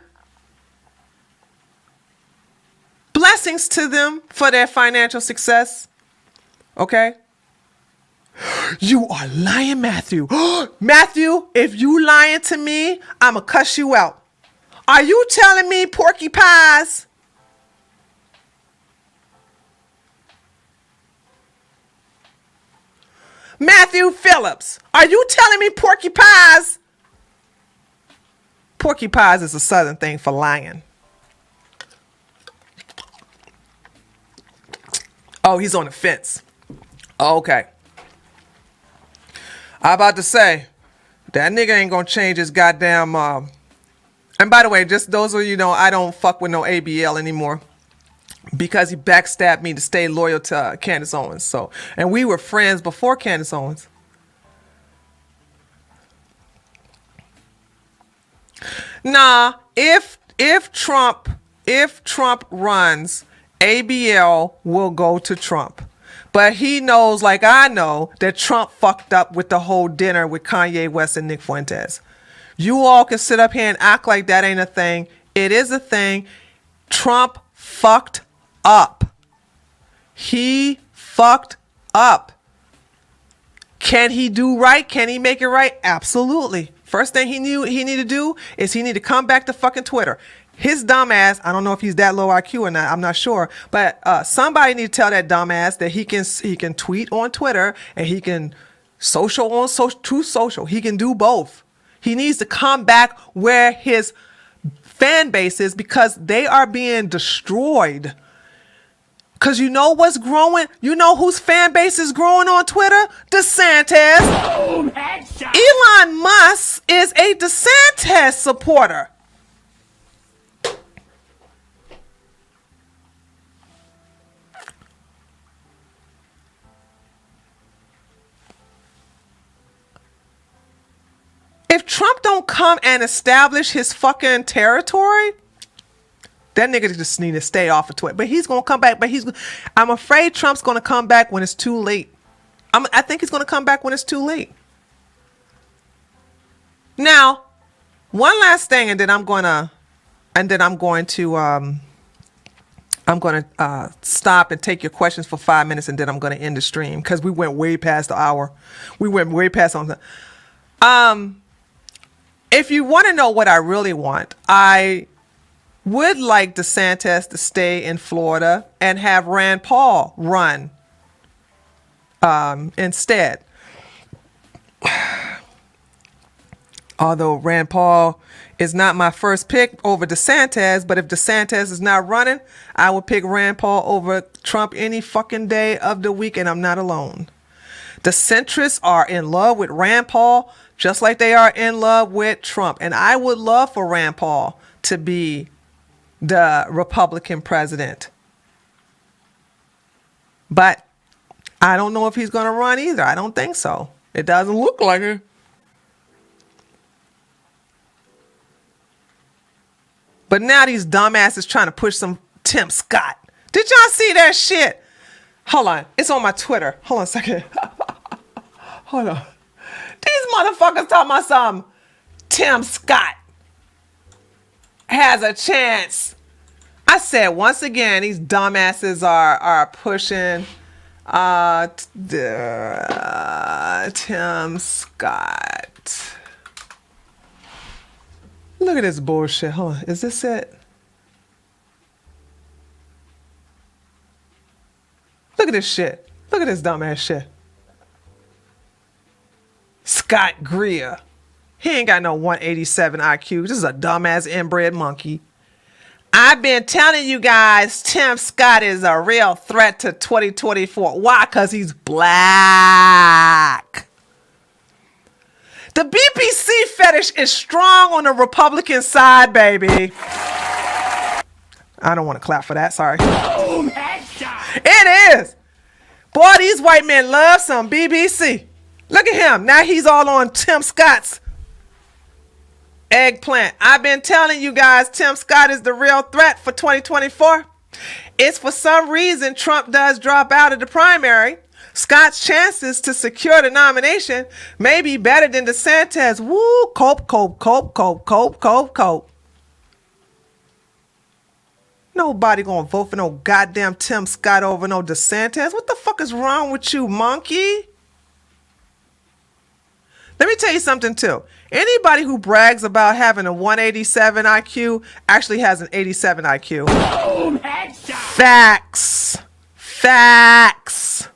blessings to them for their financial success. Okay? You are lying, Matthew. Matthew, if you lying to me, I'ma cuss you out. Are you telling me Porky Pies? Matthew Phillips, are you telling me Porky Pies? Porky Pies is a southern thing for lying. Oh, he's on the fence. Okay. I'm about to say, that nigga ain't gonna change his goddamn, and by the way, just those of you know, I don't fuck with no ABL anymore. Because he backstabbed me to stay loyal to Candace Owens. So, and we were friends before Candace Owens. Nah, if Trump runs, ABL will go to Trump. But he knows, like I know, that Trump fucked up with the whole dinner with Kanye West and Nick Fuentes. You all can sit up here and act like that ain't a thing. It is a thing. Trump fucked up. He fucked up. Can he do right? Can he make it right? Absolutely. First thing he needed to do is he need to come back to fucking Twitter. His dumbass, I don't know if he's that low IQ or not, I'm not sure, but somebody need to tell that dumbass that he can tweet on Twitter and he can social on Truth Social. He can do both. He needs to come back where his fan base is, because they are being destroyed. Because you know what's growing? You know whose fan base is growing on Twitter? DeSantis. Boom, headshot. Elon Musk is a DeSantis supporter. If Trump don't come and establish his fucking territory, that nigga just need to stay off of Twitter. But he's gonna come back. But I'm afraid Trump's gonna come back when it's too late. I think he's gonna come back when it's too late. Now, one last thing, and then I'm gonna stop and take your questions for 5 minutes, and then I'm gonna end the stream because we went way past the hour. We went way past on the. If you want to know what I really want, I would like DeSantis to stay in Florida and have Rand Paul run instead. Although Rand Paul is not my first pick over DeSantis, but if DeSantis is not running, I would pick Rand Paul over Trump any fucking day of the week, and I'm not alone. The centrists are in love with Rand Paul just like they are in love with Trump. And I would love for Rand Paul to be the Republican president. But I don't know if he's going to run either. I don't think so. It doesn't look like it. But now these dumbasses trying to push some Tim Scott. Did y'all see that shit? Hold on. It's on my Twitter. Hold on a second. Hold on. These motherfuckers talking about some Tim Scott has a chance. I said once again, these dumbasses are pushing Tim Scott. Look at this bullshit. Hold on. Is this it? Look at this shit. Look at this dumbass shit. Scott Greer. He ain't got no 187 IQ. This is a dumbass inbred monkey. I've been telling you guys Tim Scott is a real threat to 2024. Why? Because he's black. The BBC fetish is strong on the Republican side, baby. I don't want to clap for that. Sorry. It is. Boy, these white men love some BBC. Look at him. Now he's all on Tim Scott's eggplant. I've been telling you guys Tim Scott is the real threat for 2024. It's for some reason Trump does drop out of the primary. Scott's chances to secure the nomination may be better than DeSantis. Woo, cope, cope, cope, cope, cope, cope, cope. Nobody gonna vote for no goddamn Tim Scott over no DeSantis. What the fuck is wrong with you, monkey? Let me tell you something too. Anybody who brags about having a 187 IQ actually has an 87 IQ. Boom, headshot. Facts. Facts.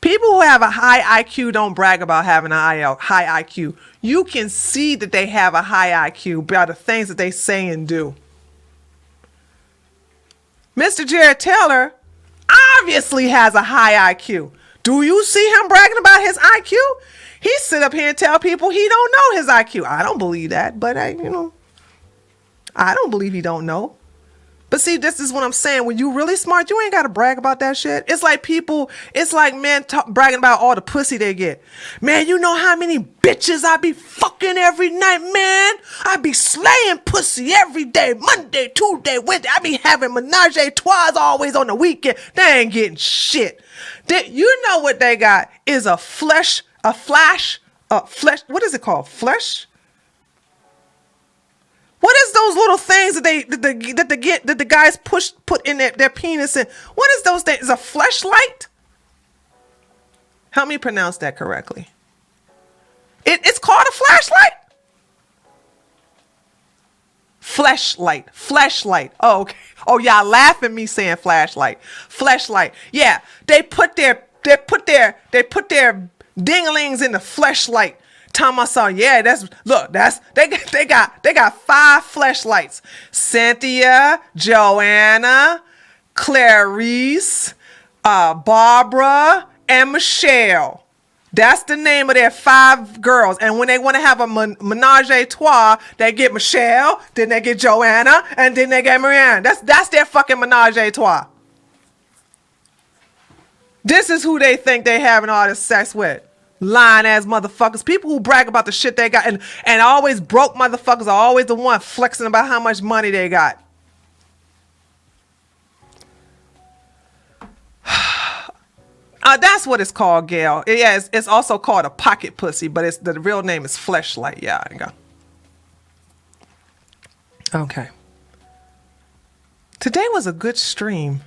People who have a high IQ don't brag about having a high IQ. You can see that they have a high IQ by the things that they say and do. Mr. Jared Taylor obviously has a high IQ. Do you see him bragging about his IQ? He sit up here and tell people he don't know his IQ. I don't believe that, but I don't believe he don't know. But see, this is what I'm saying. When you really smart, you ain't got to brag about that shit. It's like men bragging about all the pussy they get. Man, you know how many bitches I be fucking every night, man? I be slaying pussy every day, Monday, Tuesday, Wednesday. I be having menage a trois always on the weekend. They ain't getting shit. You know what they got is a flesh, what is it called? Flesh? What is those little things that the guys put in their penis in? What is those things? Is a fleshlight? Help me pronounce that correctly. It's called a flashlight? Fleshlight. Oh, okay. Oh, y'all laughing at me saying flashlight. Fleshlight. Yeah, they put their dinglings in the fleshlight. Time I saw, yeah, they got 5 fleshlights. Cynthia, Joanna, Clarice, Barbara, and Michelle. That's the name of their 5 girls. And when they want to have a menage a trois, they get Michelle, then they get Joanna, and then they get Marianne. That's their fucking menage a trois. This is who they think they having all this sex with. Lying ass motherfuckers. People who brag about the shit they got and always broke motherfuckers are always the one flexing about how much money they got. That's what it's called, Gail. Yeah, it's also called a pocket pussy, but the real name is fleshlight. Yeah, I go. Okay. Today was a good stream.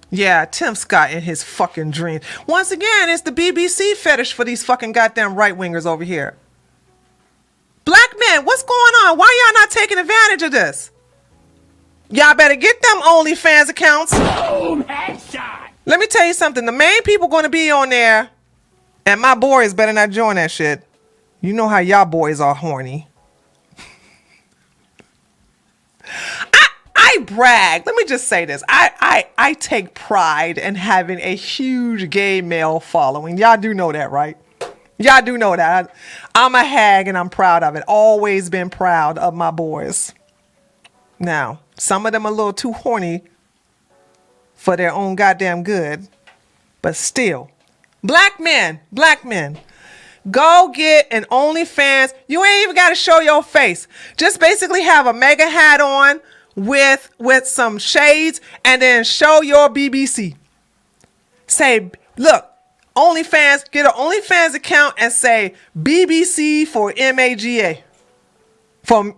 Yeah, Tim Scott in his fucking dream. Once again, it's the BBC fetish for these fucking goddamn right-wingers over here. Black men, what's going on? Why y'all not taking advantage of this? Y'all better get them OnlyFans accounts. Boom, headshot. Let me tell you something. The main people going to be on there, and my boys better not join that shit. You know how y'all boys are horny. I brag. Let me just say this. I take pride in having a huge gay male following. Y'all do know that, right? Y'all do know that. I'm a hag and I'm proud of it. Always been proud of my boys. Now, some of them are a little too horny for their own goddamn good. But still. Black men. Go get an OnlyFans. You ain't even got to show your face. Just basically have a mega hat on with some shades and then show your BBC. Say, look, OnlyFans, get an OnlyFans account and say BBC for MAGA. For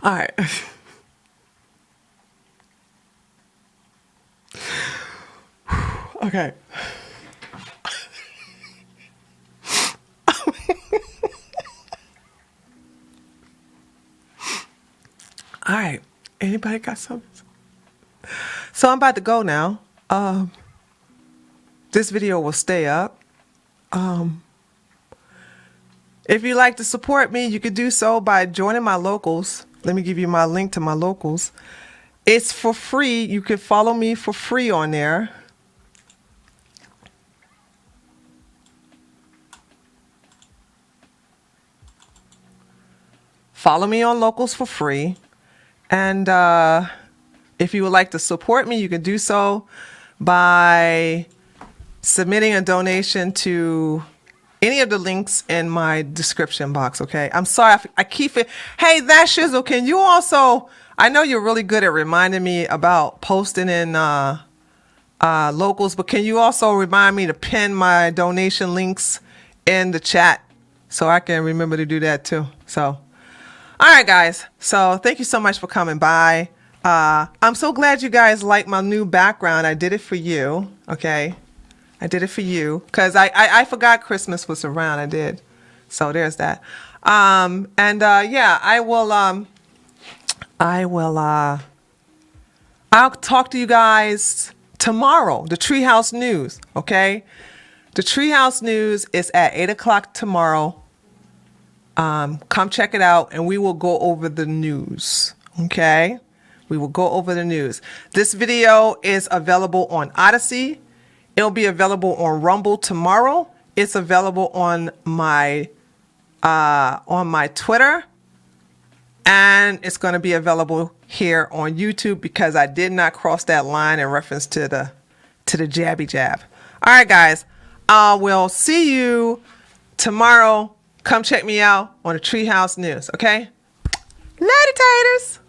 all right. Okay. All right. Anybody got something? So I'm about to go now. This video will stay up. If you'd like to support me, you could do so by joining my locals. Let me give you my link to my locals. It's for free. You can follow me for free on there. Follow me on locals for free. And if you would like to support me, you can do so by submitting a donation to any of the links in my description box, okay? I'm sorry, I keep it. Hey, that shizzle, can you also, I know you're really good at reminding me about posting in locals, but can you also remind me to pin my donation links in the chat so I can remember to do that too? So, all right, guys. So thank you so much for coming by. I'm so glad you guys like my new background. I did it for you, okay? I did it for you because I forgot Christmas was around. I did. So there's that. Yeah, I'll talk to you guys tomorrow. The Treehouse News, okay? The Treehouse News is at 8 o'clock tomorrow. Come check it out and we will go over the news, okay? We will go over the news. This video is available on Odyssey. It'll be available on Rumble tomorrow. It's available on my Twitter, and it's going to be available here on YouTube because I did not cross that line in reference to the jabby jab. All right, guys. We'll see you tomorrow. Come check me out on the Treehouse News. Okay. Later, taters.